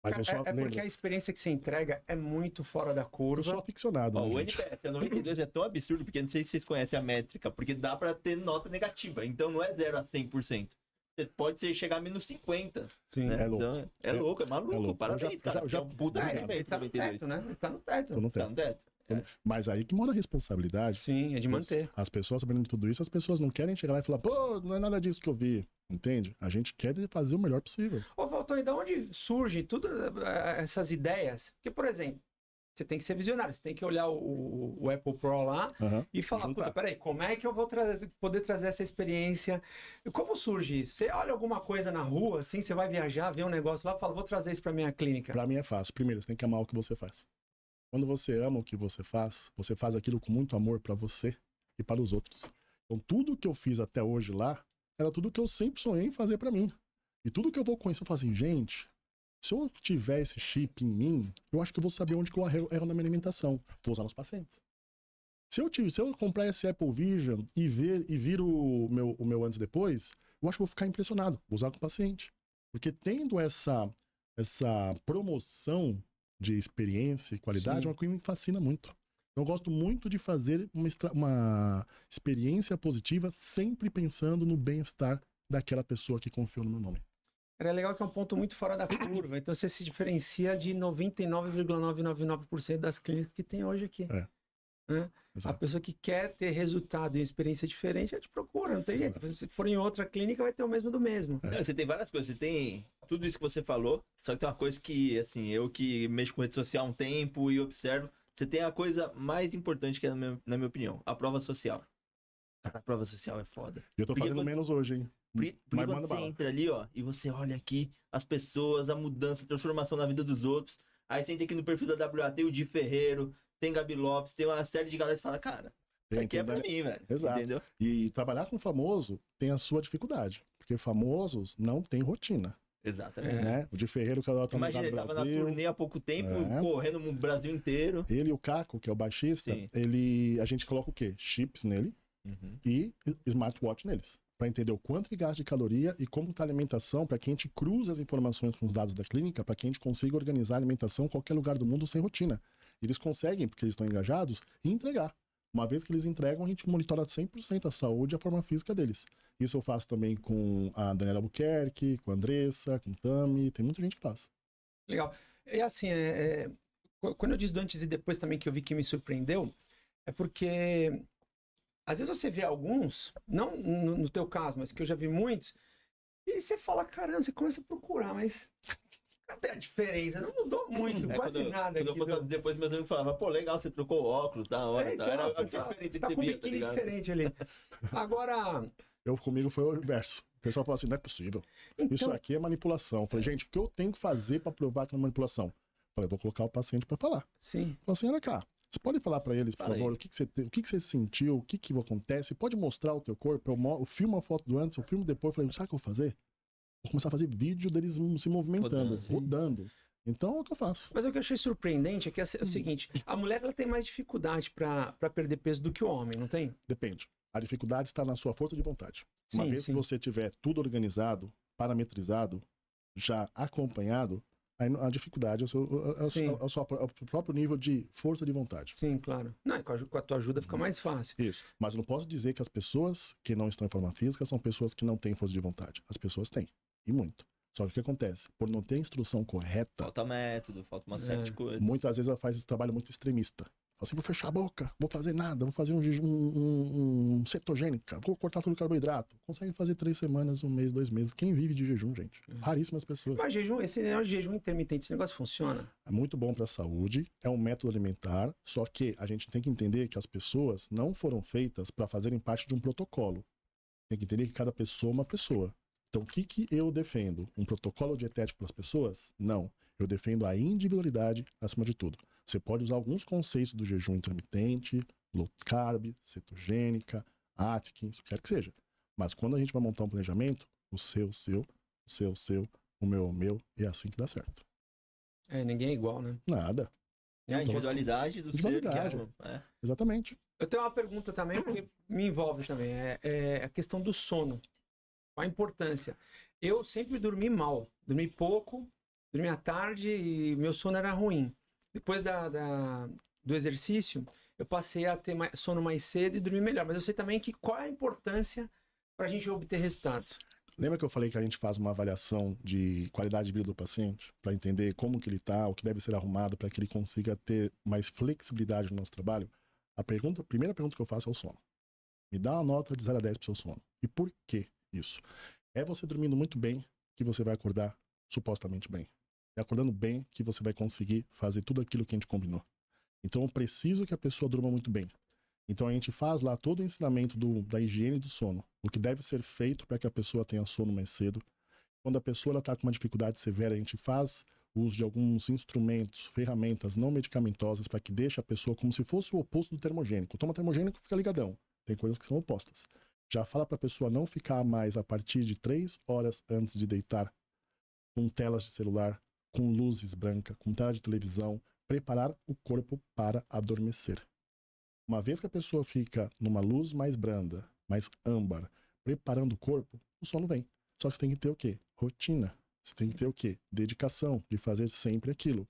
Mas eu só porque lembro, a experiência que você entrega é muito fora da eu curva. sou aficionado, Ó, né, o gente? NPS a 92 é tão absurdo, porque não sei se vocês conhecem a métrica, porque dá pra ter nota negativa. Então não é 0 a 100%. Você pode chegar a menos 50. Sim. Né? É louco. Então, é louco, é maluco. É louco. Parabéns, Eu cara. já- É um puta Ele rendimento, tá no 92. teto, né? Ele tá no teto. Eu não Tá tenho. no teto. Mas aí que mora a responsabilidade. Sim, é de manter. As pessoas sabendo de tudo isso, as pessoas não querem chegar lá e falar, pô, não é nada disso que eu vi. Entende? A gente quer fazer o melhor possível. Ô, Valtor, e de onde surge tudo essas ideias? Porque, por exemplo, você tem que ser visionário, você tem que olhar o Apple Pro lá Aham. e falar, Juntar. puta, peraí, como é que eu vou poder trazer essa experiência? E como surge isso? Você olha alguma coisa na rua, assim, você vai viajar, vê um negócio lá, fala, vou trazer isso pra minha clínica. Pra mim é fácil. Primeiro, você tem que amar o que você faz. Quando você ama o que você faz aquilo com muito amor pra você e para os outros. Então, tudo que eu fiz até hoje lá, era tudo que eu sempre sonhei em fazer pra mim. E tudo que eu vou conhecer, eu falo assim, gente, se eu tiver esse chip em mim, eu acho que eu vou saber onde que eu erro na minha alimentação. Vou usar nos pacientes. Se eu comprar esse Apple Vision e vir o meu antes e depois, eu acho que eu vou ficar impressionado. Vou usar com o paciente. Porque tendo essa promoção de experiência e qualidade, Sim. é uma coisa que me fascina muito. Eu gosto muito de fazer uma experiência positiva, sempre pensando no bem-estar daquela pessoa que confiou no meu nome. É legal que é um ponto muito fora da curva, então você se diferencia de 99,999% das clínicas que tem hoje aqui. É. Né? A Exato. pessoa que quer ter resultado e experiência diferente, ela te procura, não tem jeito. Se for em outra clínica, vai ter o mesmo do mesmo. Não, você tem várias coisas. Você tem tudo isso que você falou, só que tem uma coisa que, assim, eu que mexo com rede social há um tempo e observo, você tem a coisa mais importante que é, na minha opinião, a prova social. Cara, a prova social é foda. E eu tô Porque fazendo quando- menos hoje, hein? Porque Mas quando manda você bala. entra ali, ó, e você olha aqui as pessoas, a mudança, a transformação na vida dos outros. Aí você entra aqui no perfil da WA, tem o Di Ferreiro, tem Gabi Lopes, tem uma série de galera que fala, cara, isso aqui é pra mim, velho. Exato. Entendeu? E trabalhar com famoso tem a sua dificuldade. Porque famosos não têm rotina. Exatamente. Né? O de Ferreiro, que ela tá no Imagina, ele lugar do tava na Brasil. turnê há pouco tempo, É. correndo no Brasil inteiro. Ele e o Caco, que é o baixista, Sim. a gente coloca o quê? Chips nele Uhum. e smartwatch neles. para entender o quanto que gasta de caloria e como está a alimentação, para que a gente cruze as informações com os dados da clínica, para que a gente consiga organizar a alimentação em qualquer lugar do mundo sem rotina. Eles conseguem, porque eles estão engajados, entregar. Uma vez que eles entregam, a gente monitora 100% a saúde e a forma física deles. Isso eu faço também com a Daniela Albuquerque, com a Andressa, com o Tami, tem muita gente que faz. Legal. E assim, quando eu disse do antes e depois também que eu vi que me surpreendeu, é porque às vezes você vê alguns, não no teu caso, mas que eu já vi muitos, e você fala, caramba, você começa a procurar, mas cadê a diferença? Não mudou muito, quase nada. Quando eu fosse fazer depois, meus amigos falavam, pô, legal, você trocou o óculos, da hora, Então, era a pessoal, diferença tá que com você um via, tá biquíni ligado? diferente ali. Agora, Comigo foi o inverso. O pessoal fala assim, não é possível. Isso então, aqui é manipulação. Eu falei, gente, o que eu tenho que fazer para provar que não é manipulação? Eu falei, vou colocar o paciente para falar. sim, Falei assim, olha cá, você pode falar para eles, por Fala favor, aí. o que você sentiu, o que acontece? Pode mostrar o teu corpo? Eu filmo a foto do antes, eu filmo depois. Eu falei, sabe o que eu vou fazer? Vou começar a fazer vídeo deles se movimentando, Rodando. rodando. Então é o que eu faço. mas o que eu achei surpreendente é que é o seguinte, a mulher ela tem mais dificuldade para perder peso do que o homem, não tem? Depende. A dificuldade está na sua força de vontade. Uma Sim, vez sim. que você tiver tudo organizado, parametrizado, já acompanhado, aí a dificuldade é Sim. o próprio nível de força de vontade. Sim, claro. Não, com a tua ajuda fica mais fácil. Isso. Mas eu não posso dizer que as pessoas que não estão em forma física são pessoas que não têm força de vontade. As pessoas têm. E muito. Só que o que acontece? Por não ter a instrução correta, Falta método, falta uma série de coisas. muitas vezes ela faz esse trabalho muito extremista. Fala assim, vou fechar a boca, vou fazer nada, vou fazer um cetogênica, vou cortar todo o carboidrato. Consegue fazer 3 semanas, 1 mês, 2 meses. Quem vive de jejum, gente? Raríssimas pessoas. Mas esse negócio de jejum intermitente, esse negócio funciona? É muito bom para a saúde, é um método alimentar, só que a gente tem que entender que as pessoas não foram feitas para fazerem parte de um protocolo. Tem que entender que cada pessoa é uma pessoa. Então, o que eu defendo? Um protocolo dietético para as pessoas? Não. Eu defendo a individualidade acima de tudo. Você pode usar alguns conceitos do jejum intermitente, low carb, cetogênica, Atkins, o que quer que seja. Mas quando a gente vai montar um planejamento, o seu, o meu, é assim que dá certo. Ninguém é igual, né? Nada. É a individualidade do ser que Individualidade. Exatamente. Eu tenho uma pergunta também, porque me envolve também. É a questão do sono. Qual a importância? Eu sempre dormi mal. Dormi pouco, dormi à tarde e meu sono era ruim. Depois do exercício, eu passei a ter sono mais cedo e dormir melhor. Mas eu sei também que qual é a importância para a gente obter resultados. Lembra que eu falei que a gente faz uma avaliação de qualidade de vida do paciente para entender como que ele está, o que deve ser arrumado para que ele consiga ter mais flexibilidade no nosso trabalho? A primeira pergunta que eu faço é o sono. Me dá uma nota de 0 a 10 para o seu sono. E por que isso? É você dormindo muito bem que você vai acordar supostamente bem. É acordando bem que você vai conseguir fazer tudo aquilo que a gente combinou. Então eu preciso que a pessoa durma muito bem. Então a gente faz lá todo o ensinamento da higiene do sono, o que deve ser feito para que a pessoa tenha sono mais cedo. Quando a pessoa está com uma dificuldade severa, a gente faz uso de alguns instrumentos, ferramentas não medicamentosas para que deixe a pessoa como se fosse o oposto do termogênico. Toma termogênico, fica ligadão. Tem coisas que são opostas. Já fala para a pessoa não ficar mais a partir de 3 horas antes de deitar com telas de celular, com luzes brancas, com tela de televisão, preparar o corpo para adormecer. Uma vez que a pessoa fica numa luz mais branda, mais âmbar, preparando o corpo, o sono vem. Só que você tem que ter o quê? Rotina. Você tem que ter o quê? Dedicação, de fazer sempre aquilo.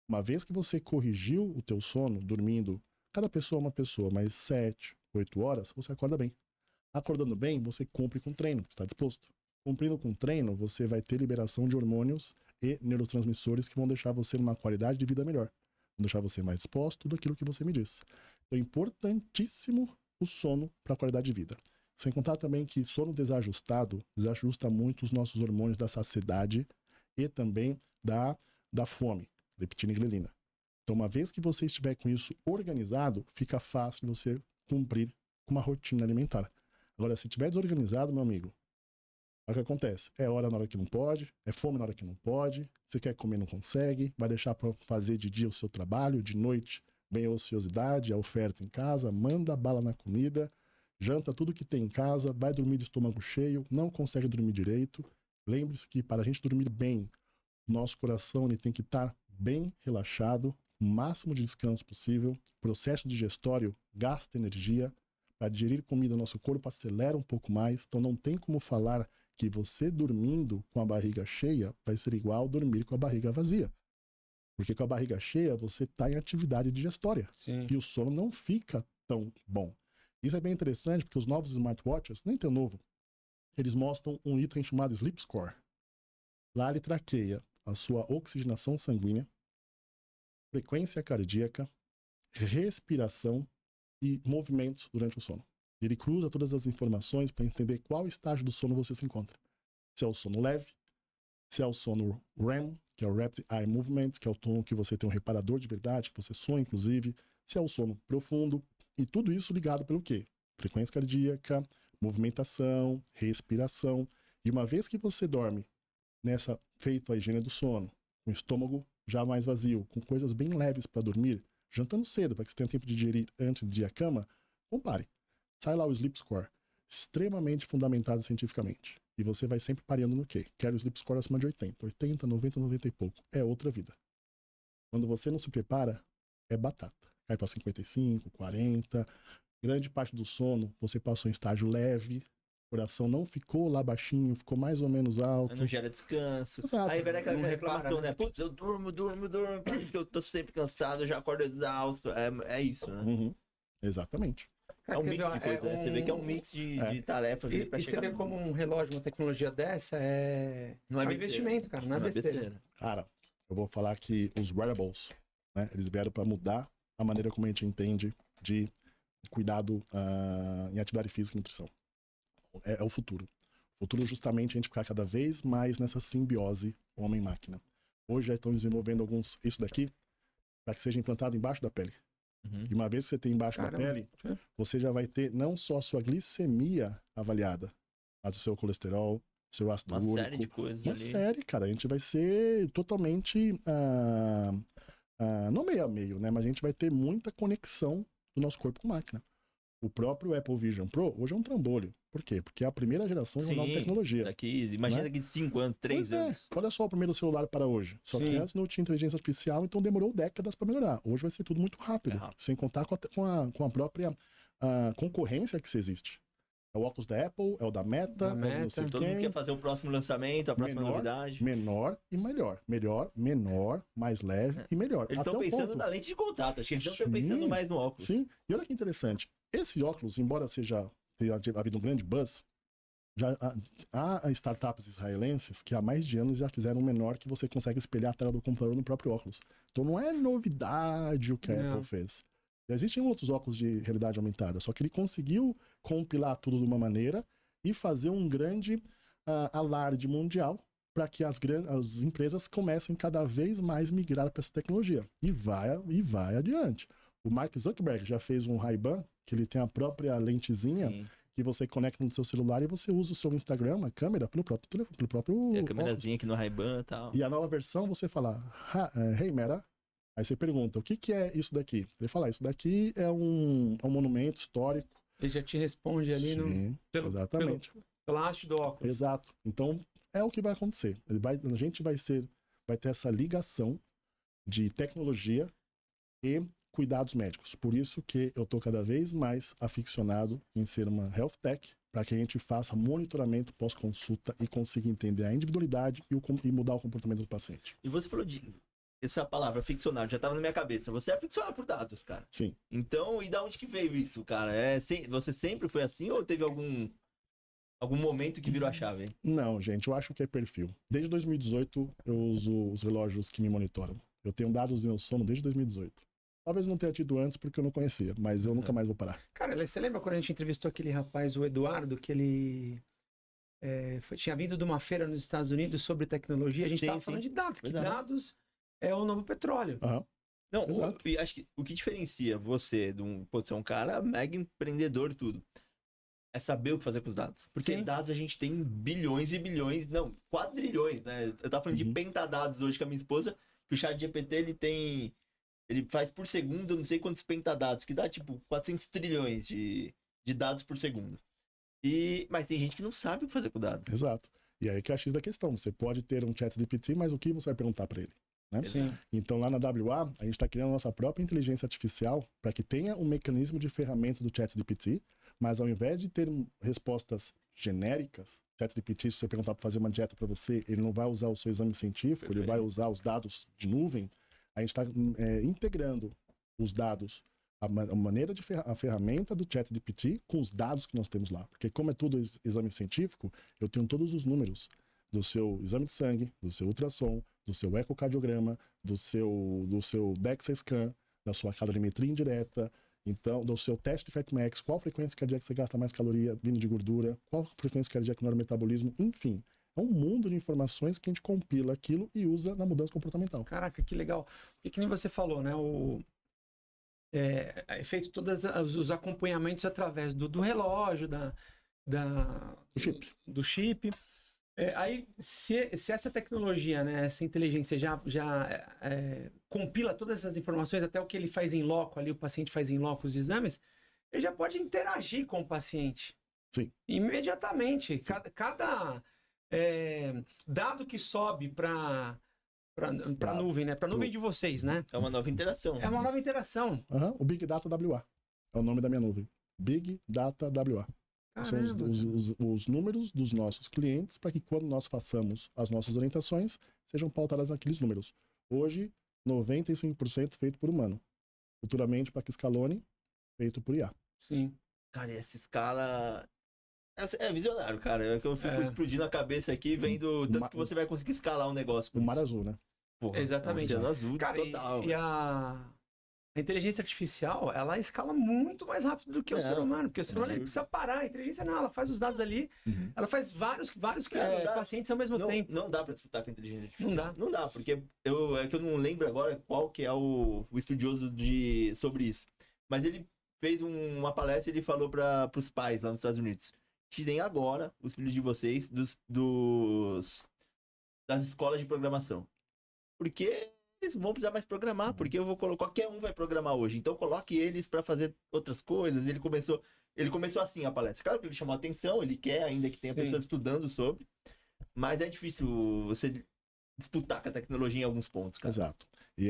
Uma vez que você corrigiu o teu sono, dormindo, cada pessoa é uma pessoa, mas 7, 8 horas, você acorda bem. Acordando bem, você cumpre com o treino, está disposto. Cumprindo com o treino, você vai ter liberação de hormônios e neurotransmissores que vão deixar você numa qualidade de vida melhor. Vão deixar você mais disposto, tudo aquilo que você me disse. Então é importantíssimo o sono para a qualidade de vida. Sem contar também que sono desajustado desajusta muito os nossos hormônios da saciedade e também da fome, leptina e grelina. Então, uma vez que você estiver com isso organizado, fica fácil de você cumprir com uma rotina alimentar. Agora, se estiver desorganizado, meu amigo, o que acontece? É hora na hora que não pode, é fome na hora que não pode, você quer comer não consegue, vai deixar para fazer de dia o seu trabalho, de noite vem a ociosidade, a oferta em casa, manda bala na comida, janta tudo que tem em casa, vai dormir de estômago cheio, não consegue dormir direito. Lembre-se que para a gente dormir bem, nosso coração ele tem que estar bem relaxado, o máximo de descanso possível, processo digestório gasta energia, para digerir comida, nosso corpo acelera um pouco mais, então não tem como falar que você dormindo com a barriga cheia vai ser igual dormir com a barriga vazia. Porque com a barriga cheia você está em atividade digestória. Sim. E o sono não fica tão bom. Isso é bem interessante porque os novos smartwatches, nem tão novo, eles mostram um item chamado Sleep Score. Lá ele traqueia a sua oxigenação sanguínea, frequência cardíaca, respiração e movimentos durante o sono. Ele cruza todas as informações para entender qual estágio do sono você se encontra. Se é o sono leve, se é o sono REM, que é o Rapid Eye Movement, que é o tom que você tem um reparador de verdade, que você sonha, inclusive. Se é o sono profundo. E tudo isso ligado pelo quê? Frequência cardíaca, movimentação, respiração. E uma vez que você dorme nessa feito a higiene do sono, com o estômago já mais vazio, com coisas bem leves para dormir, jantando cedo, para que você tenha tempo de digerir antes de ir à cama, compare. Sai lá o Sleep Score, extremamente fundamentado cientificamente. E você vai sempre pareando no quê? Quero o Sleep Score acima de 80. 80, 90, 90 e pouco. É outra vida. Quando você não se prepara, é batata. Cai para 55, 40. Grande parte do sono, você passou em estágio leve. O coração não ficou lá baixinho, ficou mais ou menos alto. Não gera descanso. Exato. Aí vem aquela Não reclamação, repara, né? né? Putz, eu durmo, parece que eu tô sempre cansado, eu já acordo exausto. É isso, né? Uhum. Exatamente. É um mix de coisa, né? Você vê que é um mix de tarefas ali pra E você chegar vê no- como um relógio, uma tecnologia dessa Não é um besteira. investimento, cara, não é besteira. Cara, eu vou falar que os wearables, né, eles vieram para mudar a maneira como a gente entende de cuidado em atividade física e nutrição. É o futuro. O futuro é justamente a gente ficar cada vez mais nessa simbiose homem-máquina. Hoje já estão desenvolvendo isso daqui para que seja implantado embaixo da pele. Uhum. E uma vez que você tem embaixo da Caramba. pele, você já vai ter não só a sua glicemia avaliada, mas o seu colesterol, seu ácido Uma úrico. série de coisas Uma ali. série, cara. A gente vai ser totalmente não meio a meio, né? Mas a gente vai ter muita conexão do nosso corpo com máquina. O próprio Apple Vision Pro hoje é um trambolho. Por quê? Porque é a primeira geração de uma nova tecnologia. Daqui, imagina né? daqui de 5 anos, 3 Pois é. anos. Olha só o primeiro celular para hoje. Só que Sim. antes não tinha inteligência artificial, então demorou décadas para melhorar. Hoje vai ser tudo muito rápido. É rápido. Sem contar com a própria concorrência que se existe. É o óculos da Apple, é o da Meta, Da é o do não sei Todo mundo quem. quer fazer o próximo lançamento, a próxima Menor, novidade. Menor e melhor. Melhor, menor, mais leve e melhor. Eles Até estão o pensando ponto. na lente de contato. Acho que eles não estão Sim. pensando mais no óculos. Sim, e olha que interessante. Esse óculos, embora tenha havido um grande buzz, já há startups israelenses que há mais de anos já fizeram um menor que você consegue espelhar a tela do computador no próprio óculos. Então não é novidade o que a Não. Apple fez. Já existem outros óculos de realidade aumentada, só que ele conseguiu compilar tudo de uma maneira e fazer um grande alarde mundial para que as empresas comecem cada vez mais migrar para essa tecnologia. E vai adiante. O Mark Zuckerberg já fez um Ray-Ban, que ele tem a própria lentezinha, Sim. que você conecta no seu celular e você usa o seu Instagram, a câmera, pelo próprio telefone, pelo próprio Tem a óculos. câmerazinha aqui no Ray-Ban e tal. E a nova versão você fala, hey Meta, aí você pergunta, o que é isso daqui? Ele fala, isso daqui é um monumento histórico. Ele já te responde ali Sim, exatamente. pela haste do óculos. Exato. Então, é o que vai acontecer. A gente vai ter essa ligação de tecnologia e cuidados médicos. Por isso que eu estou cada vez mais aficionado em ser uma health tech, para que a gente faça monitoramento pós-consulta e consiga entender a individualidade e mudar o comportamento do paciente. E você falou de... Essa palavra, ficcionado, já tava na minha cabeça. Você é ficcionado por dados, cara. Sim. Então, e da onde que veio isso, cara? Você sempre foi assim ou teve algum momento que virou a chave? Não, gente, eu acho que é perfil. Desde 2018 eu uso os relógios que me monitoram. Eu tenho dados do meu sono desde 2018. Talvez não tenha tido antes porque eu não conhecia, mas eu nunca mais vou parar. Cara, você lembra quando a gente entrevistou aquele rapaz, o Eduardo, que ele tinha vindo de uma feira nos Estados Unidos sobre tecnologia? A gente Sim, tava sim. falando de dados, que Verdade. dados é o novo petróleo. Aham. Não, Exato. e acho que o que diferencia você pode ser um cara mega empreendedor e tudo, é saber o que fazer com os dados. Porque Sim. dados a gente tem bilhões e bilhões, não, quadrilhões, né? Eu tava falando de Uhum. pentadados hoje com a minha esposa, que o ChatGPT ele faz por segundo, eu não sei quantos pentadados, que dá tipo 400 trilhões de dados por segundo. Mas tem gente que não sabe o que fazer com dados. Exato. E aí que é a X da questão. Você pode ter um chat GPT, mas o que você vai perguntar para ele? Né? Sim. Então lá na WA, a gente está criando a nossa própria inteligência artificial para que tenha um mecanismo de ferramenta do chat GPT, Mas ao invés de ter respostas genéricas, ChatGPT, se você perguntar para fazer uma dieta para você, ele não vai usar o seu exame científico, ele vai usar os dados de nuvem. A gente está integrando os dados, a maneira a ferramenta do ChatGPT com os dados que nós temos lá. Porque como é tudo exame científico, eu tenho todos os números do seu exame de sangue, do seu ultrassom, do seu ecocardiograma, do seu DEXA scan, da sua calorimetria indireta, então, do seu teste de FatMax, qual frequência cardíaca você gasta mais caloria vindo de gordura, qual frequência cardíaca no metabolismo, enfim. É um mundo de informações que a gente compila aquilo e usa na mudança comportamental. Caraca, que legal. Porque que nem você falou, né? É feito todos os acompanhamentos através do relógio, do chip. Aí, se essa tecnologia, né, essa inteligência já compila todas essas informações, até o que ele faz em loco, ali o paciente faz em loco os exames, ele já pode interagir com o paciente. Sim. Imediatamente. Sim. Cada dado que sobe para a nuvem, né? Para a nuvem de vocês, né? É uma nova interação. É uma nova interação. O Big Data WA é o nome da minha nuvem. Big Data WA. Caramba. São os números dos nossos clientes para que quando nós façamos as nossas orientações, sejam pautadas naqueles números. Hoje, 95% feito por humano. Futuramente, para que escalone, feito por IA. Sim. Cara, e essa escala... É visionário, cara. Eu fico explodindo a cabeça aqui, vendo tanto que você vai conseguir escalar um negócio. O mar azul, né? Porra, exatamente. É um azul, cara, total. E a inteligência artificial, ela escala muito mais rápido do que o ser humano, porque o ser humano ele precisa parar, a inteligência não, ela faz os dados ali, ela faz vários pacientes ao mesmo tempo. Não dá pra disputar com a inteligência artificial. Não dá. Não dá, porque é que eu não lembro agora qual que é o estudioso sobre isso. Mas ele fez uma palestra e ele falou para os pais lá nos Estados Unidos: tirem agora os filhos de vocês das escolas de programação. Porque eles vão precisar mais programar, porque eu vou colocar, qualquer um vai programar hoje, então coloque eles para fazer outras coisas. Ele começou assim a palestra. Claro que ele chamou a atenção, ele quer ainda que tenha pessoas estudando sobre, mas é difícil você disputar com a tecnologia em alguns pontos, cara. Exato. E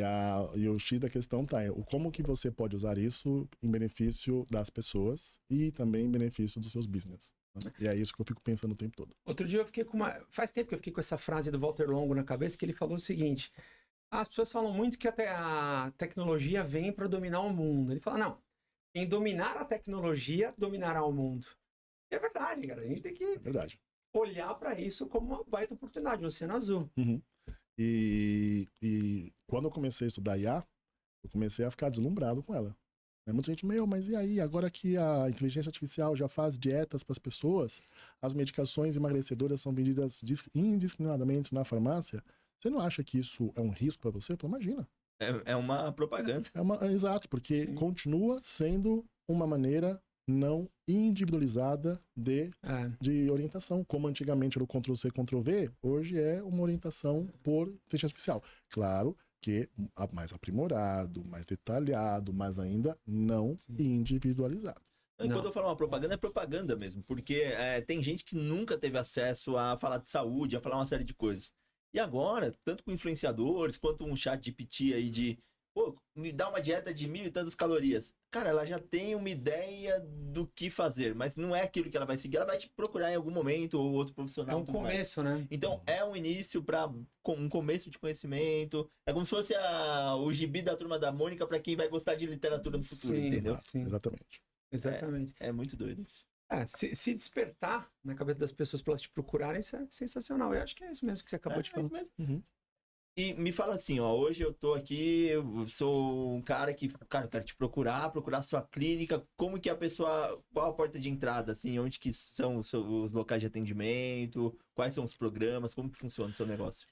o X da questão tá, como que você pode usar isso em benefício das pessoas e também em benefício dos seus business. Né? E é isso que eu fico pensando o tempo todo. Outro dia eu fiquei faz tempo que eu fiquei com essa frase do Walter Longo na cabeça, que ele falou o seguinte: as pessoas falam muito que até a tecnologia vem para dominar o mundo. Ele fala, não, quem dominar a tecnologia, dominará o mundo. E é verdade, cara. A gente tem que olhar para isso como uma baita oportunidade, um oceano azul. Uhum. E quando eu comecei a estudar IA, eu comecei a ficar deslumbrado com ela. Muita gente, mas e aí? Agora que a inteligência artificial já faz dietas para as pessoas, as medicações emagrecedoras são vendidas indiscriminadamente na farmácia, você não acha que isso é um risco para você? Eu falo, imagina. É uma propaganda. Exato, porque continua sendo uma maneira não individualizada de orientação. Como antigamente era o Ctrl-C, Ctrl-V, hoje é uma orientação por inteligência artificial. Claro que mais aprimorado, mais detalhado, mas ainda não individualizado. Quando eu falo uma propaganda, é propaganda mesmo. Porque tem gente que nunca teve acesso a falar de saúde, a falar uma série de coisas. E agora, tanto com influenciadores, quanto um chat GPT aí de... Pô, me dá uma dieta de 1.000 e tantas calorias. Cara, ela já tem uma ideia do que fazer, mas não é aquilo que ela vai seguir. Ela vai te procurar em algum momento ou outro profissional. É um começo, né? Então, é um início para um começo de conhecimento. É como se fosse o gibi da Turma da Mônica para quem vai gostar de literatura no futuro, entendeu? Sim. Exatamente. É muito doido isso. Se despertar na cabeça das pessoas para elas te procurarem, isso é sensacional. Eu acho que é isso mesmo que você acabou de falar. É isso mesmo. E me fala assim, hoje eu tô aqui, eu sou um cara que, eu quero te procurar sua clínica, como que a pessoa, qual a porta de entrada, assim, onde que são os locais de atendimento, quais são os programas, como que funciona o seu negócio?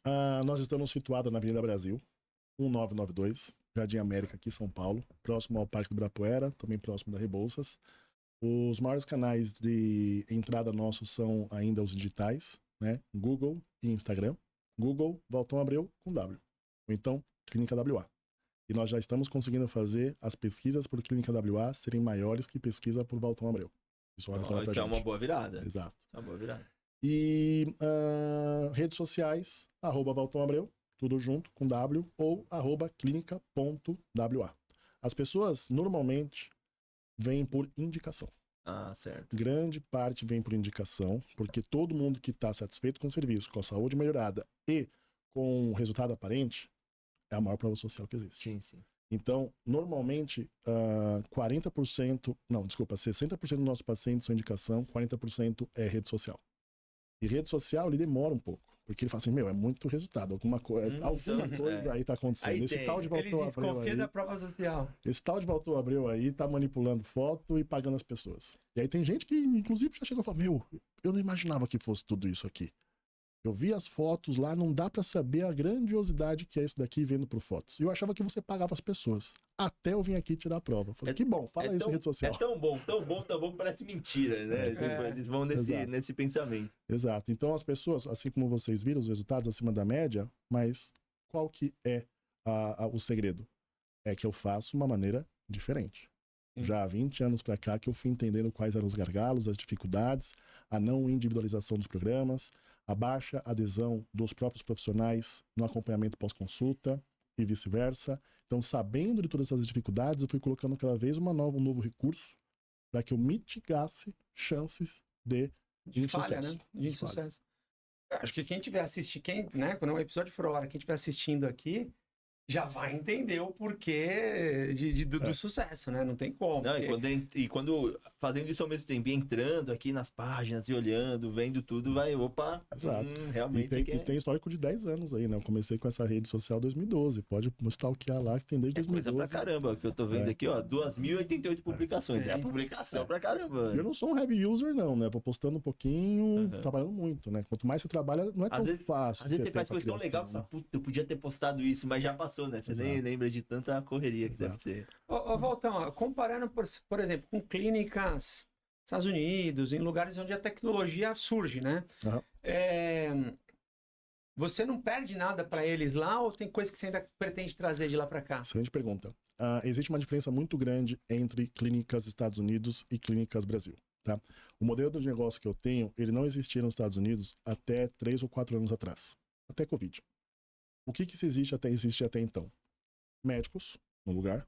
Nós estamos situados na Avenida Brasil, 1992, Jardim América, aqui em São Paulo, próximo ao Parque do Ibirapuera, também próximo da Rebouças. Os maiores canais de entrada nossos são ainda os digitais, né? Google e Instagram. Google, Valtão Abreu com W. Ou então, Clínica WA. E nós já estamos conseguindo fazer as pesquisas por Clínica WA serem maiores que pesquisa por Valtão Abreu. Isso é uma boa virada. Exato. Isso é uma boa virada. E redes sociais, @Valtão Abreu, tudo junto com W, ou @clinica.wa. As pessoas normalmente vêm por indicação. Ah, certo. Grande parte vem por indicação, porque todo mundo que está satisfeito com o serviço, com a saúde melhorada e com o resultado aparente, é a maior prova social que existe. Sim, sim. Então, normalmente, 40%, não, desculpa, 60% dos nossos pacientes são indicação, 40% é rede social. E rede social, ele demora um pouco, porque ele fala assim, é muito resultado, alguma coisa aí tá acontecendo. Aí Esse tem. tal de Ele Valtor Abreu desconfia aí, da prova social. esse tal de Valtor Abreu aí tá manipulando foto e pagando as pessoas. E aí tem gente que, inclusive, já chegou e falou, eu não imaginava que fosse tudo isso aqui. Eu vi as fotos lá, não dá pra saber a grandiosidade que é isso daqui vendo por fotos. E eu achava que você pagava as pessoas. Até eu vim aqui tirar a prova. Falei, que bom, fala isso em rede social. É tão bom que parece mentira, né? Tipo, eles vão nesse pensamento. Exato. Então as pessoas, assim como vocês viram os resultados acima da média, mas qual que é o segredo? É que eu faço uma maneira diferente. Já há 20 anos pra cá que eu fui entendendo quais eram os gargalos, as dificuldades, a não individualização dos programas, a baixa adesão dos próprios profissionais no acompanhamento pós-consulta e vice-versa. Então, sabendo de todas essas dificuldades, eu fui colocando cada vez um novo recurso para que eu mitigasse chances de falha, insucesso. né? De insucesso. Acho que quem tiver assistindo, né? Quando o episódio for ao ar, quem estiver assistindo aqui, já vai entender o porquê do sucesso, né? Não tem como. Não, porque... e quando fazendo isso ao mesmo tempo, e entrando aqui nas páginas e olhando, vendo tudo, vai, opa, Exato. realmente E tem histórico de 10 anos aí, né? Eu comecei com essa rede social em 2012. Pode stalkear lá que tem desde 2012. Coisa pra caramba, que eu tô vendo aqui, ó, 2.088 publicações. É a publicação pra caramba. Eu não sou um heavy user, não, né? Vou postando um pouquinho, trabalhando muito, né? Quanto mais você trabalha, não é tão fácil. Às vezes você faz coisa tão legal que você fala, puta, eu podia ter postado isso, mas já passou, né? Você nem lembra de tanta correria que deve ser. Ô, Valtão, comparando, por exemplo, com clínicas Estados Unidos, em lugares onde a tecnologia surge, né? Você não perde nada para eles lá ou tem coisa que você ainda pretende trazer de lá para cá? Excelente pergunta. Existe uma diferença muito grande entre clínicas Estados Unidos e clínicas Brasil. Tá? O modelo de negócio que eu tenho, ele não existia nos Estados Unidos até 3 ou 4 anos atrás. Até Covid. O que existe até então? Médicos, num lugar.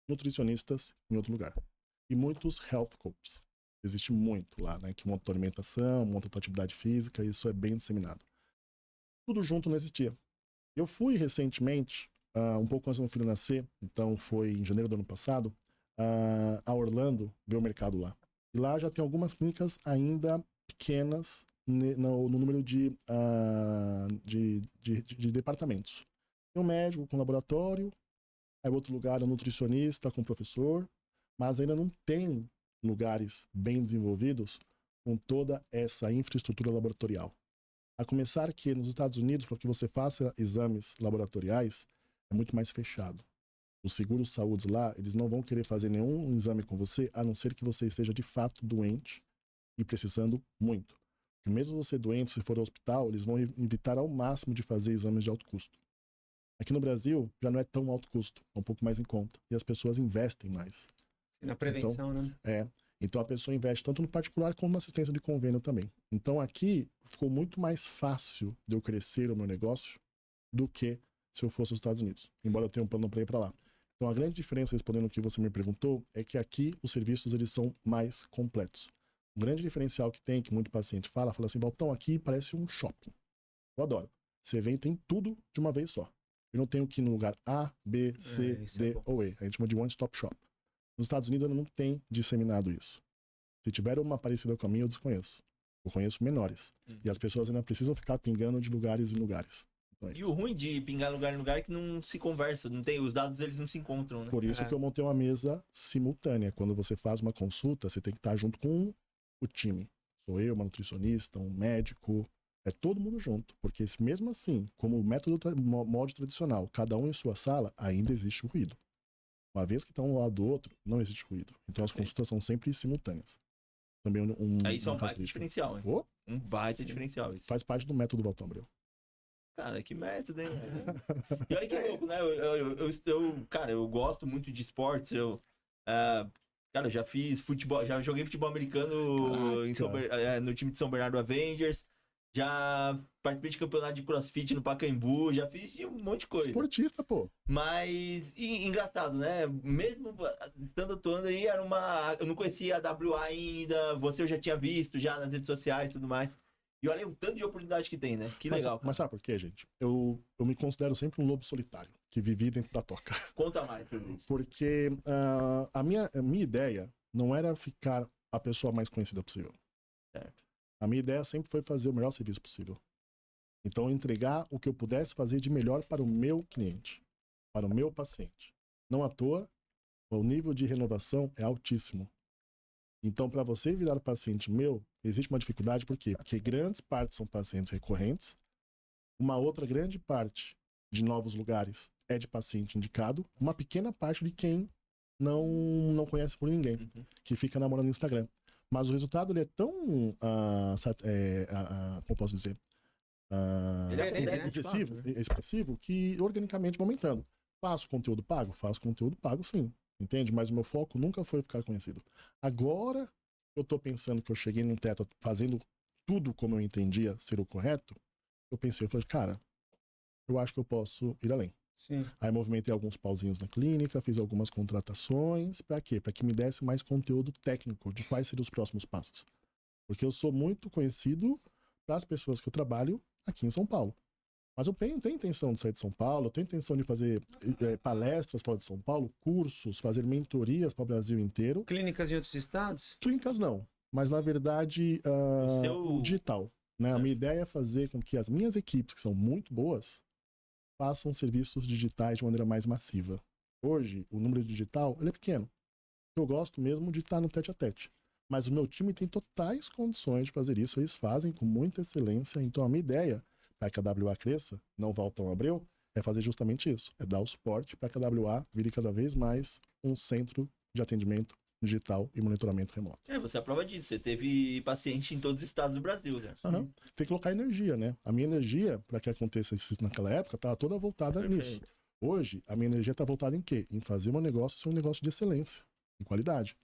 Nutricionistas, em outro lugar. E muitos health coaches. Existe muito lá, né? Que monta tua alimentação, monta tua atividade física, isso é bem disseminado. Tudo junto não existia. Eu fui recentemente, um pouco antes do meu filho nascer, então foi em janeiro do ano passado, a Orlando ver o mercado lá. E lá já tem algumas clínicas ainda pequenas no número de departamentos. Tem um médico com laboratório, aí outro lugar é um nutricionista com professor, mas ainda não tem lugares bem desenvolvidos com toda essa infraestrutura laboratorial. A começar que nos Estados Unidos, para que você faça exames laboratoriais, é muito mais fechado. Os seguros saúde lá, eles não vão querer fazer nenhum exame com você, a não ser que você esteja de fato doente e precisando muito. E mesmo você doente, se for ao hospital, eles vão evitar ao máximo de fazer exames de alto custo. Aqui no Brasil, já não é tão alto custo, é um pouco mais em conta. E as pessoas investem mais. Na prevenção, então, né? Então a pessoa investe tanto no particular como na assistência de convênio também. Então aqui ficou muito mais fácil de eu crescer o meu negócio do que se eu fosse aos Estados Unidos. Embora eu tenha um plano para ir para lá. Então a grande diferença, respondendo o que você me perguntou, é que aqui os serviços eles são mais completos. O grande diferencial que tem, que muito paciente fala assim, Valtão, aqui parece um shopping. Eu adoro. Você vem e tem tudo de uma vez só. Eu não tenho que ir no lugar A, B, C, D ou E. A gente chama de one-stop shop. Nos Estados Unidos eu não tem disseminado isso. Se tiver uma parecida com a minha, eu desconheço. Eu conheço menores. E as pessoas ainda precisam ficar pingando de lugares em lugares. Então, e o ruim de pingar lugar em lugar é que não se conversa, não tem, os dados eles não se encontram, né? Por isso que eu montei uma mesa simultânea. Quando você faz uma consulta, você tem que estar junto com o time. Sou eu, uma nutricionista, um médico. É todo mundo junto. Porque mesmo assim, como o modo tradicional, cada um em sua sala, ainda existe o ruído. Uma vez que está um lado do outro, não existe ruído. Então as consultas são sempre simultâneas. Também isso é um baita diferencial, hein? Um baita diferencial. Isso. Faz parte do método Valtão Abreu. Cara, que método, hein? E olha que louco, né? Cara, eu gosto muito de esportes. Cara, eu já fiz futebol, já joguei futebol americano no time de São Bernardo Avengers. já participei de campeonato de crossfit no Pacaembu, já fiz um monte de coisa. Esportista, pô. Mas, engraçado, né? Mesmo estando atuando aí, eu não conhecia a WA ainda, você eu já tinha visto já nas redes sociais e tudo mais. E olha o tanto de oportunidade que tem, né? Que legal, cara. Mas sabe por quê, gente? Eu me considero sempre um lobo solitário, que vive dentro da toca. Conta mais sobre isso. Porque a minha ideia não era ficar a pessoa mais conhecida possível. Certo. A minha ideia sempre foi fazer o melhor serviço possível. Então, entregar o que eu pudesse fazer de melhor para o meu cliente, para o meu paciente. Não à toa, o nível de renovação é altíssimo. Então, para você virar paciente meu, existe uma dificuldade, por quê? Porque grandes partes são pacientes recorrentes, uma outra grande parte de novos lugares é de paciente indicado, uma pequena parte de quem não conhece por ninguém, que fica namorando no Instagram. Mas o resultado ele é tão, como posso dizer, Ele é expressivo, que organicamente vai aumentando. Faço conteúdo pago? Faço conteúdo pago, sim. Entende? Mas o meu foco nunca foi ficar conhecido. Agora, eu tô pensando que eu cheguei num teto fazendo tudo como eu entendia ser o correto, eu falei, cara, eu acho que eu posso ir além. Sim. Aí movimentei alguns pauzinhos na clínica, fiz algumas contratações. Para quê? Para que me desse mais conteúdo técnico de quais seriam os próximos passos. Porque eu sou muito conhecido para as pessoas que eu trabalho aqui em São Paulo. Mas eu tenho intenção de sair de São Paulo, eu tenho intenção de fazer palestras fora de São Paulo, cursos, fazer mentorias para o Brasil inteiro. Clínicas em outros estados? Clínicas não, mas na verdade o digital. Né? A minha ideia é fazer com que as minhas equipes, que são muito boas, façam serviços digitais de maneira mais massiva. Hoje, o número digital ele é pequeno. Eu gosto mesmo de estar no tete-a-tete. Mas o meu time tem totais condições de fazer isso, eles fazem com muita excelência. Então a minha ideia, para que a WA cresça, não Valtão Abreu, é fazer justamente isso. É dar o suporte para que a WA vire cada vez mais um centro de atendimento digital e monitoramento remoto. Você é a prova disso. Você teve paciente em todos os estados do Brasil, né? Tem que colocar energia, né? A minha energia, para que aconteça isso naquela época, estava toda voltada nisso. Hoje, a minha energia está voltada em quê? Em fazer meu negócio ser um negócio de excelência, em qualidade.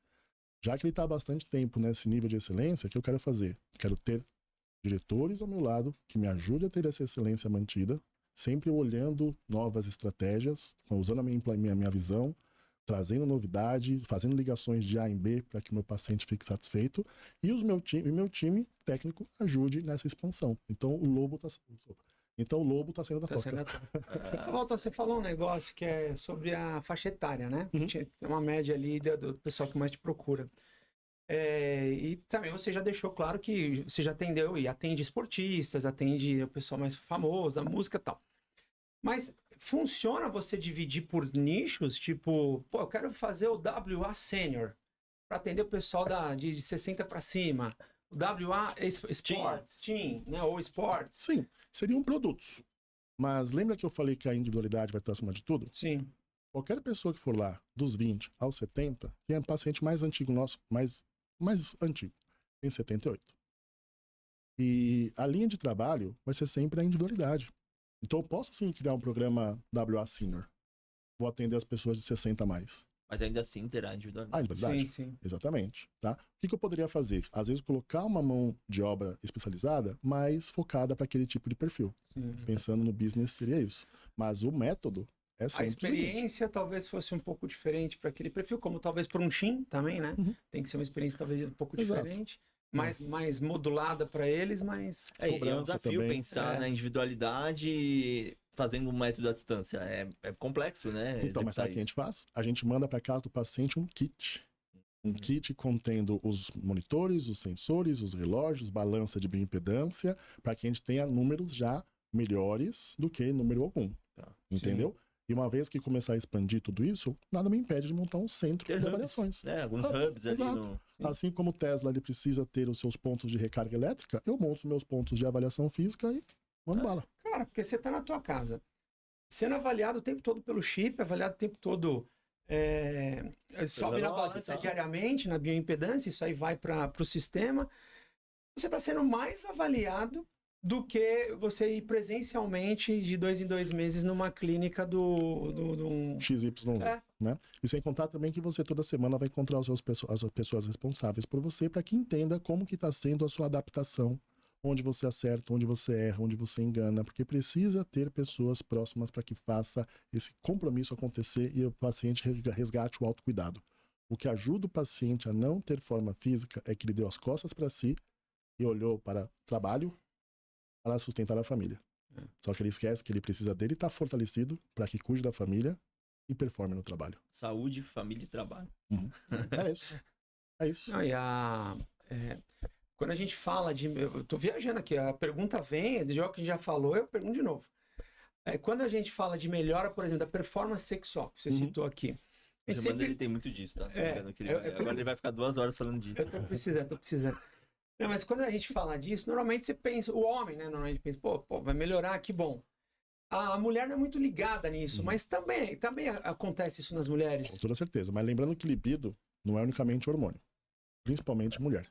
Já que ele está há bastante tempo nesse nível de excelência, o que eu quero fazer? Quero ter diretores ao meu lado que me ajudem a ter essa excelência mantida, sempre olhando novas estratégias, usando a minha visão, trazendo novidade, fazendo ligações de A em B para que o meu paciente fique satisfeito e o meu time técnico ajude nessa expansão. Então o lobo está saindo da toca. Volta, você falou um negócio que é sobre a faixa etária, né? Tem uma média ali do pessoal que mais te procura. E também você já deixou claro que você já atendeu e atende esportistas, atende o pessoal mais famoso da música e tal. Mas funciona você dividir por nichos? Tipo, pô, eu quero fazer o WA Senior para atender o pessoal de 60 para cima. O WA Sports, Team, né? Ou Sports. Sim, seriam produtos. Mas lembra que eu falei que a individualidade vai estar acima de tudo? Sim. Qualquer pessoa que for lá, dos 20 aos 70, tem um paciente mais antigo nosso, mais antigo, tem 78. E a linha de trabalho vai ser sempre a individualidade. Então eu posso sim criar um programa WA Senior. Vou atender as pessoas de 60 a mais. Mas ainda assim terá individualidade. A individualidade? Sim. Exatamente. Tá? O que eu poderia fazer? Às vezes colocar uma mão de obra especializada, mais focada para aquele tipo de perfil. Sim. Pensando no business seria isso. Mas o método é sempre a experiência talvez fosse um pouco diferente para aquele perfil, como talvez para um team também, né? Tem que ser uma experiência talvez um pouco diferente. Mais modulada para eles, mas... É um desafio também. Pensar na individualidade fazendo um método à distância. É complexo, né? Então, mas sabe o que a gente faz? A gente manda para casa do paciente um kit. Um kit contendo os monitores, os sensores, os relógios, balança de bioimpedância, para que a gente tenha números já melhores do que número algum. Entendeu? Sim. E uma vez que começar a expandir tudo isso, nada me impede de montar um centro de avaliações. Alguns hubs ali. Assim como o Tesla ele precisa ter os seus pontos de recarga elétrica, eu monto os meus pontos de avaliação física e mando bala. Cara, porque você tá na tua casa, sendo avaliado o tempo todo pelo chip, avaliado o tempo todo, sobe na balança diariamente, na bioimpedância, isso aí vai para o sistema. Você está sendo mais avaliado do que você ir presencialmente de 2 em 2 meses numa clínica do XYZ, né? E sem contar também que você toda semana vai encontrar as pessoas responsáveis por você para que entenda como que está sendo a sua adaptação onde você acerta, onde você erra, onde você engana, porque precisa ter pessoas próximas para que faça esse compromisso acontecer e o paciente resgate o autocuidado. O que ajuda o paciente a não ter forma física é que ele deu as costas para si e olhou para trabalho para sustentar a família. Só que ele esquece que ele precisa dele estar fortalecido para que cuide da família e performe no trabalho. Saúde, família e trabalho. É isso. É isso. Não, quando a gente fala de... Eu tô viajando aqui, a pergunta vem, de jogo que a gente já falou, eu pergunto de novo. Quando a gente fala de melhora, por exemplo, da performance sexual, que você citou aqui, a gente Ele tem muito disso, tá? É, Agora ele vai ficar 2 horas falando disso. Eu tô precisando. Não, mas quando a gente fala disso, normalmente você pensa, o homem, né? Normalmente pensa, pô, vai melhorar, que bom. A mulher não é muito ligada nisso, mas também acontece isso nas mulheres. Com toda certeza. Mas lembrando que libido não é unicamente hormônio. Principalmente mulher.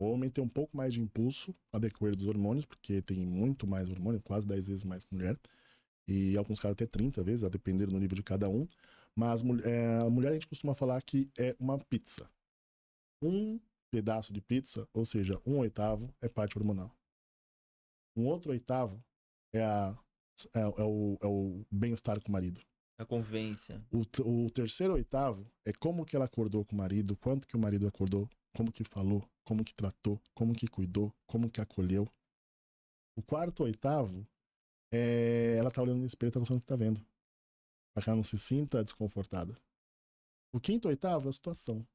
O homem tem um pouco mais de impulso a decorrer dos hormônios, porque tem muito mais hormônio, quase 10 vezes mais que mulher. E alguns casos até 30 vezes, a depender do nível de cada um. Mas a mulher a gente costuma falar que é uma pizza. Um pedaço de pizza, ou seja, 1/8 é parte hormonal. Um outro oitavo é o bem-estar com o marido. A convivência. O terceiro oitavo é como que ela acordou com o marido, quanto que o marido acordou, como que falou, como que tratou, como que cuidou, como que acolheu. O quarto oitavo é ela tá olhando no espelho e tá gostando do que tá vendo. Pra que ela não se sinta desconfortada. O quinto oitavo é a situação.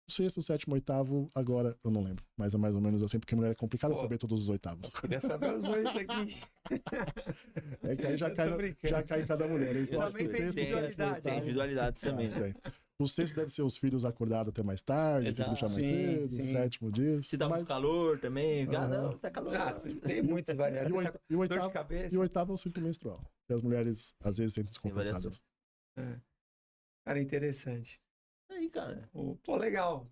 O sexto, o sétimo, oitavo, agora eu não lembro. Mas é mais ou menos assim, porque a mulher é complicado saber todos os oitavos. Eu queria saber os 8 aqui. É que aí já cai em cada mulher. Então, também tem individualidade. Tem individualidade também. O sexto deve ser os filhos acordados até mais tarde, tem que deixar mais cedo. O sétimo disso. Se dá muito calor também. Não, tá calor. Tem muitos variados. E o oitavo é o ciclo menstrual. Que as mulheres às vezes sentem desconfortadas. Cara, interessante. Aí, cara. Pô, legal.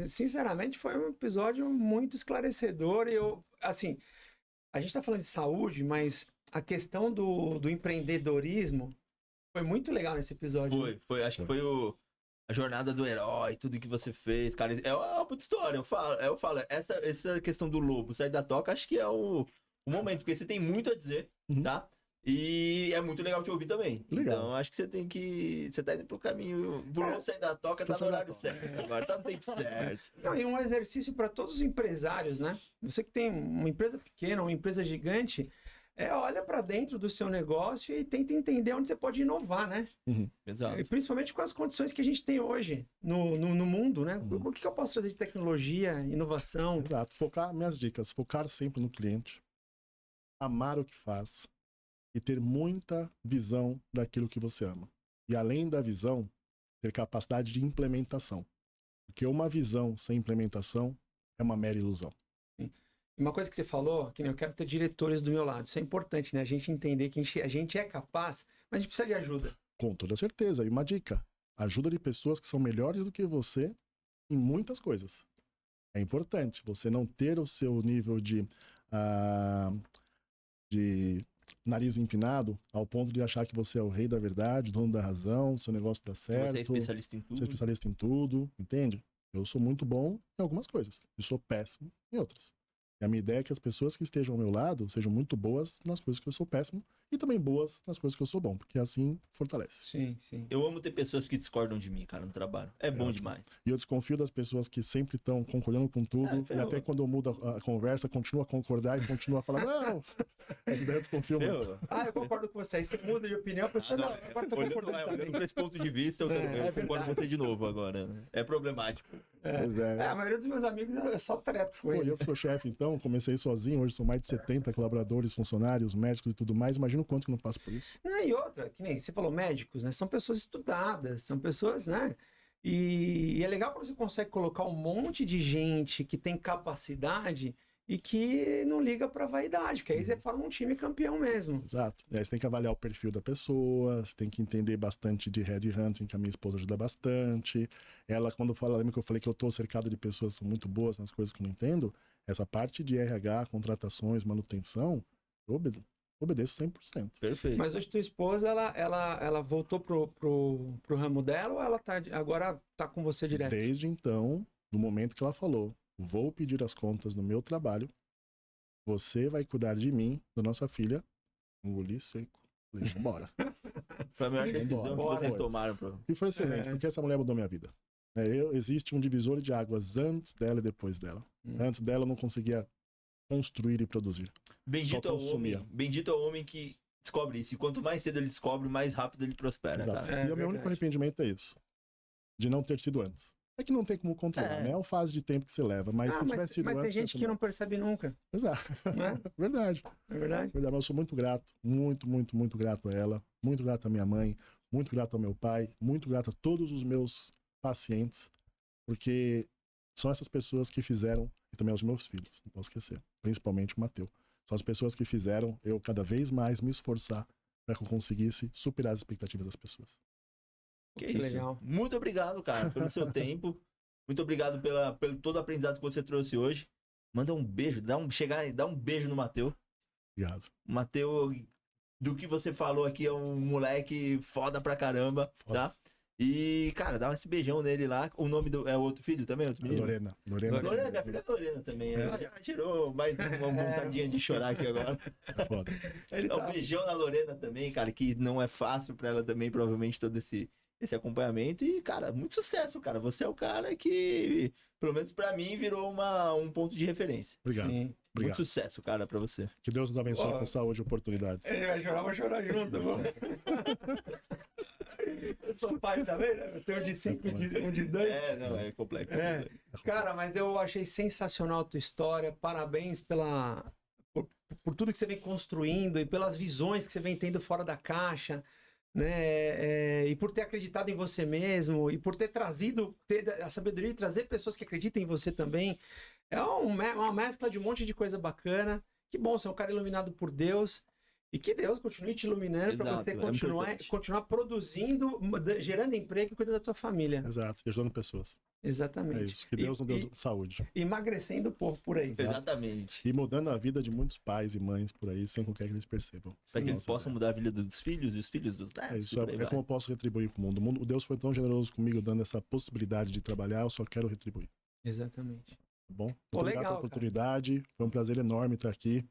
Sinceramente, foi um episódio muito esclarecedor. E a gente tá falando de saúde, mas a questão do empreendedorismo foi muito legal nesse episódio. Foi. Acho que foi a jornada do herói, tudo que você fez, cara. É uma puta história. Eu falo, essa questão do lobo sair da toca, acho que é o momento, porque você tem muito a dizer, tá? E é muito legal te ouvir também. Legal. Então, acho que você tá indo pro caminho. Por sair da toca, tá no horário certo. Agora tá no tempo certo. Não, e um exercício para todos os empresários, né? Você que tem uma empresa pequena, uma empresa gigante, olha para dentro do seu negócio e tenta entender onde você pode inovar, né? Exato. E principalmente com as condições que a gente tem hoje no mundo, né? O que eu posso trazer de tecnologia, inovação? Exato. Minhas dicas, focar sempre no cliente, amar o que faz, e ter muita visão daquilo que você ama. E além da visão, ter capacidade de implementação. Porque uma visão sem implementação é uma mera ilusão. Sim. Uma coisa que você falou, que eu quero ter diretores do meu lado. Isso é importante, né? A gente entender que a gente é capaz, mas a gente precisa de ajuda. Com toda certeza. E uma dica, ajuda de pessoas que são melhores do que você em muitas coisas. É importante você não ter o seu nível de nariz empinado ao ponto de achar que você é o rei da verdade, dono da razão, seu negócio tá certo. Você é especialista em tudo. Você é especialista em tudo, entende? Eu sou muito bom em algumas coisas e sou péssimo em outras. E a minha ideia é que as pessoas que estejam ao meu lado sejam muito boas nas coisas que eu sou péssimo e também boas nas coisas que eu sou bom, porque assim fortalece. Sim. Eu amo ter pessoas que discordam de mim, cara, no trabalho. É bom demais. E eu desconfio das pessoas que sempre estão concordando com tudo e até quando eu mudo a conversa, continua a concordar e continua a falar, não, essa ideia eu desconfio muito. Eu concordo com você. Aí você muda de opinião, a pessoa agora tá concordando também. Olhando por esse ponto de vista, eu concordo com você de novo agora. É problemático. A maioria dos meus amigos é só treta com ele. Eu sou chefe, então, comecei sozinho, hoje são mais de 70 colaboradores, funcionários, médicos e tudo mais. Imagina o quanto que eu não passo por isso. E outra, que nem você falou, médicos, né? São pessoas estudadas, são pessoas, né? E é legal quando você consegue colocar um monte de gente que tem capacidade e que não liga pra vaidade, porque aí você forma um time campeão mesmo. Exato. E aí você tem que avaliar o perfil da pessoa, você tem que entender bastante de headhunting, que a minha esposa ajuda bastante. Ela, quando fala, lembra que eu falei que eu tô cercado de pessoas que são muito boas nas coisas que eu não entendo? Essa parte de RH, contratações, manutenção, eu obedeço 100%. Perfeito. Mas hoje tua esposa, ela voltou pro ramo dela ou ela agora tá com você direto? Desde então, no momento que ela falou, vou pedir as contas no meu trabalho, você vai cuidar de mim, da nossa filha. Engoli seco. Falei, vambora. Foi a melhor decisão que Bora. vocês tomaram, pro. E foi excelente, porque essa mulher mudou minha vida. Existe um divisor de águas antes dela e depois dela. Antes dela eu não conseguia construir e produzir. Bendito Só consumia. é o homem que descobre isso. E quanto mais cedo ele descobre, mais rápido ele prospera, Exato. cara. E o meu único arrependimento é isso. De não ter sido antes. É que não tem como controlar, né? É uma fase de tempo que você leva. Mas se tivesse sido mas antes... tem gente que não percebe nunca. Exato. Não é? Verdade. É verdade? Mas eu sou muito grato. Muito, muito, muito grato a ela. Muito grato à minha mãe. Muito grato ao meu pai. Muito grato a todos os meus pacientes. Porque são essas pessoas que fizeram, e também aos meus filhos, não posso esquecer. Principalmente o Mateu. São as pessoas que fizeram eu cada vez mais me esforçar para que eu conseguisse superar as expectativas das pessoas. Que Que isso. legal. Muito obrigado, cara, pelo seu tempo. Muito obrigado pelo todo o aprendizado que você trouxe hoje. Manda um beijo, dá um beijo no Mateu. Obrigado. O Mateu, do que você falou aqui, é um moleque foda pra caramba, Foda. tá? E, cara, dá esse beijão nele lá. O nome é o outro filho também? Outro menino? Lorena. Lorena, minha filha é Lorena também. Ela já tirou mais uma vontadinha de chorar aqui agora. É foda. Ele Um beijão na Lorena também, cara, que não é fácil pra ela também, provavelmente, todo esse acompanhamento. E, cara, muito sucesso, cara. Você é o cara que, pelo menos pra mim, virou um ponto de referência. Obrigado. Sim. Muito Obrigado. sucesso, cara, pra você. Que Deus nos abençoe Ó. com saúde e oportunidades. Ele vai chorar, vou chorar junto. Eu sou pai também, né? Eu tenho um de 5, um de 2. Não, é complexo. É. Cara, mas eu achei sensacional a tua história. Parabéns por tudo que você vem construindo e pelas visões que você vem tendo fora da caixa, né? E por ter acreditado em você mesmo e por ter trazido a sabedoria e trazer pessoas que acreditem em você também. É uma mescla de um monte de coisa bacana. Que bom, você é um cara iluminado por Deus. E que Deus continue te iluminando para Exato, você importante. continuar produzindo, gerando emprego e cuidando da tua família. Exato. E ajudando pessoas. É Exatamente. isso. Que Deus nos dê saúde. Emagrecendo o povo por aí. Exatamente. E mudando a vida de muitos pais e mães por aí, sem qualquer que eles percebam. Pra que eles Nossa, possam mudar a vida dos filhos e os filhos dos netos. É isso, e por aí é vai. como eu posso retribuir pro mundo. O Deus foi tão generoso comigo, dando essa possibilidade de trabalhar, eu só quero retribuir. Exatamente. Tá bom? Muito Pô, obrigado legal, pela oportunidade. Foi um prazer enorme estar aqui.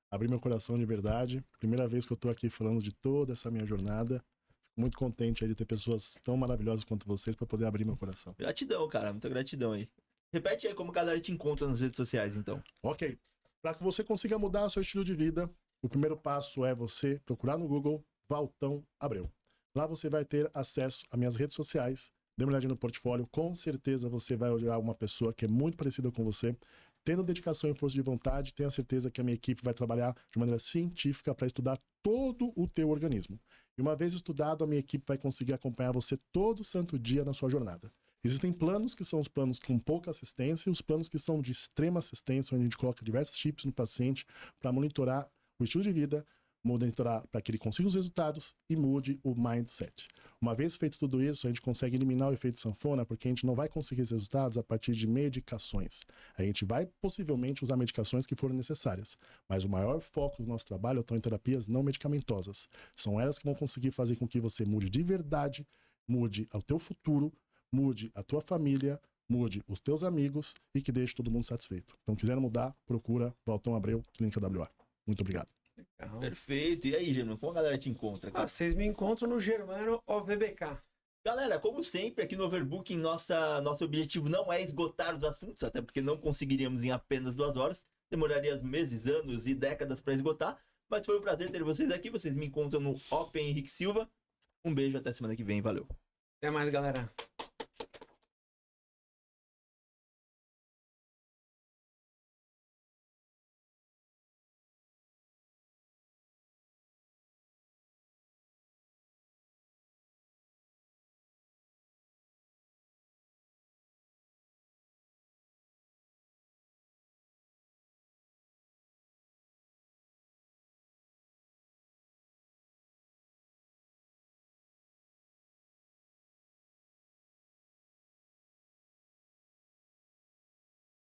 Abrir meu coração de verdade. Primeira vez que eu tô aqui falando de toda essa minha jornada. Fico muito contente aí de ter pessoas tão maravilhosas quanto vocês para poder abrir meu coração. Gratidão, cara. Muita gratidão aí. Repete aí como a galera te encontra nas redes sociais, então. Ok. Para que você consiga mudar o seu estilo de vida, o primeiro passo é você procurar no Google Valtão Abreu. Lá você vai ter acesso às minhas redes sociais. Dê uma olhadinha no portfólio. Com certeza você vai olhar uma pessoa que é muito parecida com você. Tendo dedicação e força de vontade, tenha certeza que a minha equipe vai trabalhar de maneira científica para estudar todo o teu organismo. E uma vez estudado, a minha equipe vai conseguir acompanhar você todo santo dia na sua jornada. Existem planos que são os planos com pouca assistência e os planos que são de extrema assistência, onde a gente coloca diversos chips no paciente para monitorar o estilo de vida, monitorar para que ele consiga os resultados e mude o mindset. Uma vez feito tudo isso, a gente consegue eliminar o efeito sanfona, porque a gente não vai conseguir os resultados a partir de medicações. A gente vai possivelmente usar medicações que forem necessárias, mas o maior foco do nosso trabalho estão em terapias não medicamentosas. São elas que vão conseguir fazer com que você mude de verdade, mude o teu futuro, mude a tua família, mude os teus amigos e que deixe todo mundo satisfeito. Então, quiser mudar, procura Valtão Abreu, Clínica WA. Muito obrigado. Legal. Perfeito. E aí, Germano, como a galera te encontra, cara? Vocês me encontram no Germano OVBK. Galera, como sempre, aqui no Overbooking, nosso objetivo não é esgotar os assuntos, até porque não conseguiríamos em apenas 2 horas. Demoraria meses, anos e décadas para esgotar. Mas foi um prazer ter vocês aqui. Vocês me encontram no Open Henrique Silva. Um beijo, até semana que vem. Valeu. Até mais, galera.